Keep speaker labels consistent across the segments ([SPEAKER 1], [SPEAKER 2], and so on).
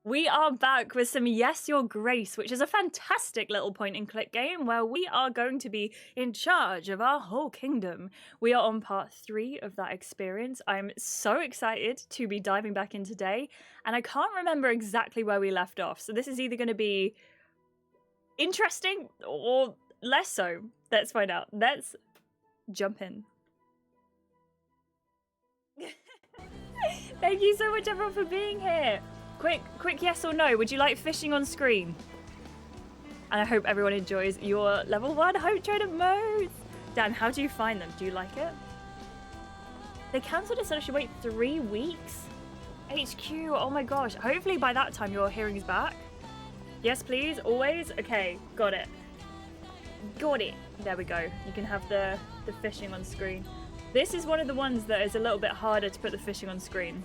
[SPEAKER 1] We are back with some Yes Your Grace, which is a fantastic little point and click game where we are going to be in charge of our whole kingdom. We are on part 3 of that experience. I'm so excited to be diving back in today, and I can't remember exactly where we left off. So this is either going to be interesting or less so. Let's find out. Let's jump in. Thank you so much everyone for being here. Quick yes or no, would you like fishing on screen? And I hope everyone enjoys your level 1 Hope Trader modes. Dan, how do you find them? Do you like it? They cancelled it so I should wait 3 weeks? HQ, oh my gosh. Hopefully by that time your hearing's back. Yes, please, always? Okay, got it. Got it. There we go. You can have the fishing on screen. This is one of the ones that is a little bit harder to put the fishing on screen.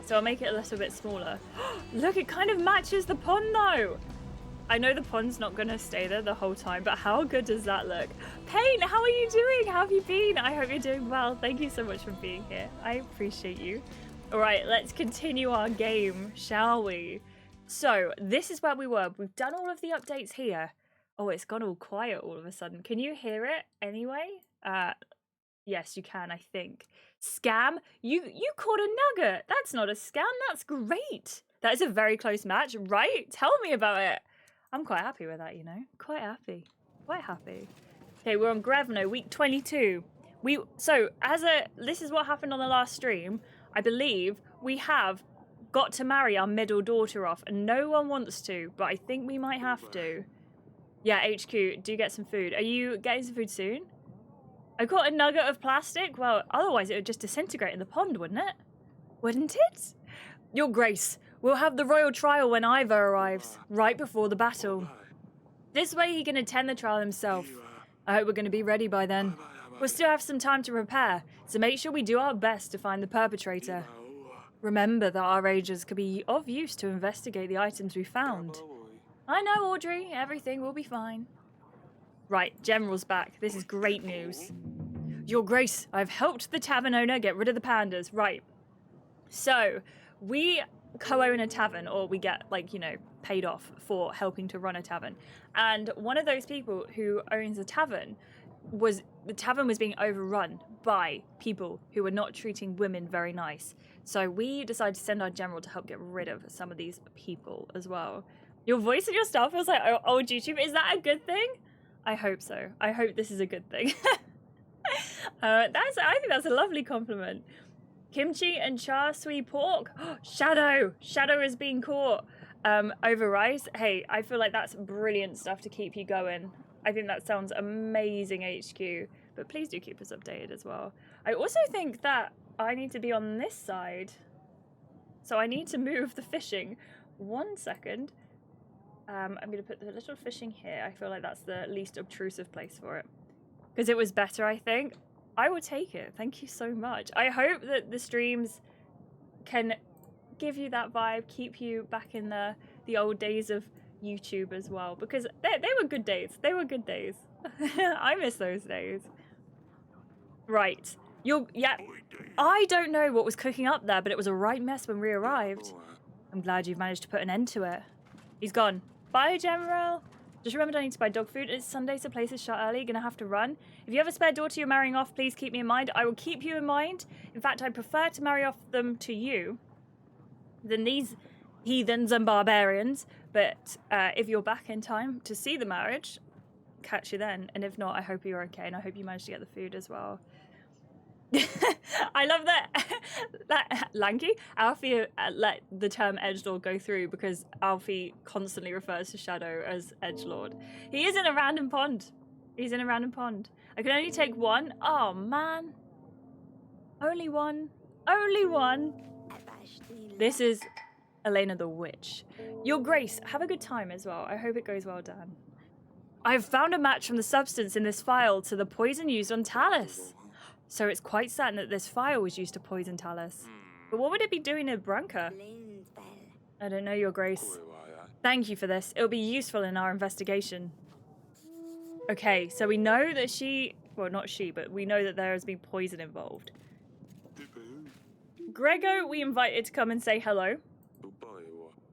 [SPEAKER 1] So I'll make it a little bit smaller. Look, it kind of matches the pond though. I know the pond's not going to stay there the whole time, but how good does that look? Pain, how are you doing? How have you been? I hope you're doing well. Thank you so much for being here. I appreciate you. All right, let's continue our game, shall we? So this is where we were. We've done all of the updates here. Oh, it's gone all quiet all of a sudden. Can you hear it anyway? Yes, you can, I think. Scam? You caught a nugget. That's not a scam. That's great. That is a very close match, right? Tell me about it. I'm quite happy with that, you know. Quite happy. Quite happy. Okay, we're on Grevno, week 22. This is what happened on the last stream. I believe we have got to marry our middle daughter off, and no one wants to, but I think we might have to. Yeah, HQ, do get some food. Are you getting some food soon? I caught a nugget of plastic? Well, otherwise it would just disintegrate in the pond, wouldn't it? Wouldn't it? Your Grace, we'll have the royal trial when Ivor arrives, right before the battle. This way he can attend the trial himself. I hope we're going to be ready by then. We'll still have some time to prepare, so make sure we do our best to find the perpetrator. Remember that our agents could be of use to investigate the items we found. I know, Audrey. Everything will be fine. Right, General's back. This is great news. Your Grace, I've helped the tavern owner get rid of the pandas. Right. So, we co-own a tavern, or we get, like, you know, paid off for helping to run a tavern. And one of those people who owns the tavern was being overrun by people who were not treating women very nice. So we decided to send our general to help get rid of some of these people as well. Your voice and your style feels like old YouTube. Is that a good thing? I hope so. I hope this is a good thing. I think that's a lovely compliment. Kimchi and char sui pork. Shadow is being caught over rice. Hey, I feel like that's brilliant stuff to keep you going. I think that sounds amazing, HQ. But please do keep us updated as well. I also think that I need to be on this side. So I need to move the fishing. 1 second. I'm going to put the little fishing here. I feel like that's the least obtrusive place for it. Because it was better, I think. I will take it. Thank you so much. I hope that the streams can give you that vibe, keep you back in the old days of YouTube as well. Because they were good days. They were good days. I miss those days. Right. Yeah. I don't know what was cooking up there, but it was a right mess when we arrived. I'm glad you've managed to put an end to it. He's gone. Bye, General. Just remembered I need to buy dog food. It's Sunday, so places shut early. Gonna have to run. If you have a spare daughter you're marrying off, please keep me in mind. I will keep you in mind. In fact, I prefer to marry off them to you than these heathens and barbarians. But if you're back in time to see the marriage, catch you then. And if not, I hope you're okay, and I hope you manage to get the food as well. I love that Lanky Alfie let the term edgelord go through because Alfie constantly refers to Shadow as edgelord. He is in a random pond. He's in a random pond. I can only take one. Oh man. Only one. Only one. This is Elena the Witch. Your Grace, have a good time as well. I hope it goes well, Dan. I've found a match from the substance in this file to the poison used on Talus. So it's quite certain that this fire was used to poison Talus. But what would it be doing in Branca? I don't know, Your Grace. Thank you for this. It'll be useful in our investigation. Okay, so we know that well, not she, but we know that there has been poison involved. Grego, we invited to come and say hello.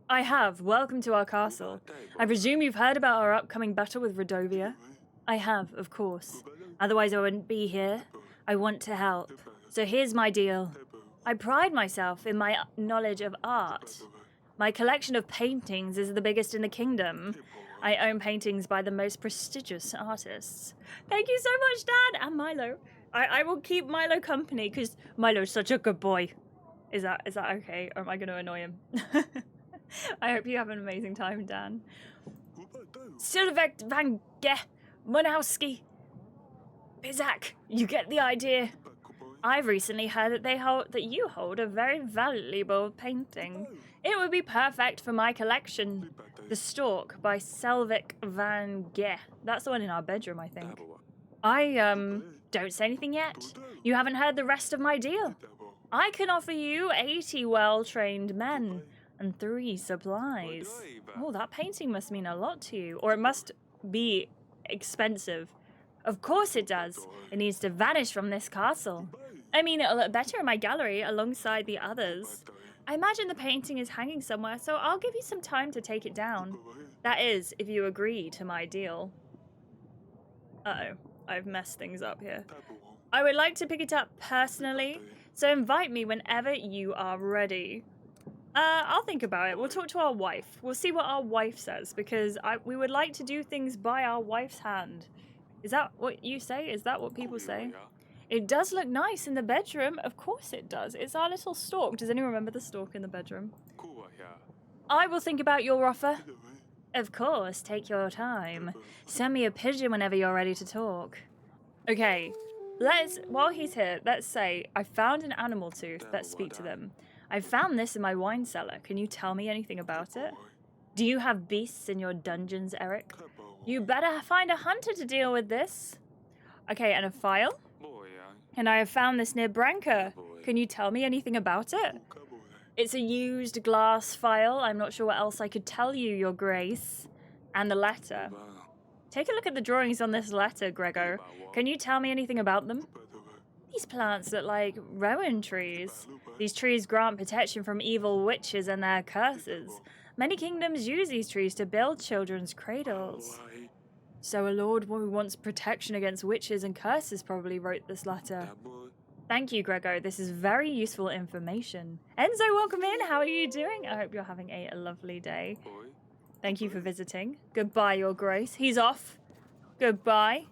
[SPEAKER 1] I have. Welcome to our castle. I presume you've heard about our upcoming battle with Rodovia? I have, of course. Otherwise I wouldn't be here. I want to help. So here's my deal. I pride myself in my knowledge of art. My collection of paintings is the biggest in the kingdom. I own paintings by the most prestigious artists. Thank you so much, Dad, and Milo. I will keep Milo company because Milo's such a good boy. Is that okay, or am I going to annoy him? I hope you have an amazing time, Dan. Sylvek van Ge, Monowski, Bizak, you get the idea. I've recently heard that you hold a very valuable painting. It would be perfect for my collection. The Stork by Selvik van Ge. That's the one in our bedroom, I think. Don't say anything yet. You haven't heard the rest of my deal. I can offer you 80 well-trained men and 3 supplies. Oh, that painting must mean a lot to you. Or it must be expensive. Of course it does. It needs to vanish from this castle. I mean, it'll look better in my gallery alongside the others. I imagine the painting is hanging somewhere, so I'll give you some time to take it down. That is, if you agree to my deal. Uh-oh, I've messed things up here. I would like to pick it up personally, so invite me whenever you are ready. I'll think about it. We'll talk to our wife. We'll see what our wife says, because we would like to do things by our wife's hand. Is that what you say? Is that what people say? It does look nice in the bedroom. Of course it does. It's our little stork. Does anyone remember the stork in the bedroom? I will think about your offer. Of course, take your time. Send me a pigeon whenever you're ready to talk. Okay, while he's here, let's say I found an animal tooth. Let's speak to them. I found this in my wine cellar. Can you tell me anything about it? Do you have beasts in your dungeons, Eric? You better find a hunter to deal with this. Okay, and a file? And I have found this near Branca. Can you tell me anything about it? It's a used glass file. I'm not sure what else I could tell you, Your Grace. And the letter. Take a look at the drawings on this letter, Gregor. Can you tell me anything about them? These plants look like rowan trees. These trees grant protection from evil witches and their curses. Many kingdoms use these trees to build children's cradles. So a lord who wants protection against witches and curses probably wrote this letter. Thank you, Gregor. This is very useful information. Enzo, welcome in. How are you doing? I hope you're having a lovely day. Thank you for visiting. Goodbye, Your Grace. He's off. Goodbye.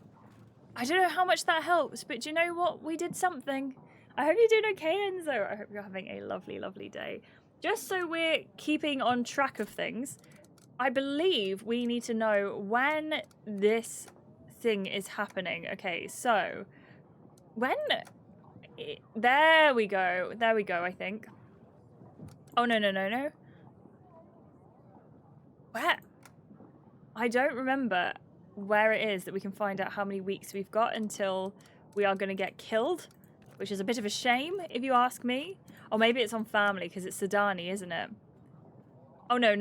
[SPEAKER 1] I don't know how much that helps, but do you know what? We did something. I hope you're doing okay, Enzo. I hope you're having a lovely, lovely day. Just so we're keeping on track of things, I believe we need to know when this thing is happening. Okay, so when... There we go. There we go, I think. Oh, no. Where? I don't remember where it is that we can find out how many weeks we've got until we are going to get killed, which is a bit of a shame, if you ask me. Or maybe it's on family, because it's Sedani, isn't it? Oh, no.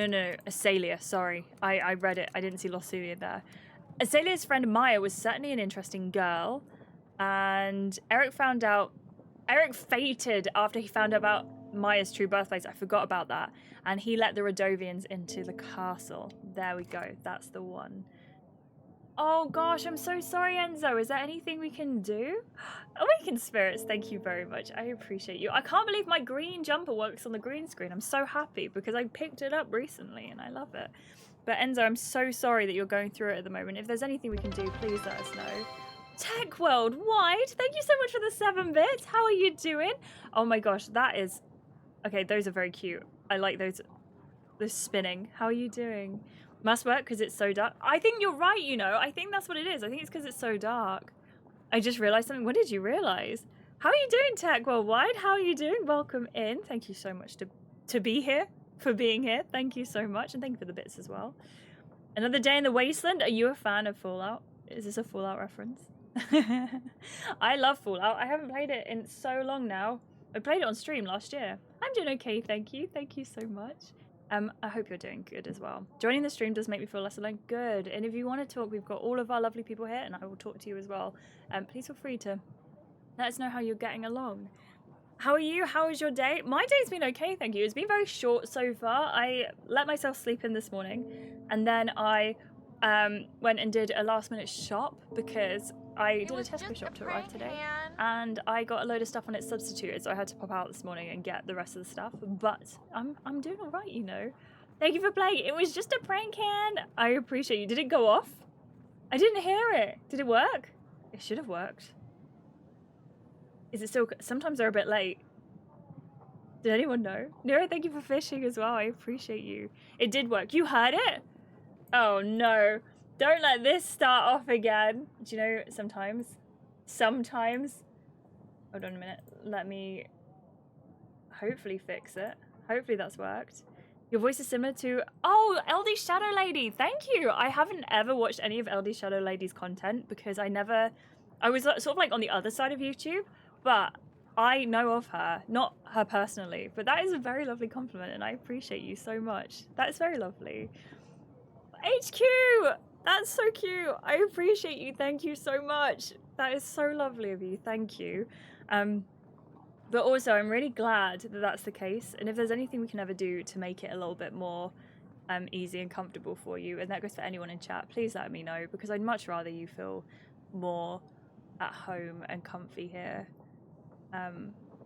[SPEAKER 1] Asalia, sorry. I read it. I didn't see Losulia there. Asalia's friend Maya was certainly an interesting girl. And Eric fated after he found out about Maya's true birthplace. I forgot about that. And he let the Rodovians into the castle. There we go. That's the one. Oh gosh, I'm so sorry, Enzo. Is there anything we can do? Awakened Spirits, thank you very much. I appreciate you. I can't believe my green jumper works on the green screen. I'm so happy because I picked it up recently and I love it. But Enzo, I'm so sorry that you're going through it at the moment. If there's anything we can do, please let us know. Tech World Wide, thank you so much for the 7 bits. How are you doing? Oh my gosh, that is... Okay, those are very cute. I like those spinning. How are you doing? Must work because it's so dark. I think you're right, you know. I think that's what it is. I think it's because it's so dark. I just realized something. What did you realize? How are you doing, Tech Worldwide? How are you doing? Welcome in. Thank you so much to be here, for being here. Thank you so much. And thank you for the bits as well. Another Day in the Wasteland. Are you a fan of Fallout? Is this a Fallout reference? I love Fallout. I haven't played it in so long now. I played it on stream last year. I'm doing okay, thank you. Thank you so much. I hope you're doing good as well. Joining the stream does make me feel less alone. Good. And if you want to talk, we've got all of our lovely people here, and I will talk to you as well. Please feel free to let us know how you're getting along. How are you? How was your day? My day's been okay, thank you. It's been very short so far. I let myself sleep in this morning, and then I went and did a last-minute shop because I did a Tesco shop to arrive today, and I got a load of stuff on it substituted, so I had to pop out this morning and get the rest of the stuff. But I'm doing all right, you know. Thank you for playing. It was just a prank hand. I appreciate you. Did it go off? I didn't hear it. Did it work? It should have worked. Is it still... Sometimes they're a bit late. Did anyone know? Nero, thank you for fishing as well. I appreciate you. It did work. You heard it? Oh, no. Don't let this start off again. Do you know, sometimes... Hold on a minute. Let me hopefully fix it. Hopefully that's worked. Your voice is similar to... Oh, LD Shadow Lady. Thank you. I haven't ever watched any of LD Shadow Lady's content because I was sort of like on the other side of YouTube. But I know of her, not her personally, but that is a very lovely compliment and I appreciate you so much. That is very lovely. HQ! That's so cute. I appreciate you. Thank you so much. That is so lovely of you. Thank you. But also, I'm really glad that that's the case. And if there's anything we can ever do to make it a little bit more easy and comfortable for you, and that goes for anyone in chat, please let me know because I'd much rather you feel more at home and comfy here.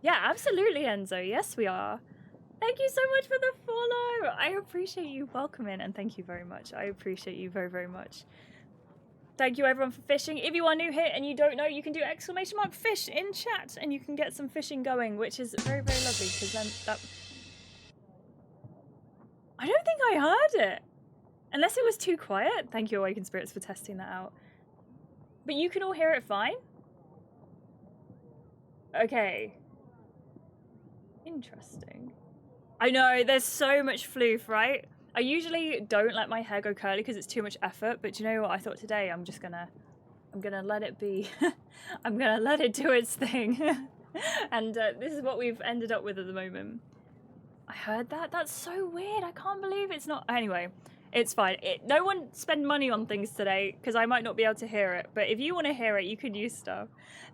[SPEAKER 1] Yeah, absolutely, Enzo. Yes, we are. Thank you so much for the follow. I appreciate you. Welcome in, and thank you very much. I appreciate you very, very much. Thank you, everyone, for fishing. If you are new here and you don't know, you can do !fish in chat, and you can get some fishing going, which is very, very lovely, because then that... I don't think I heard it. Unless it was too quiet. Thank you, Awakened Spirits, for testing that out. But you can all hear it fine? Okay. Interesting. I know, there's so much floof, right? I usually don't let my hair go curly because it's too much effort, but do you know what? I thought today I'm gonna let it be. I'm gonna let it do its thing. And this is what we've ended up with at the moment. I heard that? That's so weird. I can't believe it's not... Anyway, it's fine. No one spend money on things today because I might not be able to hear it, but if you want to hear it, you could use stuff.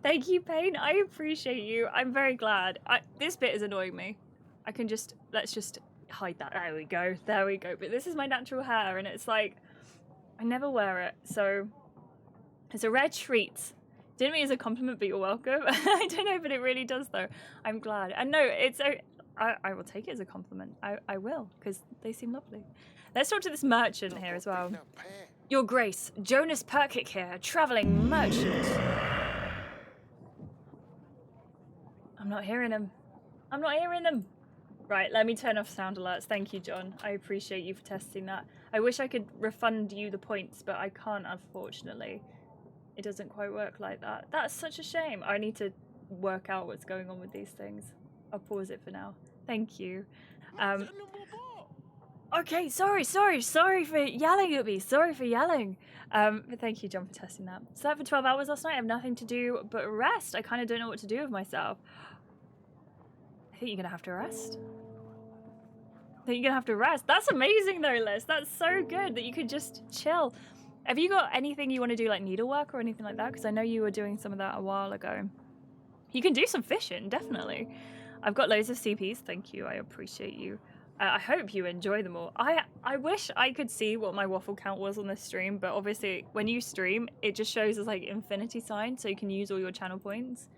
[SPEAKER 1] Thank you, Payne. I appreciate you. I'm very glad. This bit is annoying me. Let's just hide that. There we go. There we go. But this is my natural hair and it's like, I never wear it. So it's a rare treat. Didn't mean as a compliment, but you're welcome. I don't know, but it really does though. I'm glad. And no, I will take it as a compliment. I will, because they seem lovely. Let's talk to this merchant here as well. Your Grace, Jonas Perkic here, traveling merchant. I'm not hearing him. I'm not hearing them. Right, let me turn off sound alerts. Thank you, John. I appreciate you for testing that. I wish I could refund you the points, but I can't, unfortunately. It doesn't quite work like that. That's such a shame. I need to work out what's going on with these things. I'll pause it for now. Thank you. Okay, sorry for yelling at me. Sorry for yelling. But thank you, John, for testing that. Slept for 12 hours last night. I have nothing to do but rest. I kind of don't know what to do with myself. I think you're going to have to rest. That's amazing, though, Liz. That's so good that you could just chill. Have you got anything you want to do, like needlework or anything like that? Because I know you were doing some of that a while ago. You can do some fishing, definitely. I've got loads of CPs. Thank you. I appreciate you. I hope you enjoy them all. I wish I could see what my waffle count was on this stream, but obviously when you stream, it just shows as like infinity sign, so you can use all your channel points,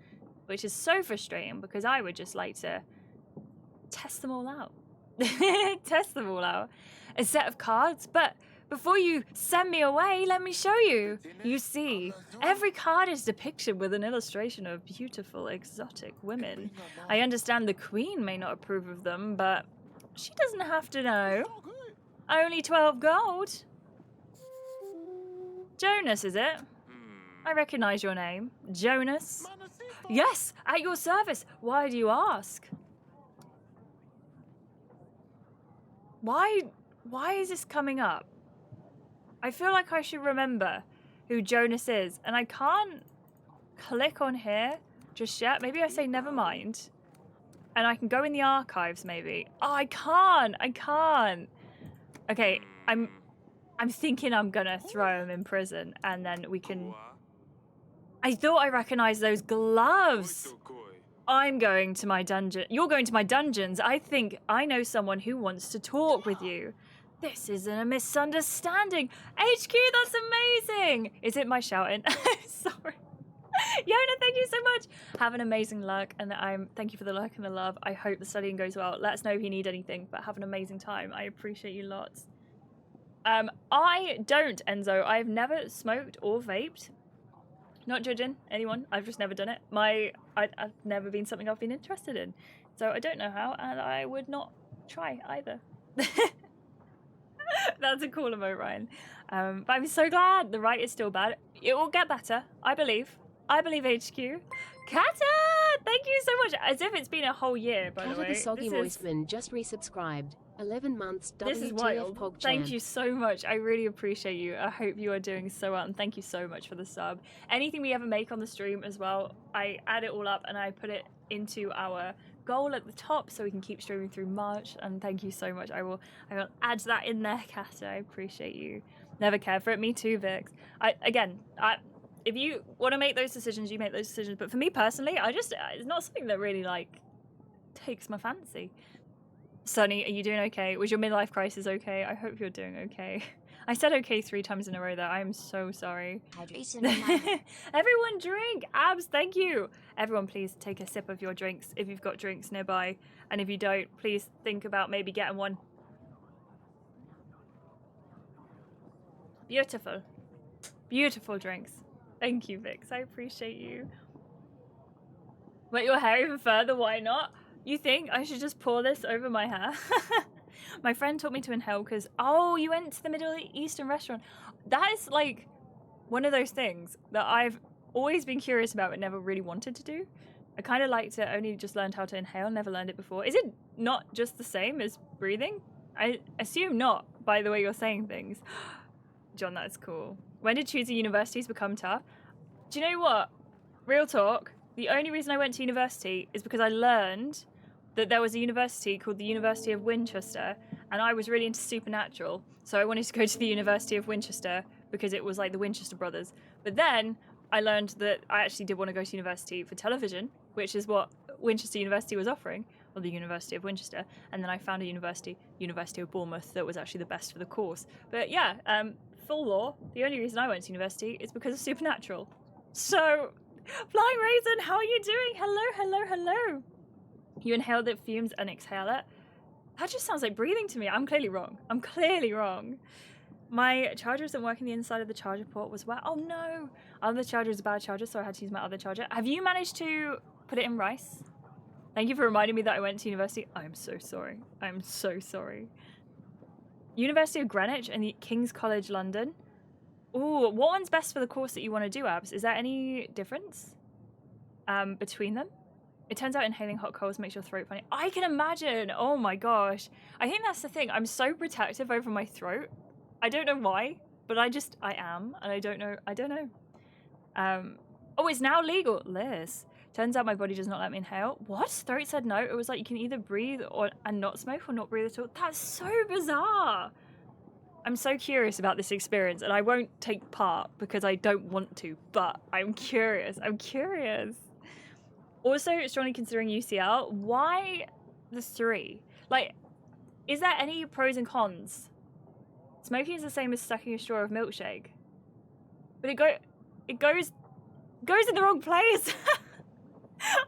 [SPEAKER 1] which is so frustrating because I would just like to test them all out. Test them all out. A set of cards, but before you send me away, let me show you. You see, every card is depicted with an illustration of beautiful, exotic women. I understand the Queen may not approve of them, but she doesn't have to know. Only 12 gold. Jonas, is it? I recognize your name. Jonas? Yes, at your service. Why do you ask? Why is this coming up? I feel like I should remember who Jonas is, and I can't click on here just yet. Maybe I say never mind. And I can go in the archives, maybe. Oh, I can't. Okay, I'm thinking I'm gonna throw him in prison, and then we can... I thought I recognized those gloves. I'm going to my dungeon. You're going to my dungeons. I think I know someone who wants to talk with you. This isn't a misunderstanding. HQ, that's amazing. Is it my shouting? Sorry. Yona, thank you so much. Have an amazing luck, and thank you for the luck and the love. I hope the studying goes well. Let us know if you need anything, but have an amazing time. I appreciate you lots. I don't, Enzo. I've never smoked or vaped. Not judging anyone. I've just never done it. I've never been something I've been interested in, so I don't know how, and I would not try either. That's a cool emote, Ryan. But I'm so glad the right is still bad. It will get better. I believe. I believe HQ. Kata! Thank you so much. As if it's been a whole year, by the way.
[SPEAKER 2] The Soggy Voiceman just resubscribed. 11 months.
[SPEAKER 1] This is wild. Thank you so much. I really appreciate you. I hope you are doing so well, and thank you so much for the sub. Anything we ever make on the stream as well, I add it all up and I put it into our goal at the top so we can keep streaming through March, and thank you so much. I will add that in there, Kata. I appreciate you. Never cared for it. Me too, Vix. If you want to make those decisions, you make those decisions. But for me personally, it's not something that really like takes my fancy. Sunny, are you doing okay? Was your midlife crisis okay? I hope you're doing okay. I said okay 3 times in a row there. I am so sorry.
[SPEAKER 3] Hydration.
[SPEAKER 1] Everyone drink. Abs, thank you. Everyone please take a sip of your drinks if you've got drinks nearby. And if you don't, please think about maybe getting one. Beautiful. Beautiful drinks. Thank you, Vix. I appreciate you. Wet your hair even further, why not? You think I should just pour this over my hair? My friend taught me to inhale because, oh, you went to the Middle Eastern restaurant. That is like one of those things that I've always been curious about but never really wanted to do. I kind of liked it, only just learned how to inhale, never learned it before. Is it not just the same as breathing? I assume not, by the way you're saying things. John, that's cool. When did choosing universities become tough? Do you know what? Real talk, the only reason I went to university is because I learned that there was a university called the University of Winchester, and I was really into supernatural, so I wanted to go to the University of Winchester because it was like the Winchester brothers. But then I learned that I actually did want to go to university for television, which is what Winchester University was offering, or the University of Winchester, and then I found a university, University of Bournemouth, that was actually the best for the course. But yeah, full law, the only reason I went to university is because of supernatural. So, Flying Raisin, how are you doing? Hello, hello, hello. You inhale the fumes and exhale it. That just sounds like breathing to me. I'm clearly wrong. I'm clearly wrong. My charger isn't working. The inside of the charger port was wet. Oh no. Other charger is a bad charger, so I had to use my other charger. Have you managed to put it in rice? Thank you for reminding me that I went to university. I'm so sorry. I'm so sorry. University of Greenwich and the King's College London. Ooh, what one's best for the course that you want to do, Abs? Is there any difference between them? It turns out inhaling hot coals makes your throat funny. I can imagine. Oh my gosh. I think that's the thing. I'm so protective over my throat. I don't know why, but I am, and I don't know. Oh, it's now legal. Liz. Turns out my body does not let me inhale. What? Throat said no. It was like you can either breathe and not smoke or not breathe at all. That's so bizarre. I'm so curious about this experience, and I won't take part because I don't want to, but I'm curious. I'm curious. Also, strongly considering UCL, why the 3? Like, is there any pros and cons? Smoking is the same as sucking a straw of milkshake. But it goes in the wrong place.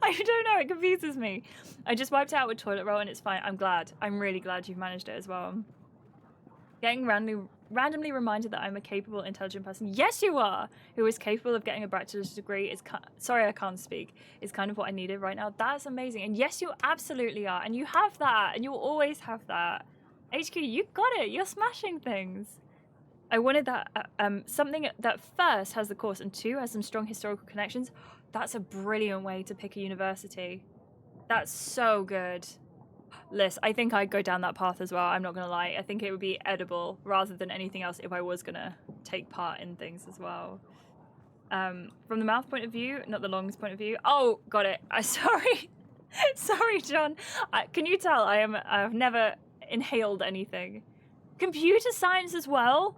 [SPEAKER 1] I don't know, it confuses me. I just wiped it out with toilet roll and it's fine. I'm glad. I'm really glad you've managed it as well. Getting randomly reminded that I'm a capable, intelligent person. Yes, you are! Who is capable of getting a bachelor's degree is... Sorry, I can't speak. Is kind of what I needed right now. That's amazing. And yes, you absolutely are. And you have that. And you'll always have that. HQ, you got it. You're smashing things. I wanted that something that first has the course and 2 has some strong historical connections. That's a brilliant way to pick a university. That's so good. Liz, I think I'd go down that path as well. I'm not going to lie. I think it would be edible rather than anything else if I was going to take part in things as well. From the mouth point of view, not the lungs point of view. Oh, got it. Sorry. Sorry, John. Can you tell I've never inhaled anything? Computer science as well?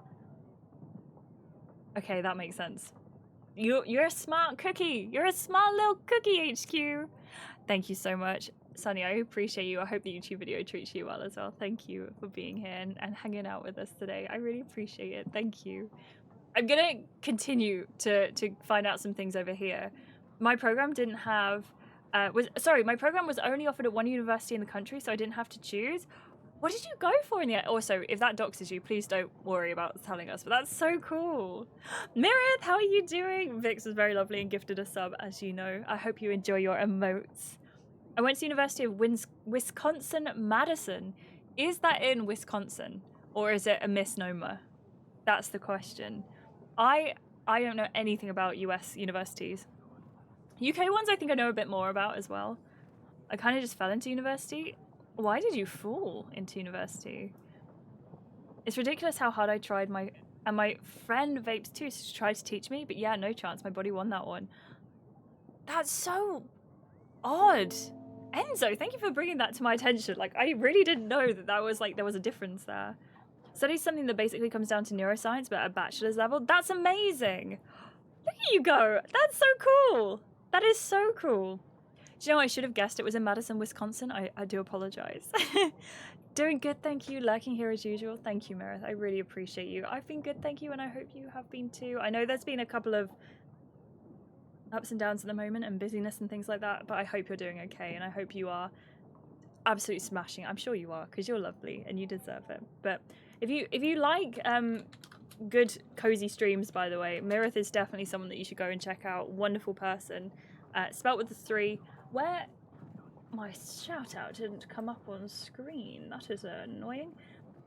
[SPEAKER 1] Okay, that makes sense. You're a smart cookie. You're a smart little cookie, HQ. Thank you so much. Sunny, I appreciate you. I hope the YouTube video treats you well as well. Thank you for being here and hanging out with us today. I really appreciate it. Thank you. I'm gonna continue to find out some things over here. My program didn't have my program was only offered at one university in the country, so I didn't have to choose. What did you go for in the end? Also, if that doxes you, please don't worry about telling us, but that's so cool. Mirith, how are you doing? Vix was very lovely and gifted a sub, as you know. I hope you enjoy your emotes. I went to the University of Wisconsin-Madison. Is that in Wisconsin, or is it a misnomer? That's the question. I don't know anything about US universities. UK ones I think I know a bit more about as well. I kind of just fell into university. Why did you fall into university? It's ridiculous how hard I tried and my friend vapes too, so she tried to teach me, but yeah, no chance. My body won that one. That's so odd. Enzo, thank you for bringing that to my attention. Like, I really didn't know that was like, there was a difference there. Studying something that basically comes down to neuroscience, but at a bachelor's level. That's amazing. Look at you go. That's so cool. That is so cool. Do you know, I should have guessed it was in Madison, Wisconsin. I do apologize. Doing good, thank you. Lurking here as usual. Thank you, Meredith. I really appreciate you. I've been good, thank you, and I hope you have been too. I know there's been a couple of ups and downs at the moment and busyness and things like that, but I hope you're doing okay, and I hope you are absolutely smashing. I'm sure you are, because you're lovely and you deserve it. But if you like good cozy streams, by the way, Mirith is definitely someone that you should go and check out. Wonderful person, spelt with the 3. Where my shout out didn't come up on screen, that is annoying,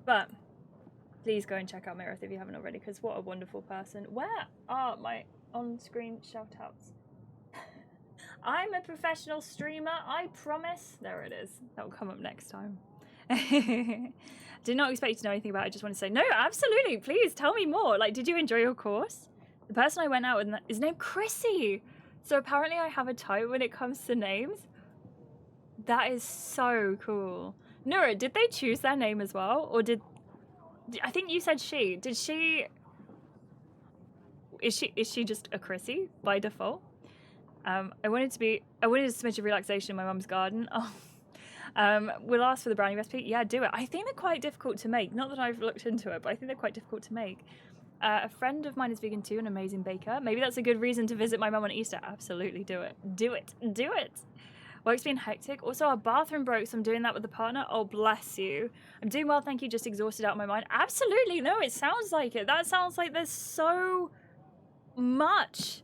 [SPEAKER 1] but please go and check out Mirith if you haven't already, because what a wonderful person. Where are my on-screen shout outs? I'm a professional streamer, I promise. There it is. That will come up next time. Did not expect you to know anything about it. I just want to say, no, absolutely, please tell me more. Like, did you enjoy your course? The person I went out with is named Chrissy. So apparently I have a type when it comes to names. That is so cool. Nura, did they choose their name as well? Or I think you said she. Did she... Is she just a Chrissy by default? I wanted to smidge of relaxation in my mum's garden. Oh. We'll ask for the brownie recipe. Yeah, do it. I think they're quite difficult to make. Not that I've looked into it, but I think they're quite difficult to make. A friend of mine is vegan too, an amazing baker. Maybe that's a good reason to visit my mum on Easter. Absolutely, do it. Do it. Do it. Work's been hectic. Also, our bathroom broke, so I'm doing that with the partner. Oh, bless you. I'm doing well, thank you. Just exhausted out of my mind. Absolutely. No, it sounds like it. That sounds like there's so much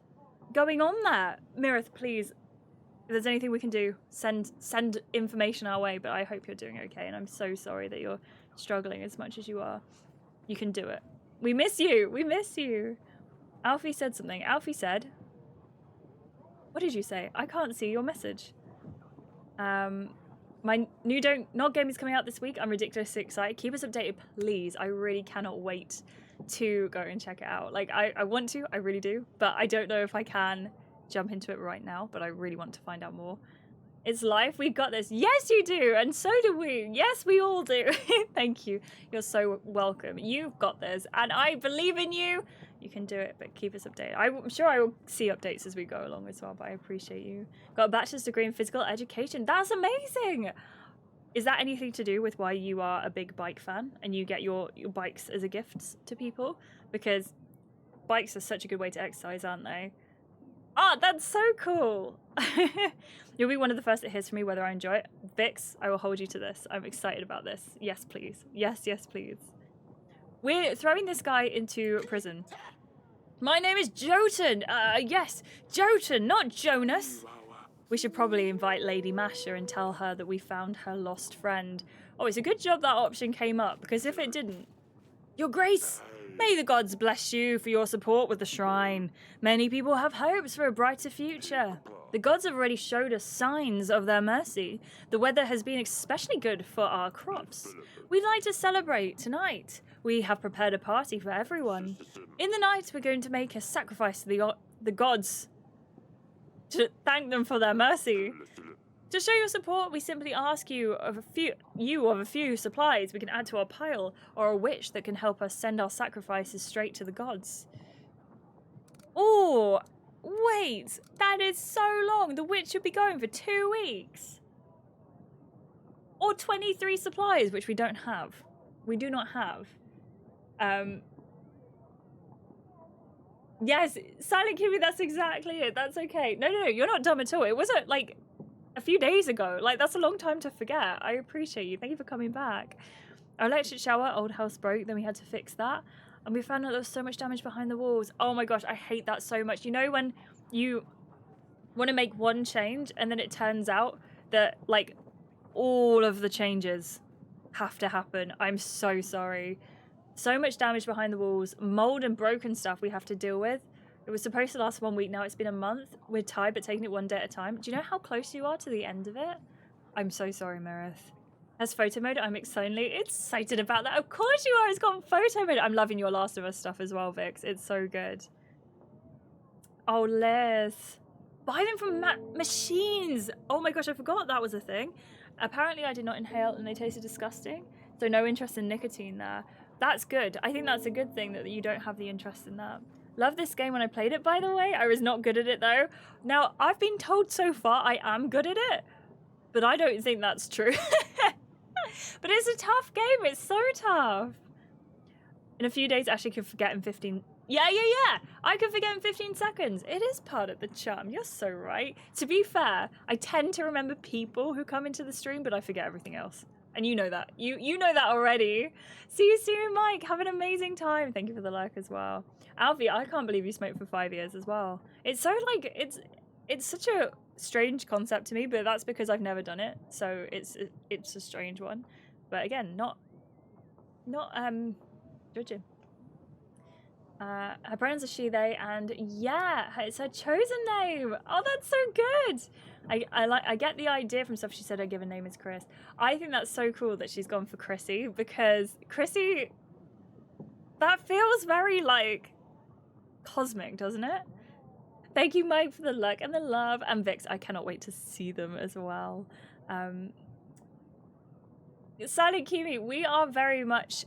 [SPEAKER 1] going on there. Mirith, please, if there's anything we can do, send information our way, but I hope you're doing okay, and I'm so sorry that you're struggling as much as you are. You can do it. We miss you. We miss you. Alfie said something. Alfie said... What did you say? I can't see your message. My new Don't Not game is coming out this week. I'm ridiculously excited. Keep us updated, please. I really cannot wait to go and check it out. Like, I want to. I really do. But I don't know if I can jump into it right now. But I really want to find out more. It's life. We've got this. Yes, you do. And so do we. Yes, we all do. Thank you. You're so welcome. You've got this. And I believe in you. You can do it, but keep us updated. I'm sure I will see updates as we go along as well, but I appreciate you. Got a bachelor's degree in physical education. That's amazing. Is that anything to do with why you are a big bike fan and you get your bikes as a gift to people? Because bikes are such a good way to exercise, aren't they? Oh, that's so cool. You'll be one of the first that hears from me whether I enjoy it. Vix, I will hold you to this. I'm excited about this. Yes, please. Yes, yes, please. We're throwing this guy into prison. My name is Jotun. Yes, Jotun, not Jonas. We should probably invite Lady Masha and tell her that we found her lost friend. Oh, it's a good job that option came up, because if it didn't... Your Grace, may the gods bless you for your support with the shrine. Many people have hopes for a brighter future. The gods have already showed us signs of their mercy. The weather has been especially good for our crops. We'd like to celebrate tonight. We have prepared a party for everyone. In the night, we're going to make a sacrifice to the gods to thank them for their mercy. To show your support, we simply ask you of a few supplies we can add to our pile, or a wish that can help us send our sacrifices straight to the gods. Oh, Wait, that is so long. The witch should be going for 2 weeks. Or 23 supplies, which we don't have. We do not have. Yes, Silent Kimmy, that's exactly it. That's okay. No, you're not dumb at all. It wasn't like a few days ago. Like, that's a long time to forget. I appreciate you. Thank you for coming back. Our electric shower, old house broke, then we had to fix that. And we found out there was so much damage behind the walls. Oh my gosh, I hate that so much. You know when you want to make one change and then it turns out that, like, all of the changes have to happen. I'm so sorry. So much damage behind the walls, mold and broken stuff we have to deal with. It was supposed to last 1 week, now it's been a month. We're tired, but taking it one day at a time. Do you know how close you are to the end of it? I'm so sorry, Mirith. As photo mode, I'm excited about that. Of course you are, it's got photo mode. I'm loving your Last of Us stuff as well, Vix. It's so good. Oh, Liz. Buy them from machines. Oh my gosh, I forgot that was a thing. Apparently I did not inhale and they tasted disgusting. So no interest in nicotine there. That's good. I think that's a good thing that you don't have the interest in that. Love this game when I played it, by the way. I was not good at it though. Now, I've been told so far I am good at it, but I don't think that's true. But it's a tough game. It's so tough. In a few days, Ashley could forget in 15... Yeah. I could forget in 15 seconds. It is part of the charm. You're so right. To be fair, I tend to remember people who come into the stream, but I forget everything else. And you know that. You know that already. See you soon, Mike. Have an amazing time. Thank you for the like as well. Alfie, I can't believe you smoked for 5 years as well. It's so like, it's such a strange concept to me, but that's because I've never done it. So it's a strange one. But again, not judging. Her pronouns are she, they, and yeah, it's her chosen name. Oh, that's so good. I get the idea from stuff she said. Her given name is Chris. I think that's so cool that she's gone for Chrissy, because Chrissy, that feels very like cosmic, doesn't it? Thank you, Mike, for the luck and the love, and Vix. I cannot wait to see them as well. Silent Kimi, we are very much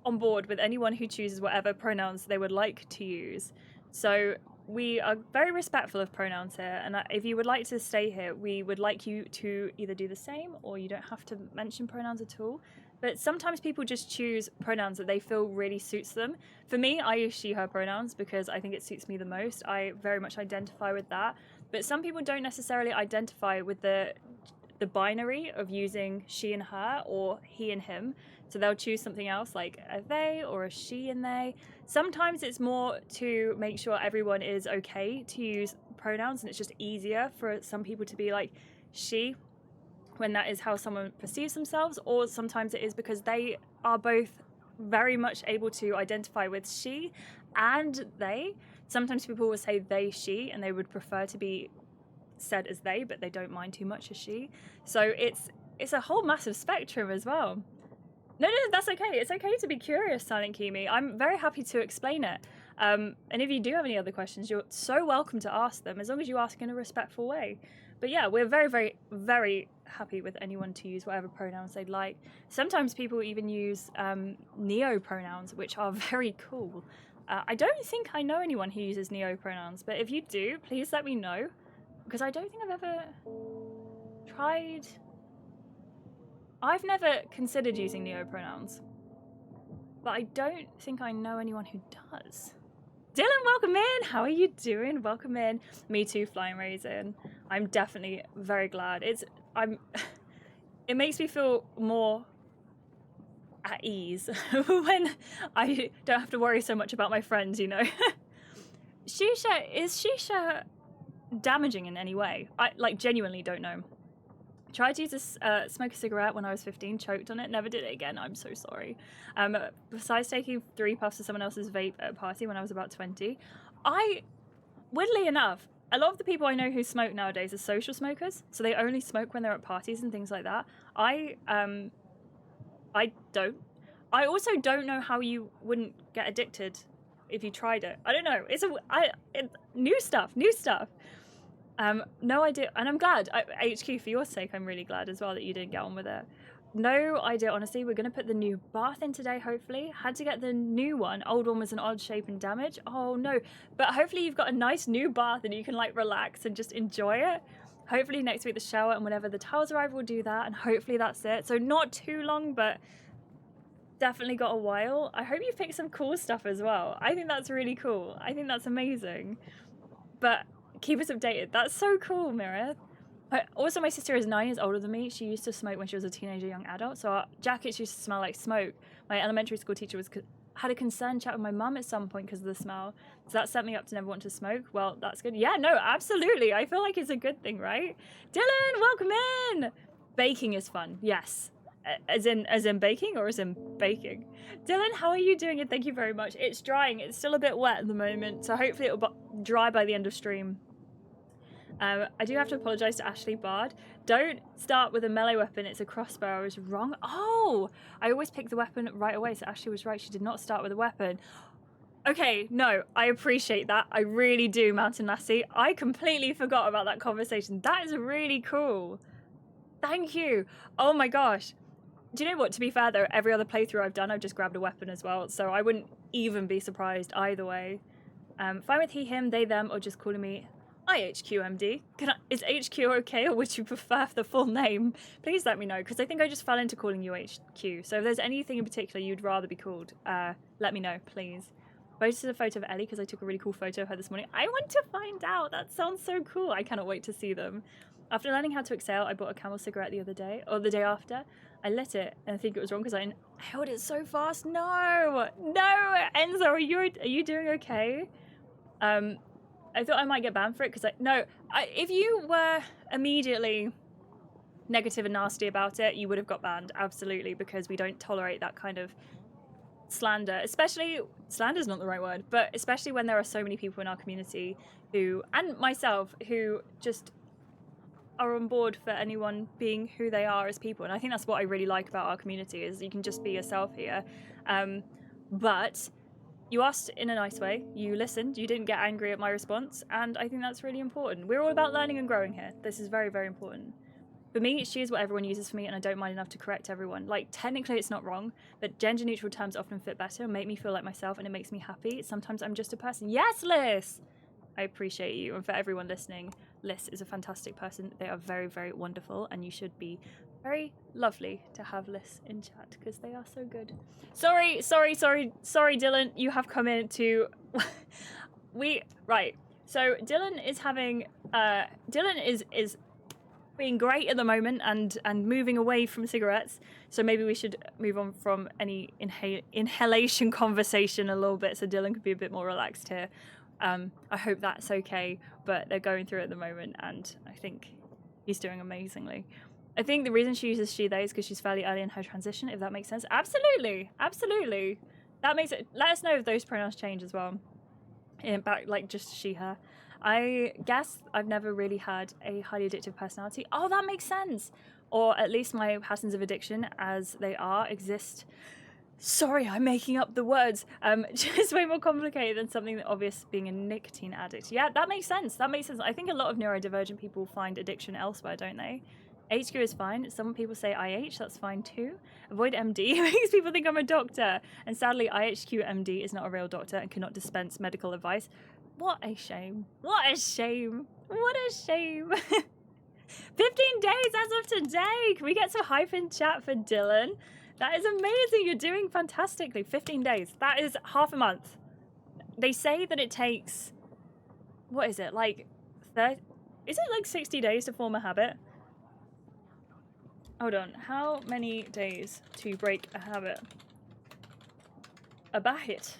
[SPEAKER 1] on board with anyone who chooses whatever pronouns they would like to use. So we are very respectful of pronouns here, and if you would like to stay here, we would like you to either do the same or you don't have to mention pronouns at all. But sometimes people just choose pronouns that they feel really suits them. For me, I use she, her pronouns because I think it suits me the most. I very much identify with that. But some people don't necessarily identify with the binary of using she and her or he and him. So they'll choose something else like a they or a she and they. Sometimes it's more to make sure everyone is okay to use pronouns, and it's just easier for some people to be like she when that is how someone perceives themselves, or sometimes it is because they are both very much able to identify with she and they. Sometimes people will say they, she, and they would prefer to be said as they, but they don't mind too much as she. So it's a whole massive spectrum as well. No, that's okay. It's okay to be curious, Silent Kimi. I'm very happy to explain it. And if you do have any other questions, you're so welcome to ask them, as long as you ask in a respectful way. But yeah, we're very, very, very happy with anyone to use whatever pronouns they'd like. Sometimes people even use neo pronouns, which are very cool. I don't think I know anyone who uses neo pronouns, but if you do, please let me know, because I don't think I've ever tried... I've never considered using neo pronouns, but I don't think I know anyone who does. Dylan, welcome in. How are you doing? Welcome in. Me too, Flying Raisin. I'm definitely very glad. It makes me feel more at ease when I don't have to worry so much about my friends, you know. Is shisha damaging in any way? I genuinely don't know. Tried to smoke a cigarette when I was 15, choked on it, never did it again. I'm so sorry. Besides taking 3 puffs of someone else's vape at a party when I was about 20, weirdly enough, a lot of the people I know who smoke nowadays are social smokers, so they only smoke when they're at parties and things like that. I don't. I also don't know how you wouldn't get addicted if you tried it. I don't know. New stuff. No idea, and I'm glad. HQ, for your sake, I'm really glad as well that you didn't get on with it. no idea, honestly. We're going to put the new bath in today, hopefully. Had to get the new one. Old one was an odd shape and damage. Oh, no. But hopefully you've got a nice new bath and you can, like, relax and just enjoy it. Hopefully next week the shower, and whenever the towels arrive, we'll do that. And hopefully that's it. So not too long, but definitely got a while. I hope you picked some cool stuff as well. I think that's really cool. I think that's amazing. But keep us updated. That's so cool, Mirith. Also, my sister is 9 years older than me. She used to smoke when she was a teenager, young adult. So our jackets used to smell like smoke. My elementary school teacher had a concerned chat with my mum at some point because of the smell. So that set me up to never want to smoke. Well, that's good. Yeah, no, absolutely. I feel like it's a good thing, right? Dylan, welcome in. Baking is fun. Yes. As in baking or as in baking? Dylan, how are you doing? And thank you very much. It's drying. It's still a bit wet at the moment. So hopefully it'll dry by the end of stream. I do have to apologise to Ashley Bard. Don't start with a melee weapon, it's a crossbow. I was wrong. Oh, I always pick the weapon right away, so Ashley was right. She did not start with a weapon. Okay, no, I appreciate that. I really do, Mountain Lassie. I completely forgot about that conversation. That is really cool. Thank you. Oh my gosh. Do you know what? To be fair, though, every other playthrough I've done, I've just grabbed a weapon as well, so I wouldn't even be surprised either way. Fine with he, him, they, them, or just calling me IHQMD. Is HQ okay, or would you prefer the full name? Please let me know, because I think I just fell into calling you HQ. So if there's anything in particular you'd rather be called, let me know, please. Posted a photo of Ellie because I took a really cool photo of her this morning. I want to find out. That sounds so cool. I cannot wait to see them. After learning how to exhale, I bought a Camel cigarette the other day, or the day after. I lit it, and I think it was wrong because I held it so fast. No, Enzo, are you doing okay? I thought I might get banned for it because if you were immediately negative and nasty about it, you would have got banned, absolutely, because we don't tolerate that kind of slander. Especially, slander's not the right word, but especially when there are so many people in our community who, and myself, who just are on board for anyone being who they are as people. And I think that's what I really like about our community, is you can just be yourself here. But you asked in a nice way, you listened, you didn't get angry at my response, and I think that's really important. We're all about learning and growing here. This is very, very important. For me, she is what everyone uses for me, and I don't mind enough to correct everyone. Like, technically it's not wrong, but gender-neutral terms often fit better and make me feel like myself, and it makes me happy. Sometimes I'm just a person. Yes, Liz! I appreciate you, and for everyone listening, Liz is a fantastic person. They are very, very wonderful, and you should be very lovely to have Liz in chat because they are so good. Sorry, Dylan. You have come in to... Right. So Dylan is having... Dylan is being great at the moment and moving away from cigarettes. So maybe we should move on from any inhalation conversation a little bit so Dylan could be a bit more relaxed here. I hope that's okay, but they're going through it at the moment, and I think he's doing amazingly. I think the reason she uses she, they is because she's fairly early in her transition, if that makes sense. Absolutely. That makes it... Let us know if those pronouns change as well. Back, like, just she, her. I guess I've never really had a highly addictive personality. Oh, that makes sense. Or at least my patterns of addiction, as they are, exist... Sorry, I'm making up the words. Just way more complicated than something that obvious being a nicotine addict. Yeah, that makes sense. I think a lot of neurodivergent people find addiction elsewhere, don't they? HQ is fine. Some people say IH, that's fine too. Avoid MD, makes people think I'm a doctor. And sadly, IHQ MD is not a real doctor and cannot dispense medical advice. What a shame. 15 days as of today. Can we get some hype in chat for Dylan? That is amazing. You're doing fantastically. 15 days. That is half a month. They say that it takes... What is it? Like... Is it like 60 days to form a habit? Hold on. How many days to break a habit? A habit.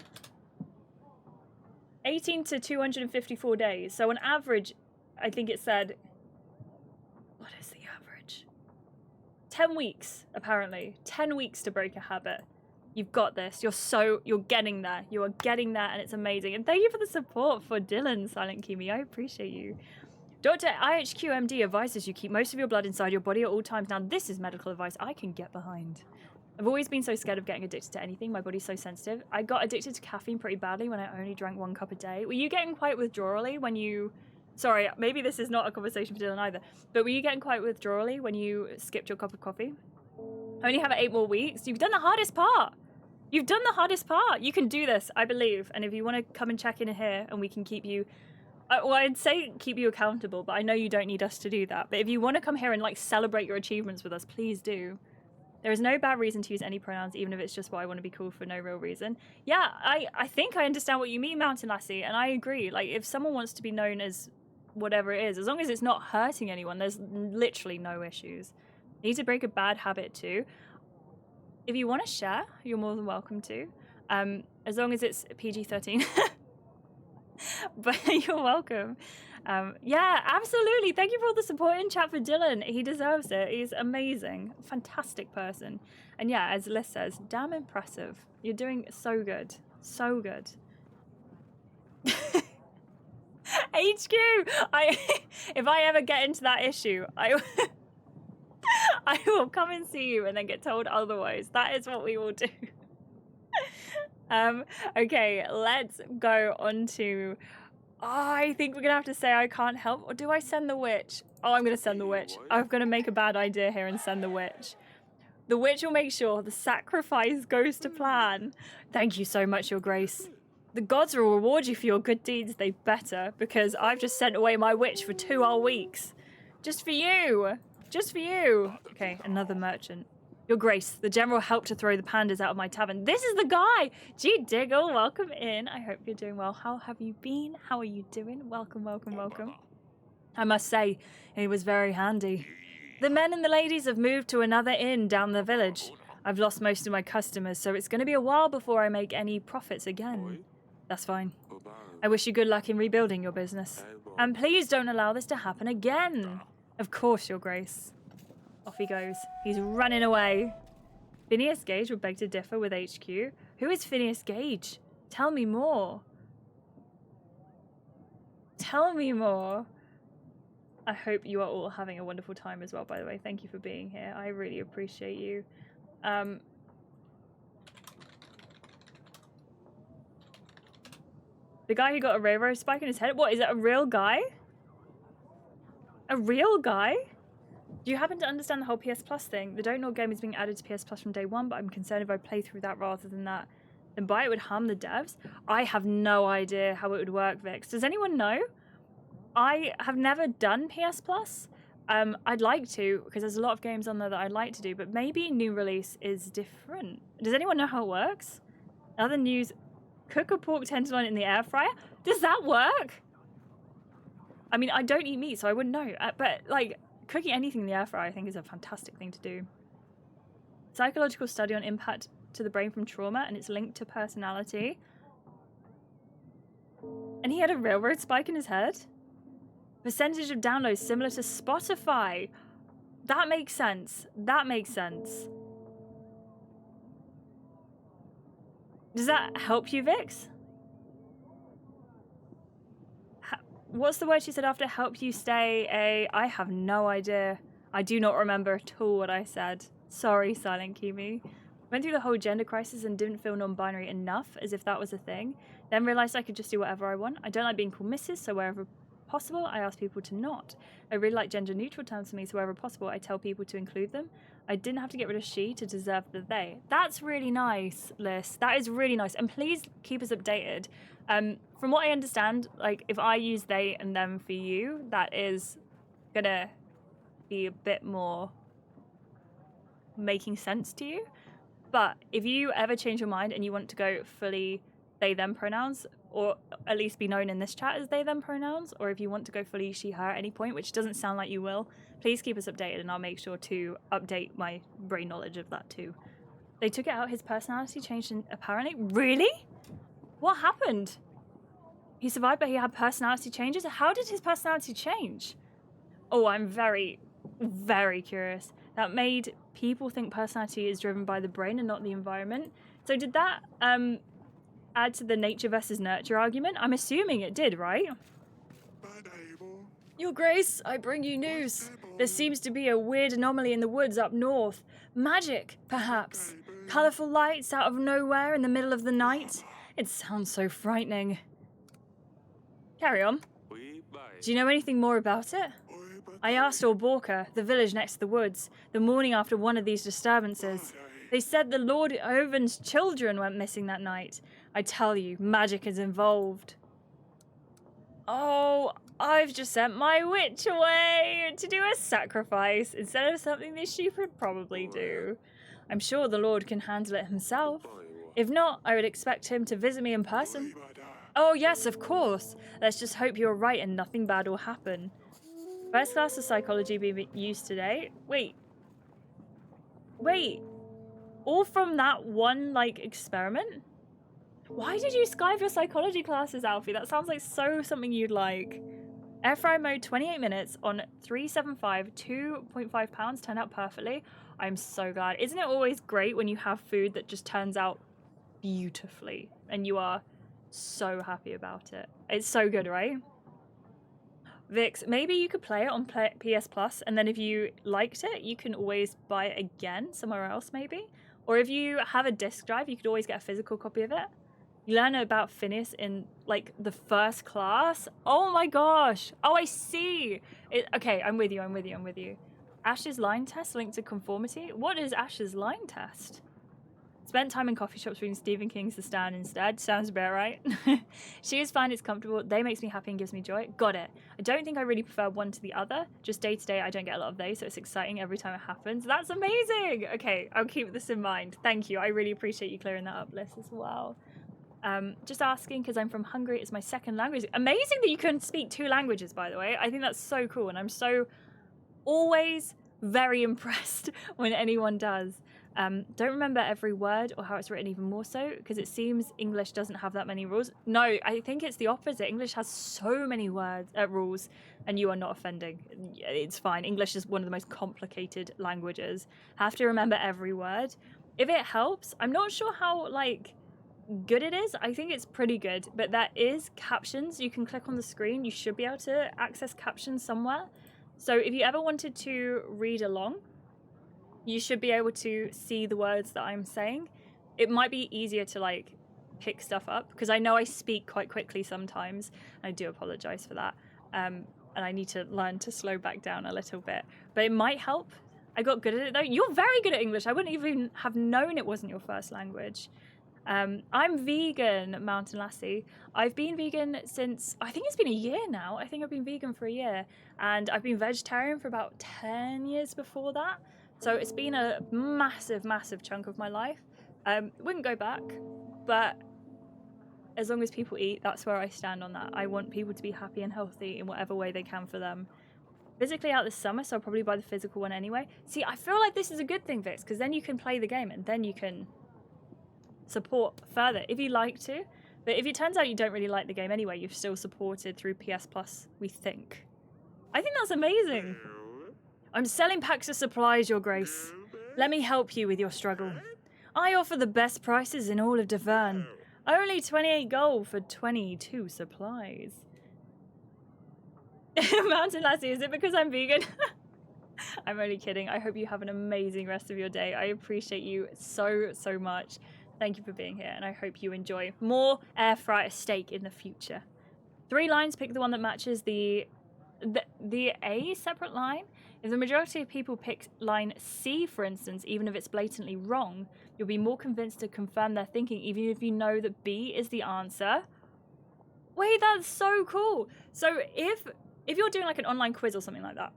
[SPEAKER 1] 18 to 254 days. So on average, I think it said... What is the average? 10 weeks, apparently. 10 weeks to break a habit. You've got this. You're getting there. You are getting there, and it's amazing. And thank you for the support for Dylan, Silent Kimi. I appreciate you. Dr. IHQMD advises you keep most of your blood inside your body at all times. Now, this is medical advice I can get behind. I've always been so scared of getting addicted to anything. My body's so sensitive. I got addicted to caffeine pretty badly when I only drank 1 cup a day. Were you getting quite withdrawally when you... Sorry, maybe this is not a conversation for Dylan either. But were you getting quite withdrawally when you skipped your cup of coffee? I only have 8 more weeks. You've done the hardest part. You've done the hardest part. You can do this, I believe. And if you want to come and check in here and we can keep you... well, I'd say keep you accountable, but I know you don't need us to do that. But if you want to come here and like celebrate your achievements with us, please do. There is no bad reason to use any pronouns, even if it's just, well, I want to be cool for no real reason. Yeah, I think I understand what you mean, Mountain Lassie, and I agree. Like, if someone wants to be known as whatever it is, as long as it's not hurting anyone, there's literally no issues. You need to break a bad habit too. If you want to share, you're more than welcome to. As long as it's PG-13. But you're welcome. Yeah, absolutely. Thank you for all the support in chat for Dylan. He deserves it. He's amazing. Fantastic person. And yeah, as Liz says, damn impressive. You're doing so good. So good. HQ! If I ever get into that issue, I will come and see you and then get told otherwise. That is what we will do. Okay, let's go on to... Oh, I think we're going to have to say I can't help. Or do I send the witch? Oh, I'm going to send the witch. I'm going to make a bad idea here and send the witch. The witch will make sure the sacrifice goes to plan. Thank you so much, Your Grace. The gods will reward you for your good deeds. They better, because I've just sent away my witch for 2 whole weeks. Just for you. Just for you. Okay, another merchant. Your Grace, the general helped to throw the pandas out of my tavern. This is the guy! G Diggle, welcome in. I hope you're doing well. How have you been? How are you doing? Welcome, welcome, welcome. I must say, it was very handy. The men and the ladies have moved to another inn down the village. I've lost most of my customers, so it's going to be a while before I make any profits again. That's fine. I wish you good luck in rebuilding your business. And please don't allow this to happen again. Of course, Your Grace. Off he goes. He's running away. Phineas Gage would beg to differ with HQ. Who is Phineas Gage? Tell me more. Tell me more. I hope you are all having a wonderful time as well, by the way. Thank you for being here. I really appreciate you. The guy who got a railroad spike in his head? What, is that a real guy? A real guy? Do you happen to understand the whole PS Plus thing? The Don't Know game is being added to PS Plus from day one, but I'm concerned if I play through that rather than that, then buy it would harm the devs. I have no idea how it would work, Vix. Does anyone know? I have never done PS Plus. I'd like to, because there's a lot of games on there that I'd like to do, but maybe new release is different. Does anyone know how it works? Other news, cook a pork tenderloin in the air fryer? Does that work? I mean, I don't eat meat, so I wouldn't know. But, like, cooking anything in the air fryer, I think, is a fantastic thing to do. Psychological study on impact to the brain from trauma and its link to personality. And he had a railroad spike in his head? Percentage of downloads similar to Spotify. That makes sense. That makes sense. Does that help you, Vix? What's the word she said after help you stay a... I have no idea. I do not remember at all what I said. Sorry, Silent Kimi. Went through the whole gender crisis and didn't feel non-binary enough, as if that was a thing. Then realised I could just do whatever I want. I don't like being called Mrs., so wherever possible, I ask people to not. I really like gender-neutral terms for me, so wherever possible, I tell people to include them. I didn't have to get rid of she to deserve the they. That's really nice, Liz. That is really nice. And please keep us updated. From what I understand, like, if I use they and them for you, that is gonna be a bit more making sense to you. But if you ever change your mind and you want to go fully they, them pronouns, or at least be known in this chat as they, them pronouns, or if you want to go fully she, her at any point, which doesn't sound like you will, please keep us updated and I'll make sure to update my brain knowledge of that too. They took it out, his personality changed apparently. Really? What happened? He survived, but he had personality changes? How did his personality change? Oh, I'm very, very curious. That made people think personality is driven by the brain and not the environment. So did that add to the nature versus nurture argument? I'm assuming it did, right? Your Grace, I bring you news. There seems to be a weird anomaly in the woods up north. Magic, perhaps. Colourful lights out of nowhere in the middle of the night. It sounds so frightening. Carry on. Do you know anything more about it? I asked Orborka, the village next to the woods, the morning after one of these disturbances. They said the Lord Oven's children went missing that night. I tell you, magic is involved. Oh, I've just sent my witch away to do a sacrifice instead of something this sheep would probably do. I'm sure the Lord can handle it himself. If not, I would expect him to visit me in person. Oh yes, of course. Let's just hope you're right and nothing bad will happen. First class of psychology being used today. Wait. All from that one, like, experiment? Why did you skive your psychology classes, Alfie? That sounds like something you'd like. Air fry mode 28 minutes on 375, 2.5 pounds, turned out perfectly. I'm so glad. Isn't it always great when you have food that just turns out beautifully and you are so happy about it? It's so good, right? Vix, maybe you could play it on PS Plus, and then if you liked it, you can always buy it again somewhere else, maybe. Or if you have a disc drive, you could always get a physical copy of it. You learn about Phineas in, like, the first class. Oh my gosh. Oh, I see. Okay, I'm with you. Ash's line test linked to conformity. What is Ash's line test? Spent time in coffee shops reading Stephen King's The Stand instead. Sounds about right. She is fine, it's comfortable. They makes me happy and gives me joy. Got it. I don't think I really prefer one to the other. Just day to day, I don't get a lot of they, so it's exciting every time it happens. That's amazing. Okay, I'll keep this in mind. Thank you. I really appreciate you clearing that up, Liz, as well. Just asking because I'm from Hungary. It's my second language. Amazing that you can speak 2 languages, by the way. I think that's so cool, and I'm so always very impressed when anyone does. Don't remember every word or how it's written even more so, because it seems English doesn't have that many rules. No, I think it's the opposite. English has so many rules, and you are not offending. It's fine. English is one of the most complicated languages. Have to remember every word. If it helps, I'm not sure how, like, good it is. I think it's pretty good, but there is captions. You can click on the screen. You should be able to access captions somewhere. So if you ever wanted to read along, you should be able to see the words that I'm saying. It might be easier to, like, pick stuff up, because I know I speak quite quickly sometimes. I do apologize for that. And I need to learn to slow back down a little bit. But it might help. I got good at it, though. You're very good at English. I wouldn't even have known it wasn't your first language. I'm vegan, Mountain Lassie. I've been vegan since, I think it's been a year now. I think I've been vegan for a year. And I've been vegetarian for about 10 years before that. So it's been a massive, massive chunk of my life. Wouldn't go back, but as long as people eat, that's where I stand on that. I want people to be happy and healthy in whatever way they can for them. Physically out this summer, so I'll probably buy the physical one anyway. See, I feel like this is a good thing, Vix, because then you can play the game and then you can support further if you like to. But if it turns out you don't really like the game anyway, you've still supported through PS Plus, we think. I think that's amazing. I'm selling packs of supplies, Your Grace. Let me help you with your struggle. I offer the best prices in all of Deverne. Only 28 gold for 22 supplies. Mountain Lassie, is it because I'm vegan? I'm only kidding. I hope you have an amazing rest of your day. I appreciate you so, so much. Thank you for being here, and I hope you enjoy more air fryer steak in the future. 3 lines, pick the one that matches the A separate line. If the majority of people pick line C, for instance, even if it's blatantly wrong, you'll be more convinced to confirm their thinking, even if you know that B is the answer. Wait, that's so cool. So if you're doing like an online quiz or something like that,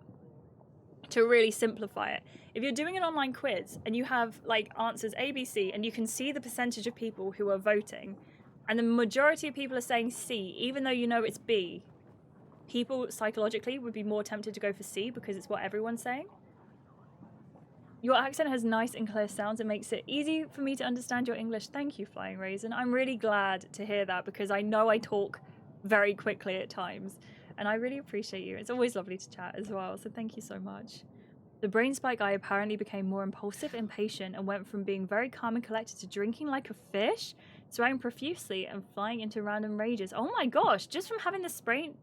[SPEAKER 1] to really simplify it, if you're doing an online quiz and you have like answers A, B, C, and you can see the percentage of people who are voting, and the majority of people are saying C, even though you know it's B, people psychologically would be more tempted to go for C because it's what everyone's saying. Your accent has nice and clear sounds. It makes it easy for me to understand your English. Thank you, Flying Raisin. I'm really glad to hear that, because I know I talk very quickly at times, and I really appreciate you. It's always lovely to chat as well, so thank you so much. The brain spike guy apparently became more impulsive, impatient, and went from being very calm and collected to drinking like a fish, swearing profusely, and flying into random rages. Oh my gosh, just from having the sprain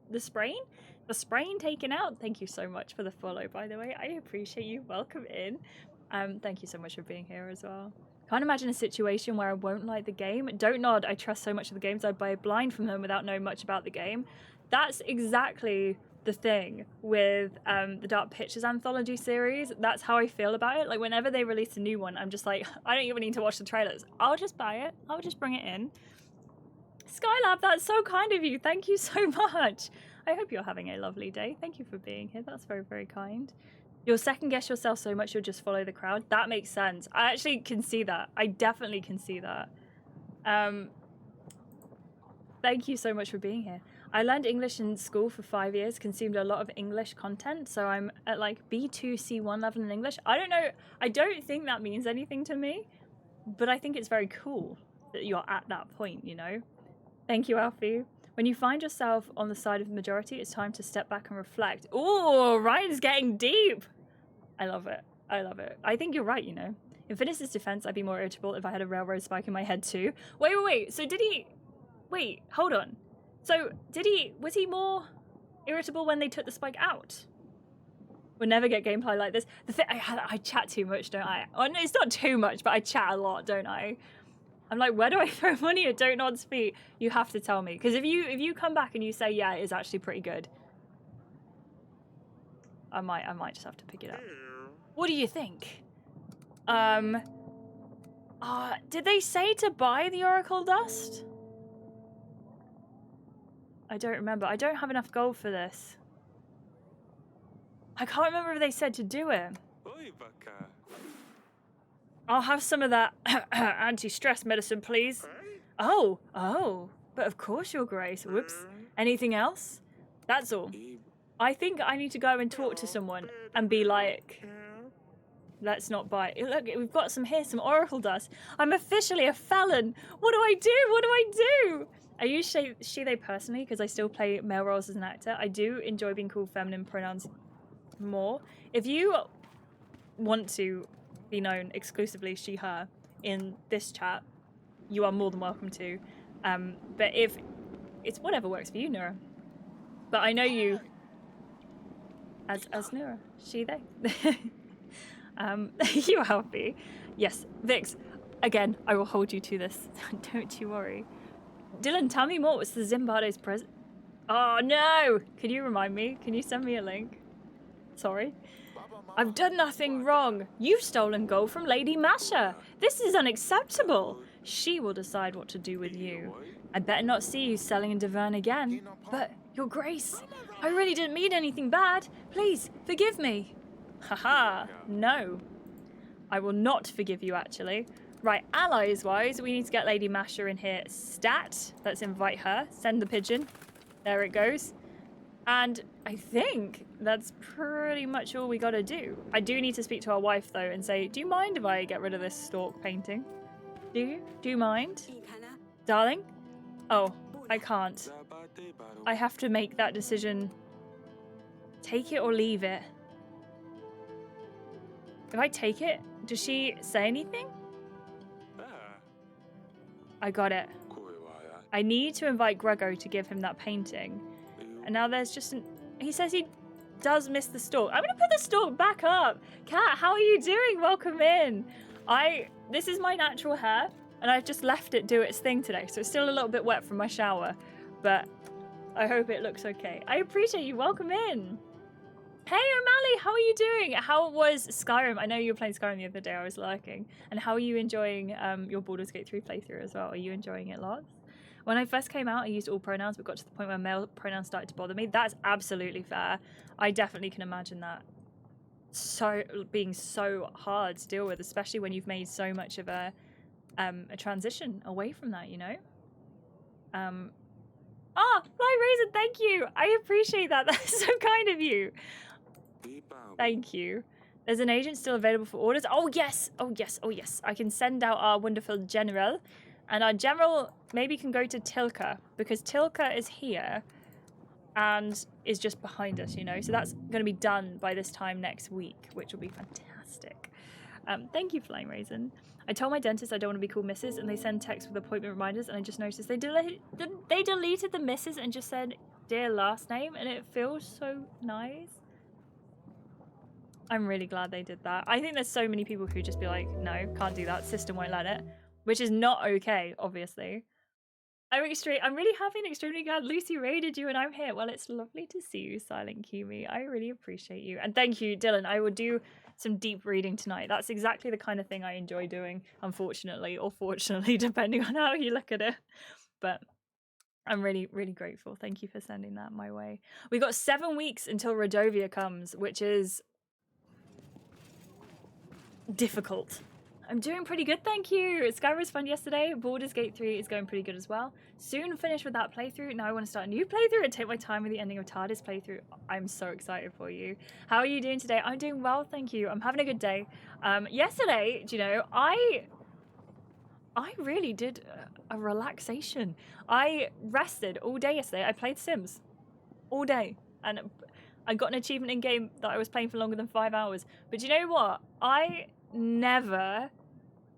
[SPEAKER 1] taken out. Thank you so much for the follow, by the way. I appreciate you. Welcome in. Thank you so much for being here as well. Can't imagine a situation where I won't like the game. Don't nod. I trust so much of the games. I'd buy blind from them without knowing much about the game. That's exactly the thing with the Dark Pictures anthology series. That's how I feel about it. Like, whenever they release a new one, I'm just like, I don't even need to watch the trailers. I'll just buy it. I'll just bring it in. Skylab, that's so kind of you. Thank you so much. I hope you're having a lovely day. Thank you for being here. That's very, very kind. You'll second guess yourself so much you'll just follow the crowd. That makes sense. I actually can see that. I definitely can see that. Thank you so much for being here. I learned English in school for 5 years, consumed a lot of English content, so I'm at like B2, C1 level in English. I don't know, I don't think that means anything to me, but I think it's very cool that you're at that point, you know? Thank you, Alfie. When you find yourself on the side of the majority, it's time to step back and reflect. Ooh, Ryan's getting deep. I love it. I love it. I think you're right, you know? In Finis' defense, I'd be more irritable if I had a railroad spike in my head too. Wait. So did he... Wait, hold on. So was he more irritable when they took the spike out? We'll never get gameplay like this. The thing, I chat too much, don't I? Oh, no, it's not too much, but I chat a lot, don't I? I'm like, where do I throw money at Don't Nod's feet? You have to tell me. Because if you come back and you say, yeah, it is actually pretty good, I might just have to pick it up. What do you think? Did they say to buy the Oracle Dust? I don't remember. I don't have enough gold for this. I can't remember if they said to do it. I'll have some of that anti-stress medicine, please. Oh, but of course, Your Grace. Whoops. Anything else? That's all. I think I need to go and talk to someone and be like, let's not buy it. Look, we've got some here, some Oracle Dust. I'm officially a felon. What do I do? I use she, they personally because I still play male roles as an actor. I do enjoy being called feminine pronouns more. If you want to be known exclusively she, her in this chat, you are more than welcome to. But if it's whatever works for you, Nura. But I know you as Nura. She, they. You happy? Yes, Vix. Again, I will hold you to this. Don't you worry. Dylan, tell me more. What's the Zimbardo's present? Oh no! Can you remind me? Can you send me a link? Sorry. I've done nothing wrong. You've stolen gold from Lady Masha. This is unacceptable. She will decide what to do with you. I better not see you selling in Deverne again. But, Your Grace, I really didn't mean anything bad. Please, forgive me. Haha, no. I will not forgive you, actually. Right, allies-wise, we need to get Lady Masha in here. Stat, let's invite her. Send the pigeon. There it goes. And I think that's pretty much all we gotta do. I do need to speak to our wife, though, and say, do you mind if I get rid of this stork painting? Do you? Do you mind? Darling? Oh, I can't. I have to make that decision. Take it or leave it. If I take it, does she say anything? I got it. I need to invite Grego to give him that painting. And now there's just he says he does miss the stork. I'm gonna put the stork back up. Kat, how are you doing? Welcome in. This is my natural hair, and I've just left it do its thing today, so it's still a little bit wet from my shower, but I hope it looks okay. I appreciate you. Welcome in. Hey, O'Malley, how are you doing? How was Skyrim? I know you were playing Skyrim the other day. I was lurking. And how are you enjoying your Baldur's Gate 3 playthrough as well? Are you enjoying it lots? When I first came out, I used all pronouns, but got to the point where male pronouns started to bother me. That's absolutely fair. I definitely can imagine that being so hard to deal with, especially when you've made so much of a transition away from that, you know? Fly Raisin, thank you. I appreciate that. That's so kind of you. Thank you. There's an agent still available for orders. Oh, yes. I can send out our wonderful general. And our general maybe can go to Tilka, because Tilka is here and is just behind us, you know? So that's going to be done by this time next week, which will be fantastic. Thank you, Flying Raisin. I told my dentist I don't want to be called Mrs. and they send texts with appointment reminders, and I just noticed they deleted the Mrs. and just said dear last name, and it feels so nice. I'm really glad they did that. I think there's so many people who just be like, no, can't do that. System won't let it, which is not okay, obviously. I'm really happy and extremely glad Lucy raided you and I'm here. Well, it's lovely to see you, Silent Kimi. I really appreciate you. And thank you, Dylan. I will do some deep reading tonight. That's exactly the kind of thing I enjoy doing, unfortunately, or fortunately, depending on how you look at it. But I'm really, really grateful. Thank you for sending that my way. We got 7 weeks until Rodovia comes, which is difficult. I'm doing pretty good, thank you. Sky was fun yesterday. Baldur's Gate 3 is going pretty good as well. Soon finish with that playthrough. Now I want to start a new playthrough and take my time with the ending of TARDIS playthrough. I'm so excited for you. How are you doing today? I'm doing well, thank you. I'm having a good day. Yesterday, do you know, I really did a relaxation. I rested all day yesterday. I played Sims all day. And I got an achievement in game that I was playing for longer than 5 hours. But do you know what? I never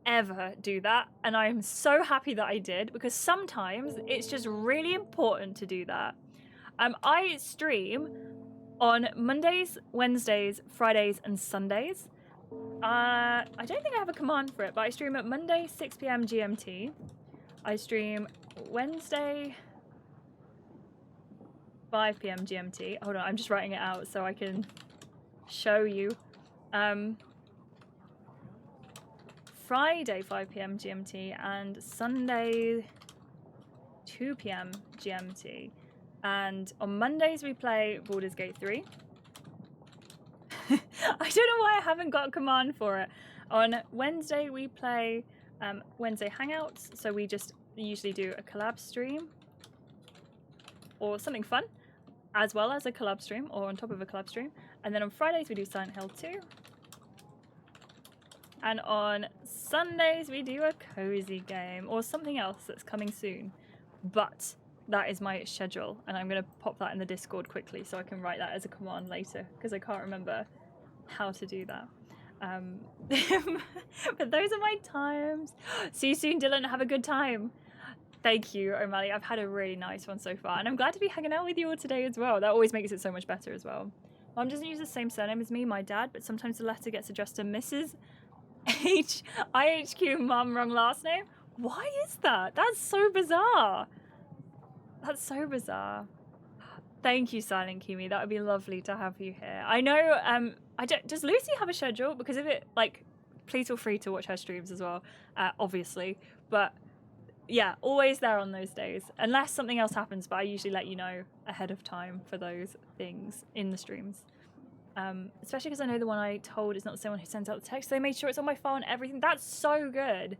[SPEAKER 1] ever do that, and I'm so happy that I did, because sometimes it's just really important to do that. I stream on Mondays, Wednesdays, Fridays and Sundays. I don't think I have a command for it, but I stream at Monday 6 p.m. GMT. I stream Wednesday 5 p.m. GMT. Hold on, I'm just writing it out so I can show you. Friday 5 p.m. GMT and Sunday 2 p.m. GMT. And on Mondays we play Baldur's Gate 3. I don't know why I haven't got a command for it. On Wednesday we play Wednesday Hangouts, so we just usually do a collab stream or something fun, as well as a collab stream or on top of a collab stream. And then on Fridays we do Silent Hill 2. And on Sundays, we do a cozy game or something else that's coming soon. But that is my schedule. And I'm going to pop that in the Discord quickly so I can write that as a command later, because I can't remember how to do that. But those are my times. See you soon, Dylan. Have a good time. Thank you, O'Malley. I've had a really nice one so far. And I'm glad to be hanging out with you all today as well. That always makes it so much better as well. Mom doesn't use the same surname as me, my dad, but sometimes the letter gets addressed to Mrs. IHQ mum, wrong last name. Why is that? That's so bizarre. That's so bizarre. Thank you, Silent Kimi. That would be lovely to have you here. I know. Does Lucy have a schedule? Because if it, like, please feel free to watch her streams as well. Obviously, but yeah, always there on those days. Unless something else happens, but I usually let you know ahead of time for those things in the streams. Especially because I know the one I told is not the same one who sends out the text. They made sure it's on my phone and everything. That's so good.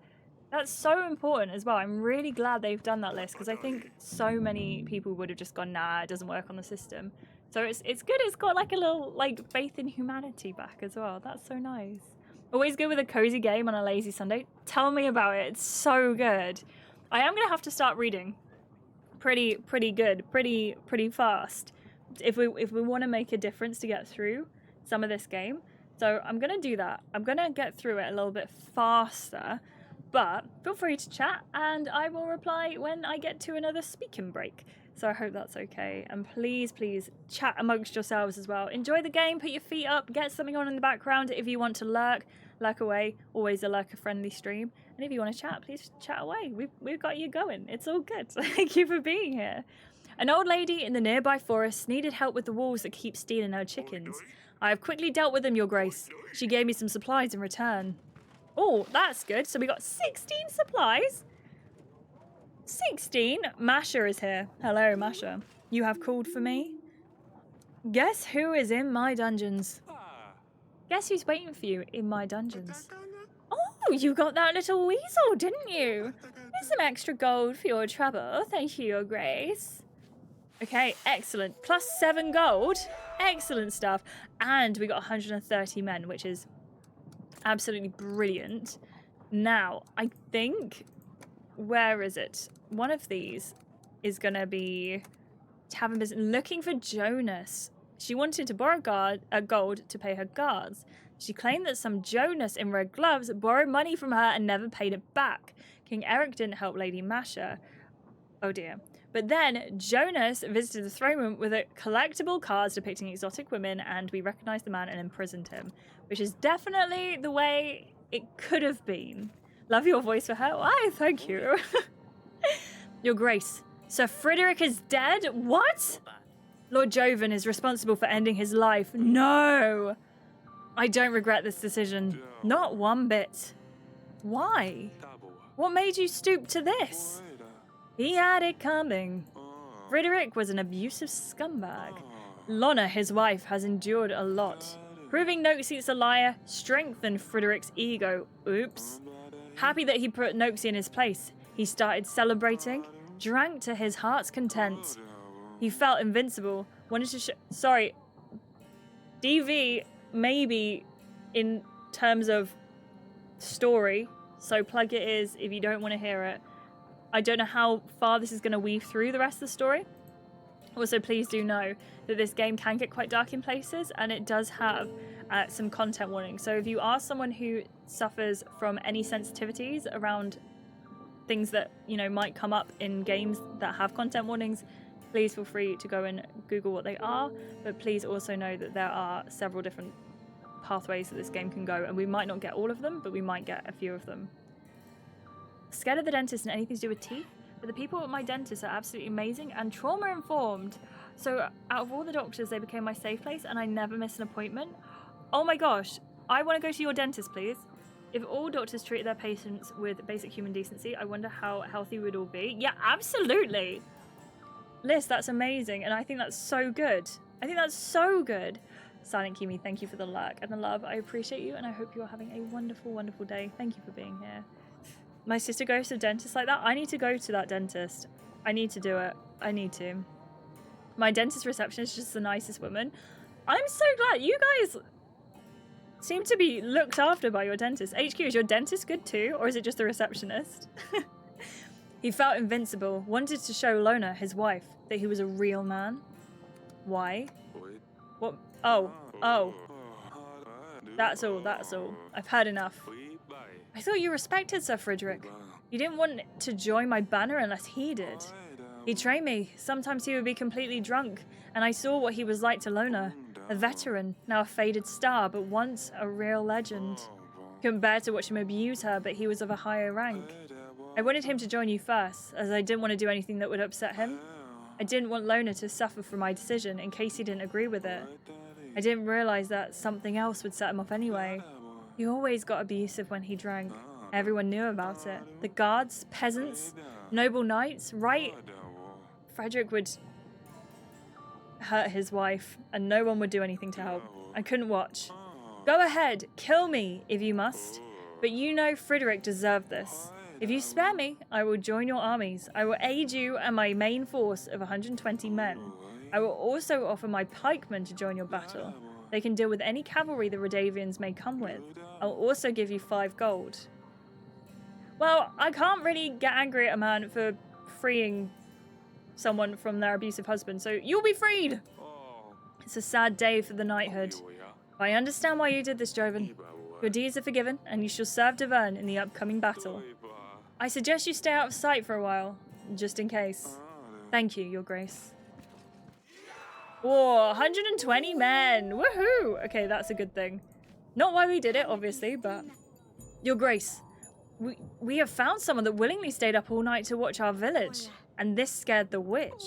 [SPEAKER 1] That's so important as well. I'm really glad they've done that list, because I think so many people would have just gone, nah, it doesn't work on the system. So it's good. It's got like a little like faith in humanity back as well. That's so nice. Always good with a cozy game on a lazy Sunday. Tell me about it. It's so good. I am gonna have to start reading pretty good, pretty fast, if we want to make a difference to get through some of this game. So I'm going to do that. I'm going to get through it a little bit faster, but feel free to chat and I will reply when I get to another speaking break. So I hope that's okay. And please chat amongst yourselves as well. Enjoy the game, put your feet up, get something on in the background. If you want to lurk away. Always a lurker-friendly stream. And if you want to chat, please chat away. We've got you going. It's all good. Thank you for being here. An old lady in the nearby forest needed help with the wolves that keep stealing her chickens. I have quickly dealt with them, Your Grace. She gave me some supplies in return. Oh, that's good. So we got 16 supplies. 16? Masha is here. Hello, Masha. You have called for me? Guess who is in my dungeons? Guess who's waiting for you in my dungeons? Oh, you got that little weasel, didn't you? Here's some extra gold for your trouble. Thank you, Your Grace. Okay, excellent. Plus 7 gold. Excellent stuff. And we got 130 men, which is absolutely brilliant. Now, I think... Where is it? One of these is going to be tavern business. Looking for Jonas. She wanted to borrow gold to pay her guards. She claimed that some Jonas in red gloves borrowed money from her and never paid it back. King Eric didn't help Lady Masha. Oh dear. But then Jonas visited the throne room with a collectible cards depicting exotic women, and we recognized the man and imprisoned him, which is definitely the way it could have been. Love your voice for her. Why, thank you. Your Grace, Sir Frederick is dead? What? Lord Jovan is responsible for ending his life. No! I don't regret this decision. Not one bit. Why? What made you stoop to this? He had it coming. Frederick was an abusive scumbag. Lorna, his wife, has endured a lot. Proving Noxie's a liar strengthened Frederick's ego. Oops. Happy that he put Noxie in his place, he started celebrating, drank to his heart's content. He felt invincible, wanted to sorry. DV, maybe in terms of story, so plug it is if you don't want to hear it. I don't know how far this is going to weave through the rest of the story. Also, please do know that this game can get quite dark in places, and it does have some content warnings. So if you are someone who suffers from any sensitivities around things that, you know, might come up in games that have content warnings, please feel free to go and Google what they are. But please also know that there are several different pathways that this game can go, and we might not get all of them, but we might get a few of them. Scared of the dentist and anything to do with teeth? But the people at my dentist are absolutely amazing and trauma-informed. So out of all the doctors, they became my safe place and I never miss an appointment. Oh my gosh, I want to go to your dentist, please. If all doctors treated their patients with basic human decency, I wonder how healthy we'd all be. Yeah, absolutely. Liz, that's amazing. And I think that's so good. I think that's so good. Silent Kimi, thank you for the luck and the love. I appreciate you and I hope you're having a wonderful, wonderful day. Thank you for being here. My sister goes to a dentist like that. I need to go to that dentist. I need to do it. I need to. My dentist receptionist is just the nicest woman. I'm so glad you guys seem to be looked after by your dentist. HQ, is your dentist good too? Or is it just the receptionist? He felt invincible. Wanted to show Lona, his wife, that he was a real man. Why? What? Oh. That's all. I've had enough. I thought you respected Sir Frederick. You didn't want to join my banner unless he did. He trained me. Sometimes he would be completely drunk, and I saw what he was like to Lona. A veteran, now a faded star, but once a real legend. Couldn't bear to watch him abuse her, but he was of a higher rank. I wanted him to join you first, as I didn't want to do anything that would upset him. I didn't want Lona to suffer for my decision in case he didn't agree with it. I didn't realize that something else would set him off anyway. He always got abusive when he drank. Everyone knew about it. The guards, peasants, noble knights, right? Frederick would hurt his wife, and no one would do anything to help. I couldn't watch. Go ahead, kill me if you must. But you know Frederick deserved this. If you spare me, I will join your armies. I will aid you and my main force of 120 men. I will also offer my pikemen to join your battle. They can deal with any cavalry the Radavians may come with. I'll also give you 5 gold. Well, I can't really get angry at a man for freeing someone from their abusive husband, so you'll be freed! It's a sad day for the knighthood. But I understand why you did this, Jovan. Your deeds are forgiven, and you shall serve Davern in the upcoming battle. I suggest you stay out of sight for a while, just in case. Thank you, Your Grace. Whoa, 120 men! Woohoo! Okay, that's a good thing. Not why we did it, obviously, but... Your Grace, we have found someone that willingly stayed up all night to watch our village, and this scared the witch.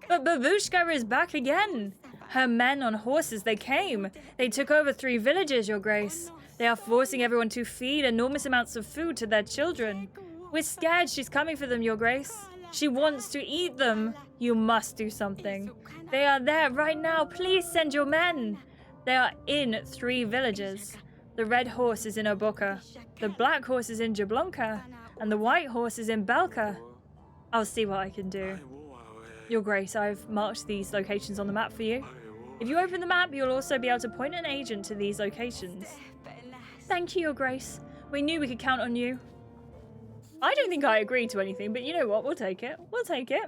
[SPEAKER 1] But Babushka is back again! Her men on horses, they came. They took over 3 villages, Your Grace. They are forcing everyone to feed enormous amounts of food to their children. We're scared she's coming for them, Your Grace. She wants to eat them. You must do something. They are there right now. Please send your men. They are in 3 villages. The red horse is in Oboka. The black horse is in Jablonka. And the white horse is in Belka. I'll see what I can do. Your Grace, I've marked these locations on the map for you. If you open the map, you'll also be able to point an agent to these locations. Thank you, Your Grace. We knew we could count on you. I don't think I agreed to anything, but you know what? We'll take it. We'll take it.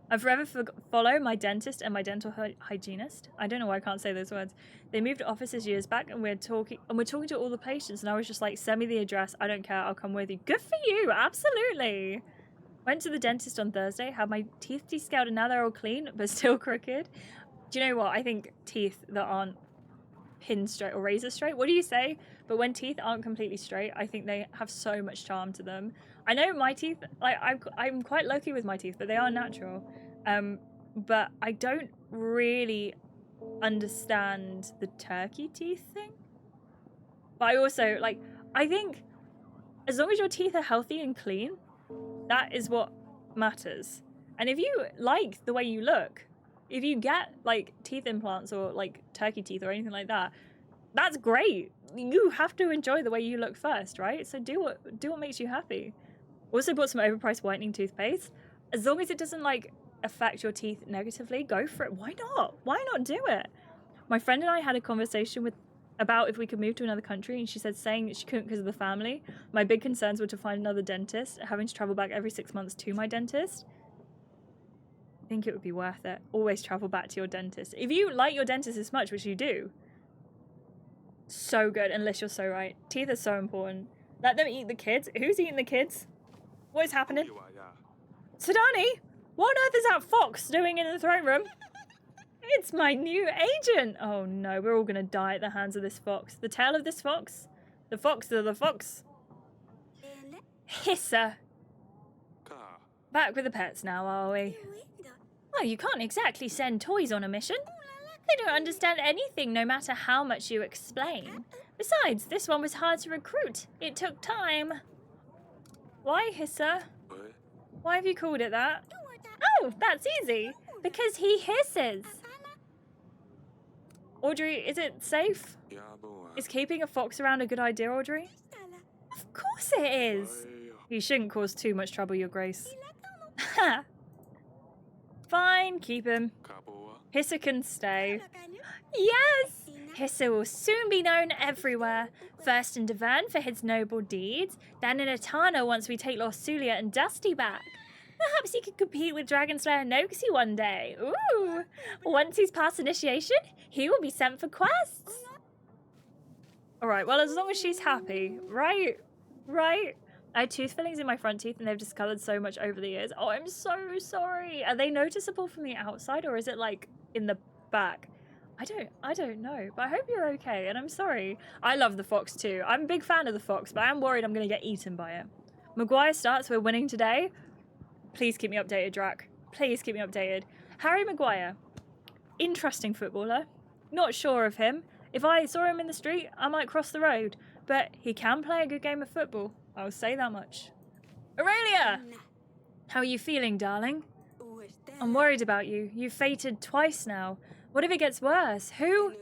[SPEAKER 1] I forever follow my dentist and my dental hygienist. I don't know why I can't say those words. They moved offices years back, and we're talking to all the patients, and I was just like, send me the address. I don't care. I'll come with you. Good for you. Absolutely. Went to the dentist on Thursday, had my teeth descaled, and now they're all clean, but still crooked. Do you know what? I think teeth that aren't pin straight or razor straight, what do you say? But when teeth aren't completely straight, I think they have so much charm to them. I know my teeth, like I'm quite lucky with my teeth, but they are natural. But I don't really understand the turkey teeth thing. But I also, like, I think as long as your teeth are healthy and clean, that is what matters. And if you like the way you look, if you get like teeth implants or like turkey teeth or anything like that, that's great. You have to enjoy the way you look first, right? So do what makes you happy. Also bought some overpriced whitening toothpaste. As long as it doesn't like affect your teeth negatively, go for it. Why not? Why not do it? My friend and I had a conversation about if we could move to another country, and she said saying she couldn't because of the family. My big concerns were to find another dentist, having to travel back every 6 months to my dentist. I think it would be worth it. Always travel back to your dentist. If you like your dentist as much, which you do, so good, unless you're so right. Teeth are so important. Let them eat the kids. Who's eating the kids? What is happening? Sadani? What on earth is that fox doing in the throne room? It's my new agent. Oh no, we're all gonna die at the hands of this fox. The tail of this fox? The fox of the fox. Hisser. Back with the pets now, are we? Oh, you can't exactly send toys on a mission. They don't understand anything no matter how much you explain. Besides, this one was hard to recruit. It took time. Why, Hisser? Why have you called it that? Oh, that's easy. Because he hisses. Audrey, is it safe? Is keeping a fox around a good idea, Audrey? Of course it is. You shouldn't cause too much trouble, Your Grace. Ha! Fine, keep him. Hisser can stay. Yes! Hisser will soon be known everywhere. First in Devon for his noble deeds, then in Etana once we take Lorsulia and Dusty back. Perhaps he could compete with Dragonslayer Noxie one day. Ooh! Once he's passed initiation, he will be sent for quests. Alright, well, as long as she's happy. Right? Right? I had tooth fillings in my front teeth and they've discolored so much over the years. Oh, I'm so sorry. Are they noticeable from the outside or is it like in the back? I don't know, but I hope you're okay and I'm sorry. I love the fox too. I'm a big fan of the fox, but I'm worried I'm going to get eaten by it. Maguire starts, we're winning today. Please keep me updated, Drac. Please keep me updated. Harry Maguire. Interesting footballer. Not sure of him. If I saw him in the street, I might cross the road. But he can play a good game of football. I'll say that much. Aurelia! How are you feeling, darling? I'm worried about you. You've fated twice now. What if it gets worse? Who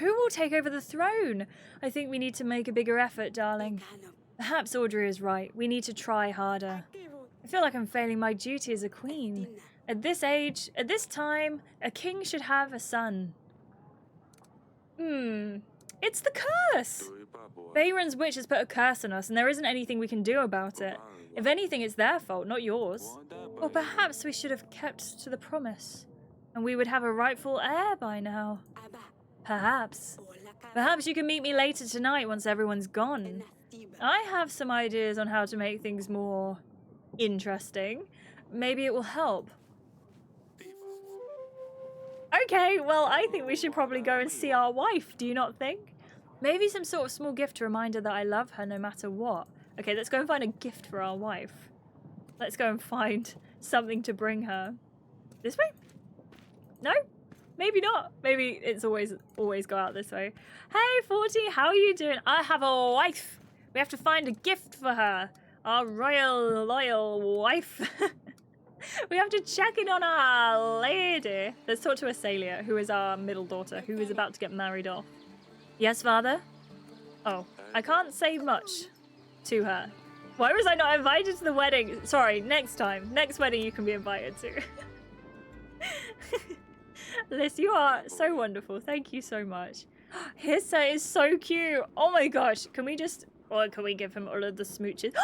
[SPEAKER 1] will take over the throne? I think we need to make a bigger effort, darling. Perhaps Audrey is right. We need to try harder. I feel like I'm failing my duty as a queen. At this age, at this time, a king should have a son. It's the curse! Bayron's witch has put a curse on us, and there isn't anything we can do about it. If anything, it's their fault, not yours. Or perhaps we should have kept to the promise, and we would have a rightful heir by now. Perhaps. Perhaps you can meet me later tonight once everyone's gone. I have some ideas on how to make things more interesting. Maybe it will help. Okay, well, I think we should probably go and see our wife, do you not think? Maybe some sort of small gift to remind her that I love her no matter what. Okay, let's go and find a gift for our wife. Let's go and find something to bring her. This way? No? Maybe not. Maybe it's always go out this way. Hey, 40, how are you doing? I have a wife. We have to find a gift for her. Our royal, loyal wife. We have to check in on our lady. Let's talk to Asalia, who is our middle daughter, who is about to get married off. Yes, father? Oh, I can't say much to her. Why was I not invited to the wedding? Sorry, next time. Next wedding you can be invited to. Liz, you are so wonderful. Thank you so much. Hissa is so cute. Oh my gosh. Can we just... Or can we give him all of the smooches?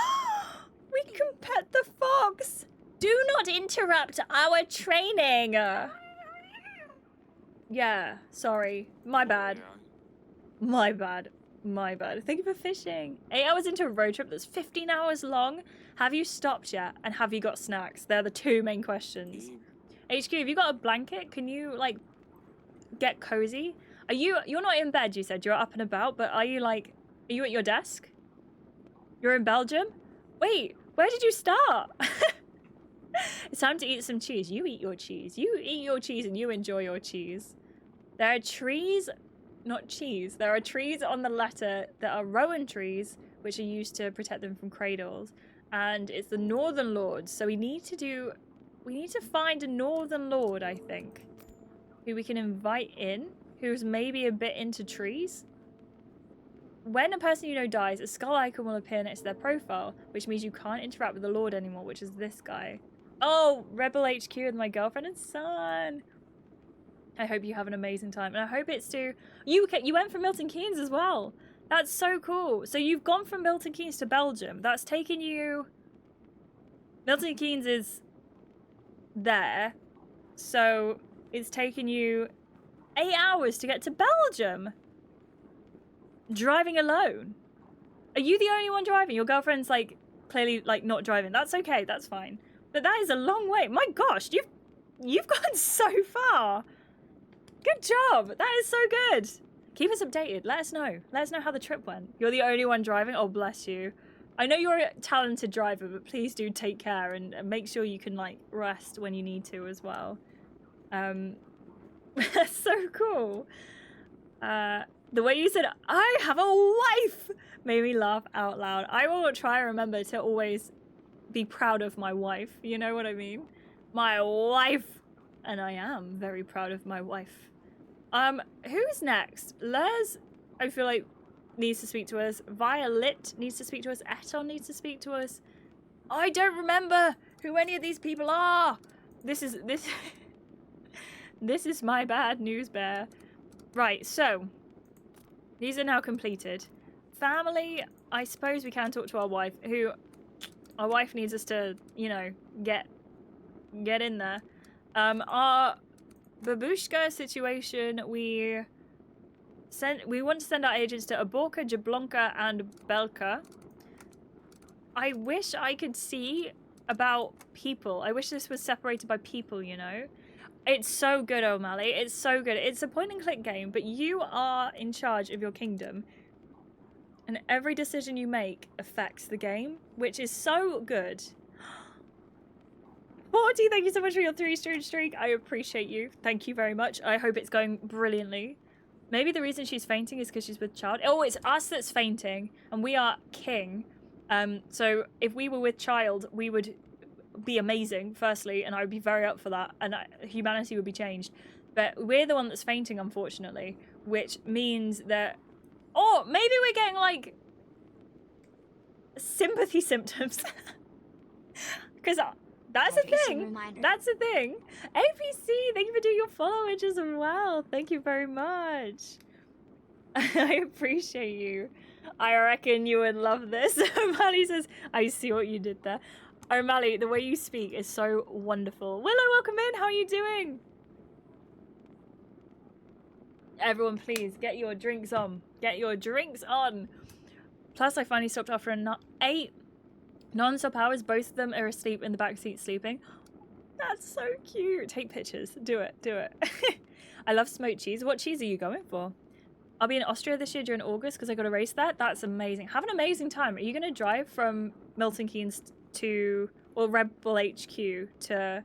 [SPEAKER 1] We can pet the fox. Do not interrupt our training. Yeah, sorry. My bad. My bad. My bad. Thank you for fishing. 8 hours into a road trip that's 15 hours long. Have you stopped yet? And have you got snacks? They're the two main questions. HQ, have you got a blanket? Can you, like, get cozy? You're not in bed, you said. You're up and about, but are you at your desk? You're in Belgium? Wait, where did you start? It's time to eat some cheese. You eat your cheese. You eat your cheese and you enjoy your cheese. There are trees, not cheese. There are trees on the letter that are rowan trees, which are used to protect them from cradles. And it's the Northern Lords. So we need to find a Northern Lord, I think, who we can invite in, who's maybe a bit into trees. When a person you know dies, a skull icon will appear next to their profile, which means you can't interact with the Lord anymore, which is this guy. Oh, Rebel HQ with my girlfriend and son. I hope you have an amazing time. And I hope it's to... You went from Milton Keynes as well. That's so cool. So you've gone from Milton Keynes to Belgium. That's taken you... Milton Keynes is there. So it's taken you 8 hours to get to Belgium. Driving alone. Are you the only one driving? Your girlfriend's like clearly like not driving. That's okay. That's fine. But that is a long way. My gosh, you've gone so far. Good job. That is so good. Keep us updated. Let us know. Let us know how the trip went. You're the only one driving. Oh, bless you. I know you're a talented driver, but please do take care and make sure you can like rest when you need to as well. That's so cool. The way you said, I have a wife, made me laugh out loud. I will try and remember to always be proud of my wife. You know what I mean? My wife. And I am very proud of my wife. Who's next? Les, I feel like, needs to speak to us. Violet needs to speak to us. Eton needs to speak to us. I don't remember who any of these people are. This is my bad news bear. Right, so these are now completed. Family, I suppose we can talk to our wife, who our wife needs us to, you know, get in there. Our babushka situation, we want to send our agents to Aborka, Jablonka, and Belka. I wish I could see about people. I wish this was separated by people, you know? It's so good, O'Malley. It's so good. It's a point-and-click game, but you are in charge of your kingdom. And every decision you make affects the game, which is so good. 40, thank you so much for your 3-stream streak. I appreciate you. Thank you very much. I hope it's going brilliantly. Maybe the reason she's fainting is because she's with child. Oh, it's us that's fainting, and we are king. So if we were with child, we would be amazing, firstly, and I would be very up for that, and humanity would be changed. But we're the one that's fainting, unfortunately, which means that... Oh, maybe we're getting, like, sympathy symptoms. Because that's a thing. That's a thing. APC, thank you for doing your followage as well. Thank you very much. I appreciate you. I reckon you would love this. O'Malley says, I see what you did there. O'Malley, the way you speak is so wonderful. Willow, welcome in. How are you doing? Everyone, please, get your drinks on. Get your drinks on. Plus, I finally stopped after 8 non-stop hours. Both of them are asleep in the backseat sleeping. That's so cute. Take pictures. Do it. Do it. I love smoked cheese. What cheese are you going for? I'll be in Austria this year during August because I got to race that. That's amazing. Have an amazing time. Are you going to drive from Milton Keynes to... or Rebel HQ to...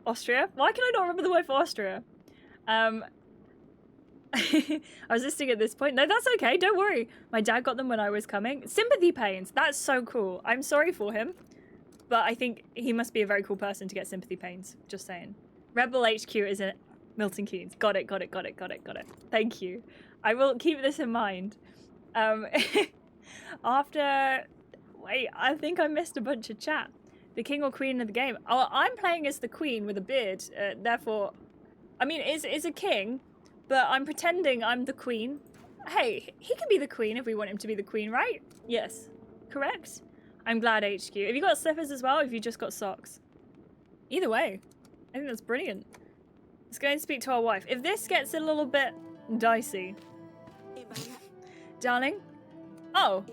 [SPEAKER 1] Austria? Why can I not remember the word for Austria? I was listening at this point. No, that's okay. Don't worry. My dad got them when I was coming. Sympathy pains. That's so cool. I'm sorry for him. But I think he must be a very cool person to get sympathy pains. Just saying. Rebel HQ is in Milton Keynes. Got it, got it, got it, got it, got it. Thank you. I will keep this in mind. After... Wait, I think I missed a bunch of chat. The king or queen of the game. Oh, I'm playing as the queen with a beard. Therefore, I mean, is a king, but I'm pretending I'm the queen. Hey, he can be the queen if we want him to be the queen, right? Yes. Correct? I'm glad, HQ. Have you got slippers as well, or have you just got socks? Either way. I think that's brilliant. Let's go and speak to our wife. If this gets a little bit dicey. Darling? Oh.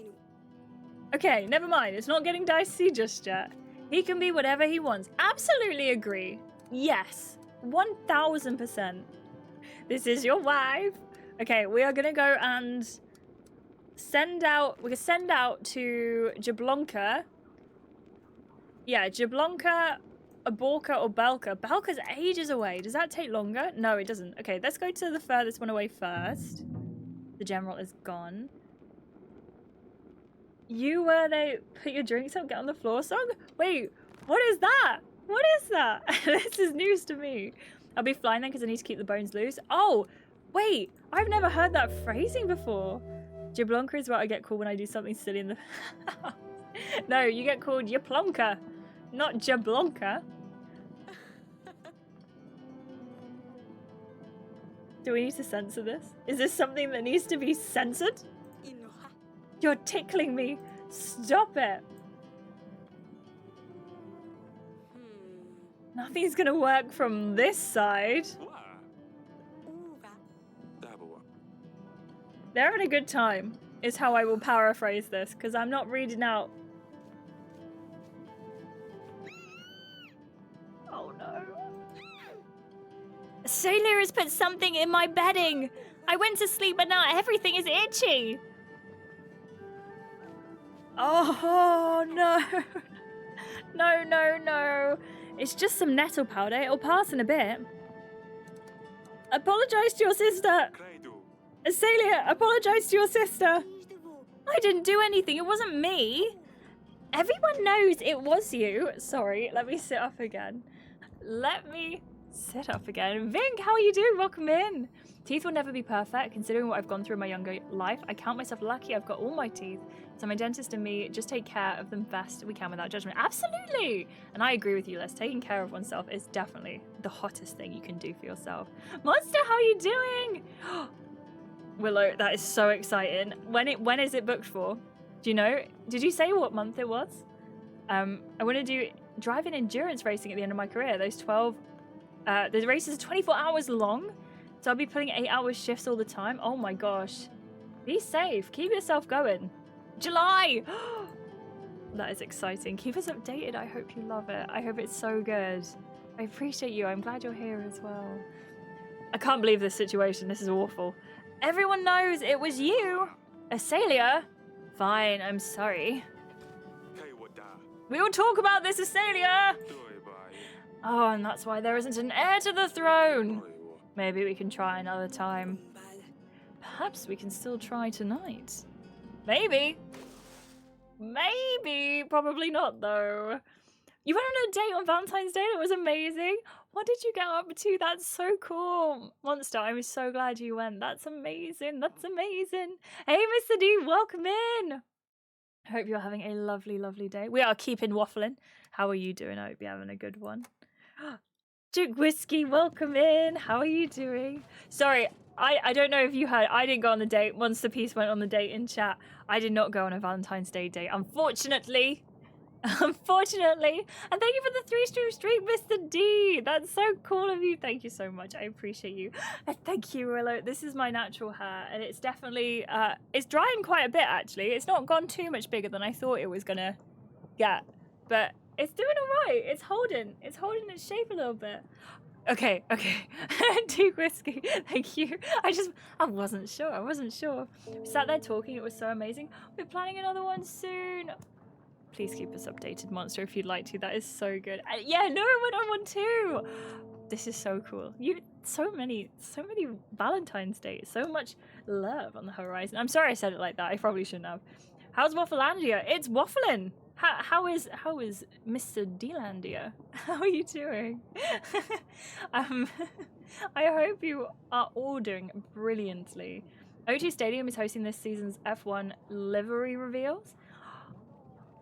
[SPEAKER 1] Okay, never mind. It's not getting dicey just yet. He can be whatever he wants. Absolutely agree. Yes. 1000%. This is your wife. Okay, we are gonna go and send out. We're gonna send out to Jablonka. Yeah, Jablonka, Aborka, or Belka. Belka's ages away. Does that take longer? No, it doesn't. Okay, let's go to the furthest one away first. The general is gone. You where they put your drinks up, get on the floor song? Wait, what is that? What is that? This is news to me. I'll be flying then because I need to keep the bones loose. Oh, wait, I've never heard that phrasing before. Jablonka is what I get called when I do something silly in the... No, you get called Yaplonka, not Jablonka. Do we need to censor this? Is this something that needs to be censored? You're tickling me. Stop it. Nothing's gonna work from this side. They're having a good time, is how I will paraphrase this, because I'm not reading out. Oh no. Sailor has put something in my bedding. I went to sleep but now everything is itchy. Oh no. No, no, no. It's just some nettle powder. It'll pass in a bit. Apologize to your sister. Azalea, apologize to your sister. I didn't do anything. It wasn't me. Everyone knows it was you. Sorry, let me sit up again. Let me sit up again. Vink, how are you doing? Welcome in. Teeth will never be perfect. Considering what I've gone through in my younger life, I count myself lucky I've got all my teeth. So my dentist and me just take care of them best we can without judgment. Absolutely! And I agree with you, Liz. Taking care of oneself is definitely the hottest thing you can do for yourself. Monster, how are you doing? Willow, that is so exciting. When is it booked for? Do you know? Did you say what month it was? I want to do driving endurance racing at the end of my career. Those 12... the races are 24 hours long. So I'll be putting 8-hour shifts all the time. Oh my gosh. Be safe. Keep yourself going. July! That is exciting. Keep us updated. I hope you love it. I hope it's so good. I appreciate you. I'm glad you're here as well. I can't believe this situation. This is awful. Everyone knows it was you. Azalea. Fine, I'm sorry. We will talk about this, Azalea. Oh, and that's why there isn't an heir to the throne. Maybe we can try another time. Perhaps we can still try tonight. Maybe. Maybe. Probably not, though. You went on a date on Valentine's Day and it was amazing. What did you get up to? That's so cool. Monster, I'm so glad you went. That's amazing. That's amazing. Hey, Mr. D, welcome in. I hope you're having a lovely, lovely day. We are keeping waffling. How are you doing? I hope you're having a good one. Duke Whiskey, welcome in. How are you doing? Sorry, I don't know if you heard. I didn't go on the date. Monster Peace went on the date in chat. I did not go on a Valentine's Day date, unfortunately. Unfortunately. And thank you for the 3-stream stream, Mr. D. That's so cool of you. Thank you so much. I appreciate you. And thank you, Willow. This is my natural hair, and it's definitely it's drying quite a bit actually. It's not gone too much bigger than I thought it was gonna get, but it's doing all right. It's holding its shape a little bit. Okay. Duke Whiskey, thank you. I wasn't sure. We sat there talking. It was so amazing. We're planning another one soon. Please keep us updated, Monster, if you'd like to. That is so good. Yeah, Nora went on one too. This is so cool. So many Valentine's days. So much love on the horizon. I'm sorry I said it like that. I probably shouldn't have. How's Wafflelandia? It's waffling. How is Mr. Delandia? How are you doing? I hope you are all doing brilliantly. O2 Stadium is hosting this season's F1 livery reveals.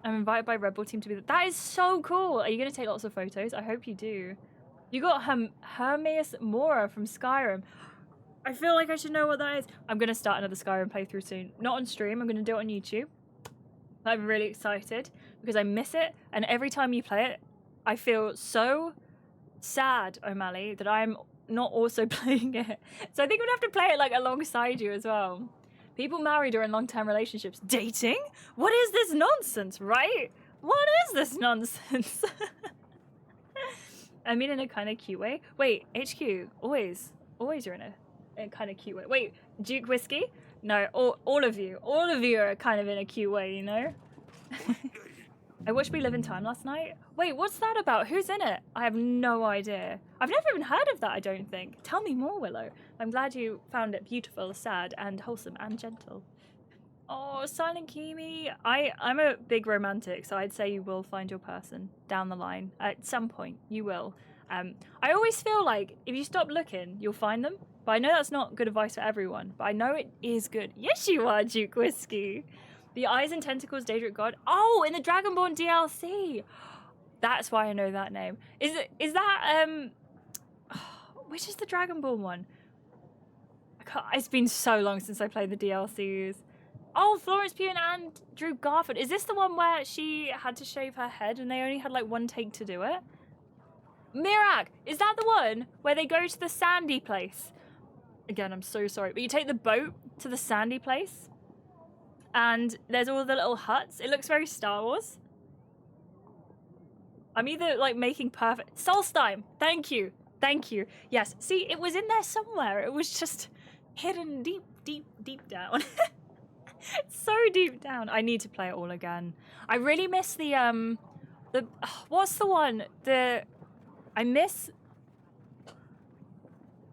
[SPEAKER 1] I'm invited by Red Bull team to be there. That is so cool. Are you going to take lots of photos? I hope you do. You got Hermes Mora from Skyrim. I feel like I should know what that is. I'm going to start another Skyrim playthrough soon. Not on stream. I'm going to do it on YouTube. I'm really excited because I miss it. And every time you play it, I feel so sad, O'Malley, that I'm not also playing it. So I think we'd have to play it like alongside you as well. People married or in long-term relationships. Dating? What is this nonsense, right? What is this nonsense? I mean in a kind of cute way. Wait, HQ, always you're in a kind of cute way. Wait, Duke Whiskey? No, all of you are kind of in a cute way, you know? I watched We Live in Time last night. Wait, what's that about? Who's in it? I have no idea. I've never even heard of that, I don't think. Tell me more, Willow. I'm glad you found it beautiful, sad, and wholesome, and gentle. Oh, Silent Kimi. I'm a big romantic, so I'd say you will find your person down the line. At some point, you will. I always feel like if you stop looking, you'll find them. But I know that's not good advice for everyone. But I know it is good. Yes, you are, Duke Whiskey. The Eyes and Tentacles, Daedric God. Oh, in the Dragonborn DLC. That's why I know that name. Is that which is the Dragonborn one? It's been so long since I played the DLCs. Oh, Florence Pugh and Andrew Garfield. Is this the one where she had to shave her head and they only had like one take to do it? Mirak, is that the one where they go to the sandy place? Again, I'm so sorry, but you take the boat to the sandy place and there's all the little huts. It looks very Star Wars. I'm either like making perfect... Solstheim, thank you. Yes, see, it was in there somewhere. It was just hidden deep down. So deep down. I need to play it all again. I really miss the what's the one? I miss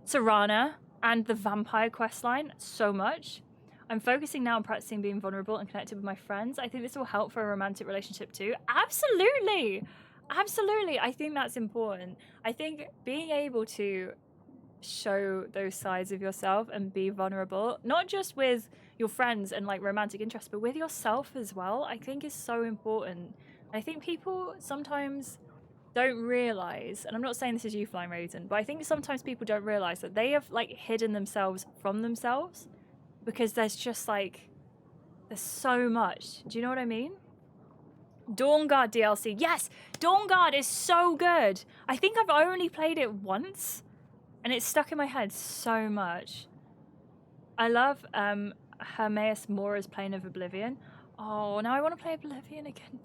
[SPEAKER 1] Serana and the vampire questline so much. I'm focusing now on practicing being vulnerable and connected with my friends. I think this will help for a romantic relationship too. Absolutely. I think that's important. I think being able to show those sides of yourself and be vulnerable, not just with your friends and like romantic interests, but with yourself as well, I think is so important. I think people sometimes don't realize, and I'm not saying this is you, Flying Raisin, but I think sometimes people don't realize that they have like hidden themselves from themselves because there's so much. Do you know what I mean? Dawnguard DLC. Yes, Dawnguard is so good. I think I've only played it once and it's stuck in my head so much. I love Hermaeus Mora's Plane of Oblivion. Oh, now I want to play Oblivion again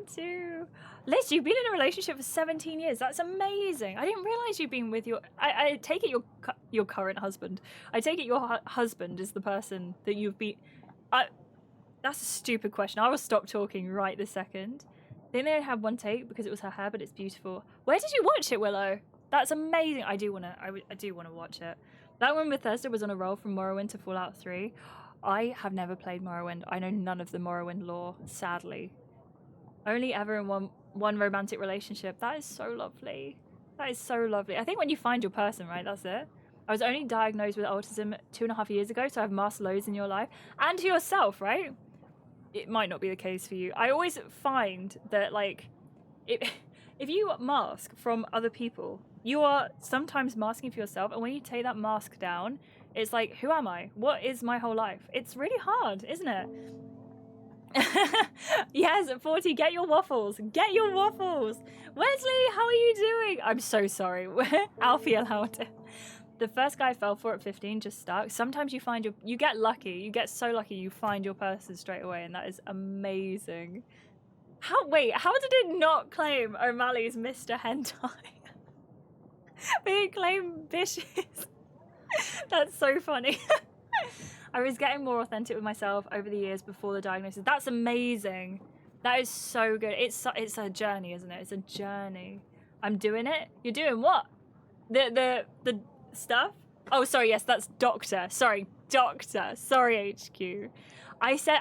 [SPEAKER 1] too. Liz, you've been in a relationship for 17 years. That's amazing. I didn't realize you've been with I take it your current husband. I take it your husband is the person that you've been... That's a stupid question. I will stop talking right this second. They only had one take because it was her hair, but it's beautiful. Where did you watch it, Willow? That's amazing. I do want to watch it. That one Bethesda was on a roll from Morrowind to Fallout 3. I have never played Morrowind. I know none of the Morrowind lore, sadly. Only ever in one romantic relationship. That is so lovely. I think when you find your person, right, that's it. I was only diagnosed with autism 2.5 years ago, so I've masked loads in your life. And to yourself, right? It might not be the case for you. I always find that, like, if you mask from other people, you are sometimes masking for yourself. And when you take that mask down, it's like, who am I? What is my whole life? It's really hard, isn't it? Yes, 40, get your waffles. Wesley, how are you doing? I'm so sorry. Alfie allowed it. The first guy I fell for at 15 just stuck. Sometimes you get lucky. You get so lucky you find your person straight away, and that is amazing. How did it not claim O'Malley's Mr. Hentai? But it claimed Bishes. That's so funny. I was getting more authentic with myself over the years before the diagnosis. That's amazing. That is so good. It's a journey, isn't it? It's a journey. I'm doing it. You're doing what? The stuff? Oh, sorry. Yes, that's doctor. Sorry, HQ. I said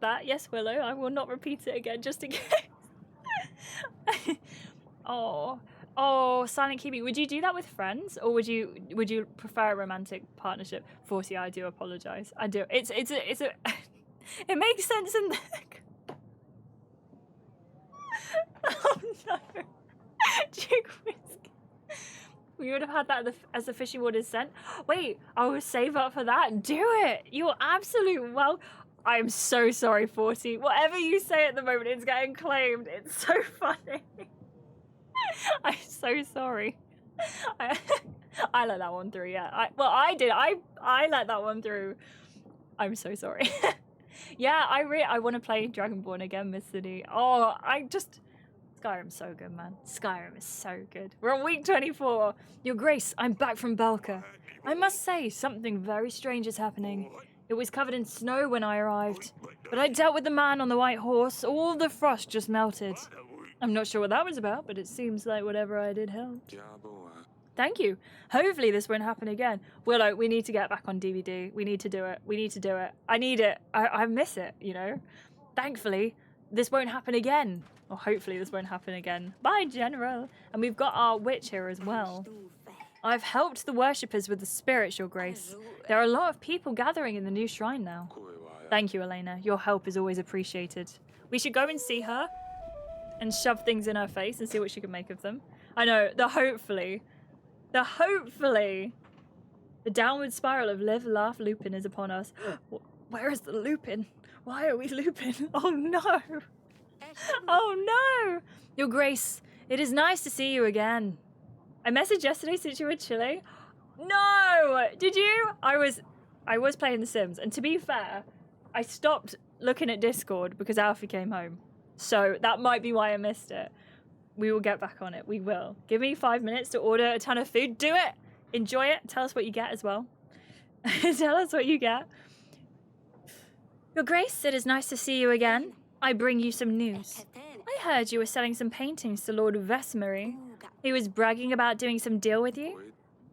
[SPEAKER 1] that. Yes, Willow. I will not repeat it again, just in case. Oh, Silent Kiwi. Would you do that with friends, or would you prefer a romantic partnership? 40. I do apologize. I do. It's a. It makes sense in the. Oh no, Duke Whiskey. We would have had that as the fishing waters scent. Wait, I will save up for that. Do it. You're absolute well. I'm so sorry, 40. Whatever you say at the moment, it's getting claimed. It's so funny. I'm so sorry. I let that one through, yeah. I did. I let that one through. I'm so sorry. Yeah, I want to play Dragonborn again, Miss City. Oh, Skyrim's so good, man. Skyrim is so good. We're on week 24. Your Grace, I'm back from Belka. I must say, something very strange is happening. It was covered in snow when I arrived, but I dealt with the man on the white horse. All the frost just melted. I'm not sure what that was about, but it seems like whatever I did helped. Thank you. Hopefully this won't happen again. Willow, we need to get back on DVD. We need to do it. We need to do it. I need it. I miss it, you know? Thankfully, this won't happen again. Or hopefully this won't happen again. Bye, General. And we've got our witch here as well. I've helped the worshippers with the spirits, Your Grace. There are a lot of people gathering in the new shrine now. Thank you, Elena. Your help is always appreciated. We should go and see her and shove things in her face and see what she can make of them. I know, the hopefully. The downward spiral of live, laugh, Lupin is upon us. Where is the Lupin? Why are we Lupin? Oh no! Oh no! Your Grace, it is nice to see you again. I messaged yesterday since you were chilling. No! Did you? I was playing The Sims, and to be fair, I stopped looking at Discord because Alfie came home. So that might be why I missed it. We will get back on it. We will. Give me 5 minutes to order a ton of food. Do it! Enjoy it. Tell us what you get as well. Tell us what you get. Your Grace, it is nice to see you again. I bring you some news. I heard you were selling some paintings to Lord Vesmery. He was bragging about doing some deal with you?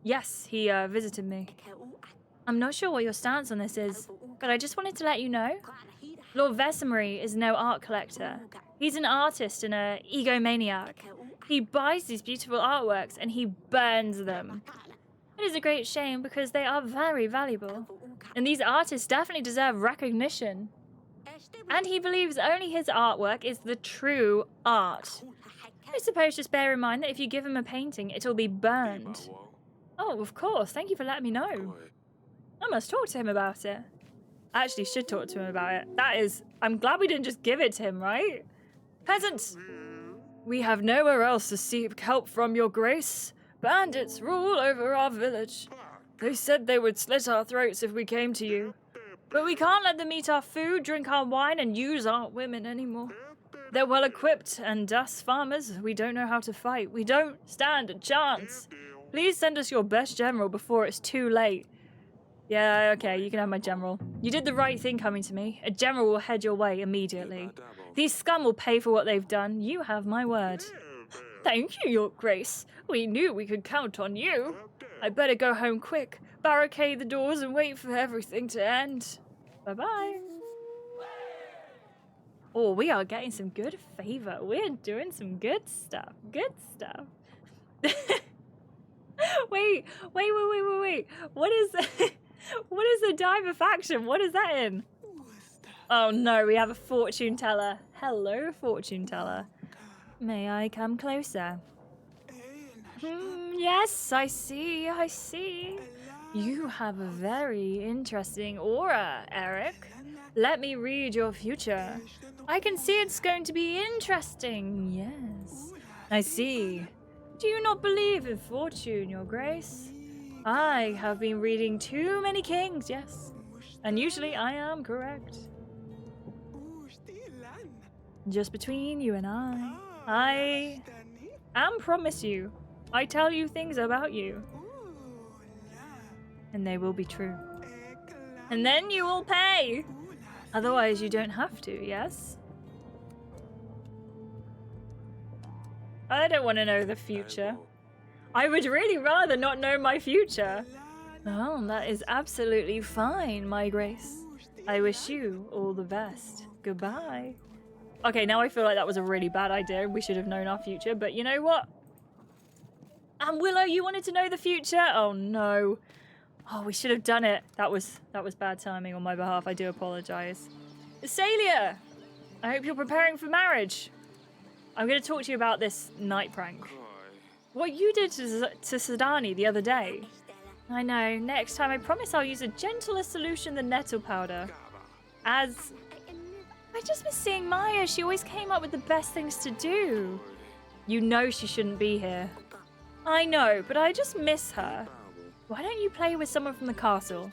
[SPEAKER 1] Yes, he visited me. I'm not sure what your stance on this is, but I just wanted to let you know. Lord Vesemary is no art collector. He's an artist and an egomaniac. He buys these beautiful artworks and he burns them. It is a great shame because they are very valuable. And these artists definitely deserve recognition. And he believes only his artwork is the true art. I suppose just bear in mind that if you give him a painting, it'll be burned. Oh, of course. Thank you for letting me know. I must talk to him about it. I actually should talk to him about it. I'm glad we didn't just give it to him, right? Peasants! We have nowhere else to seek help from, Your Grace. Bandits rule over our village. They said they would slit our throats if we came to you. But we can't let them eat our food, drink our wine, and use our women anymore. They're well equipped, and us farmers, we don't know how to fight. We don't stand a chance. Please send us your best general before it's too late. Yeah, okay, you can have my general. You did the right thing coming to me. A general will head your way immediately. These scum will pay for what they've done. You have my word. Thank you, Your Grace. We knew we could count on you. I better go home quick, barricade the doors, and wait for everything to end. Bye-bye. Oh, we are getting some good favor. We're doing some good stuff. Good stuff. Wait. What is the diver faction? What is that in? Oh no, we have a fortune teller. Hello, fortune teller. May I come closer? Yes, I see. You have a very interesting aura, Eric. Let me read your future. I can see it's going to be interesting, yes. I see. Do you not believe in fortune, Your Grace? I have been reading too many kings, yes. And usually I am correct. Just between you and I am promise you. I tell you things about you. And they will be true. And then you will pay. Otherwise you don't have to, yes? I don't want to know the future. I would really rather not know my future. Oh, that is absolutely fine, my Grace. I wish you all the best. Goodbye. Okay, now I feel like that was a really bad idea. We should have known our future, but you know what? And Willow, you wanted to know the future? Oh no. Oh, we should have done it. That was bad timing on my behalf. I do apologize. Celia! I hope you're preparing for marriage. I'm going to talk to you about this night prank. What you did to Sadani the other day. I know. Next time, I promise I'll use a gentler solution than nettle powder. I just miss seeing Maya. She always came up with the best things to do. You know she shouldn't be here. I know, but I just miss her. Why don't you play with someone from the castle?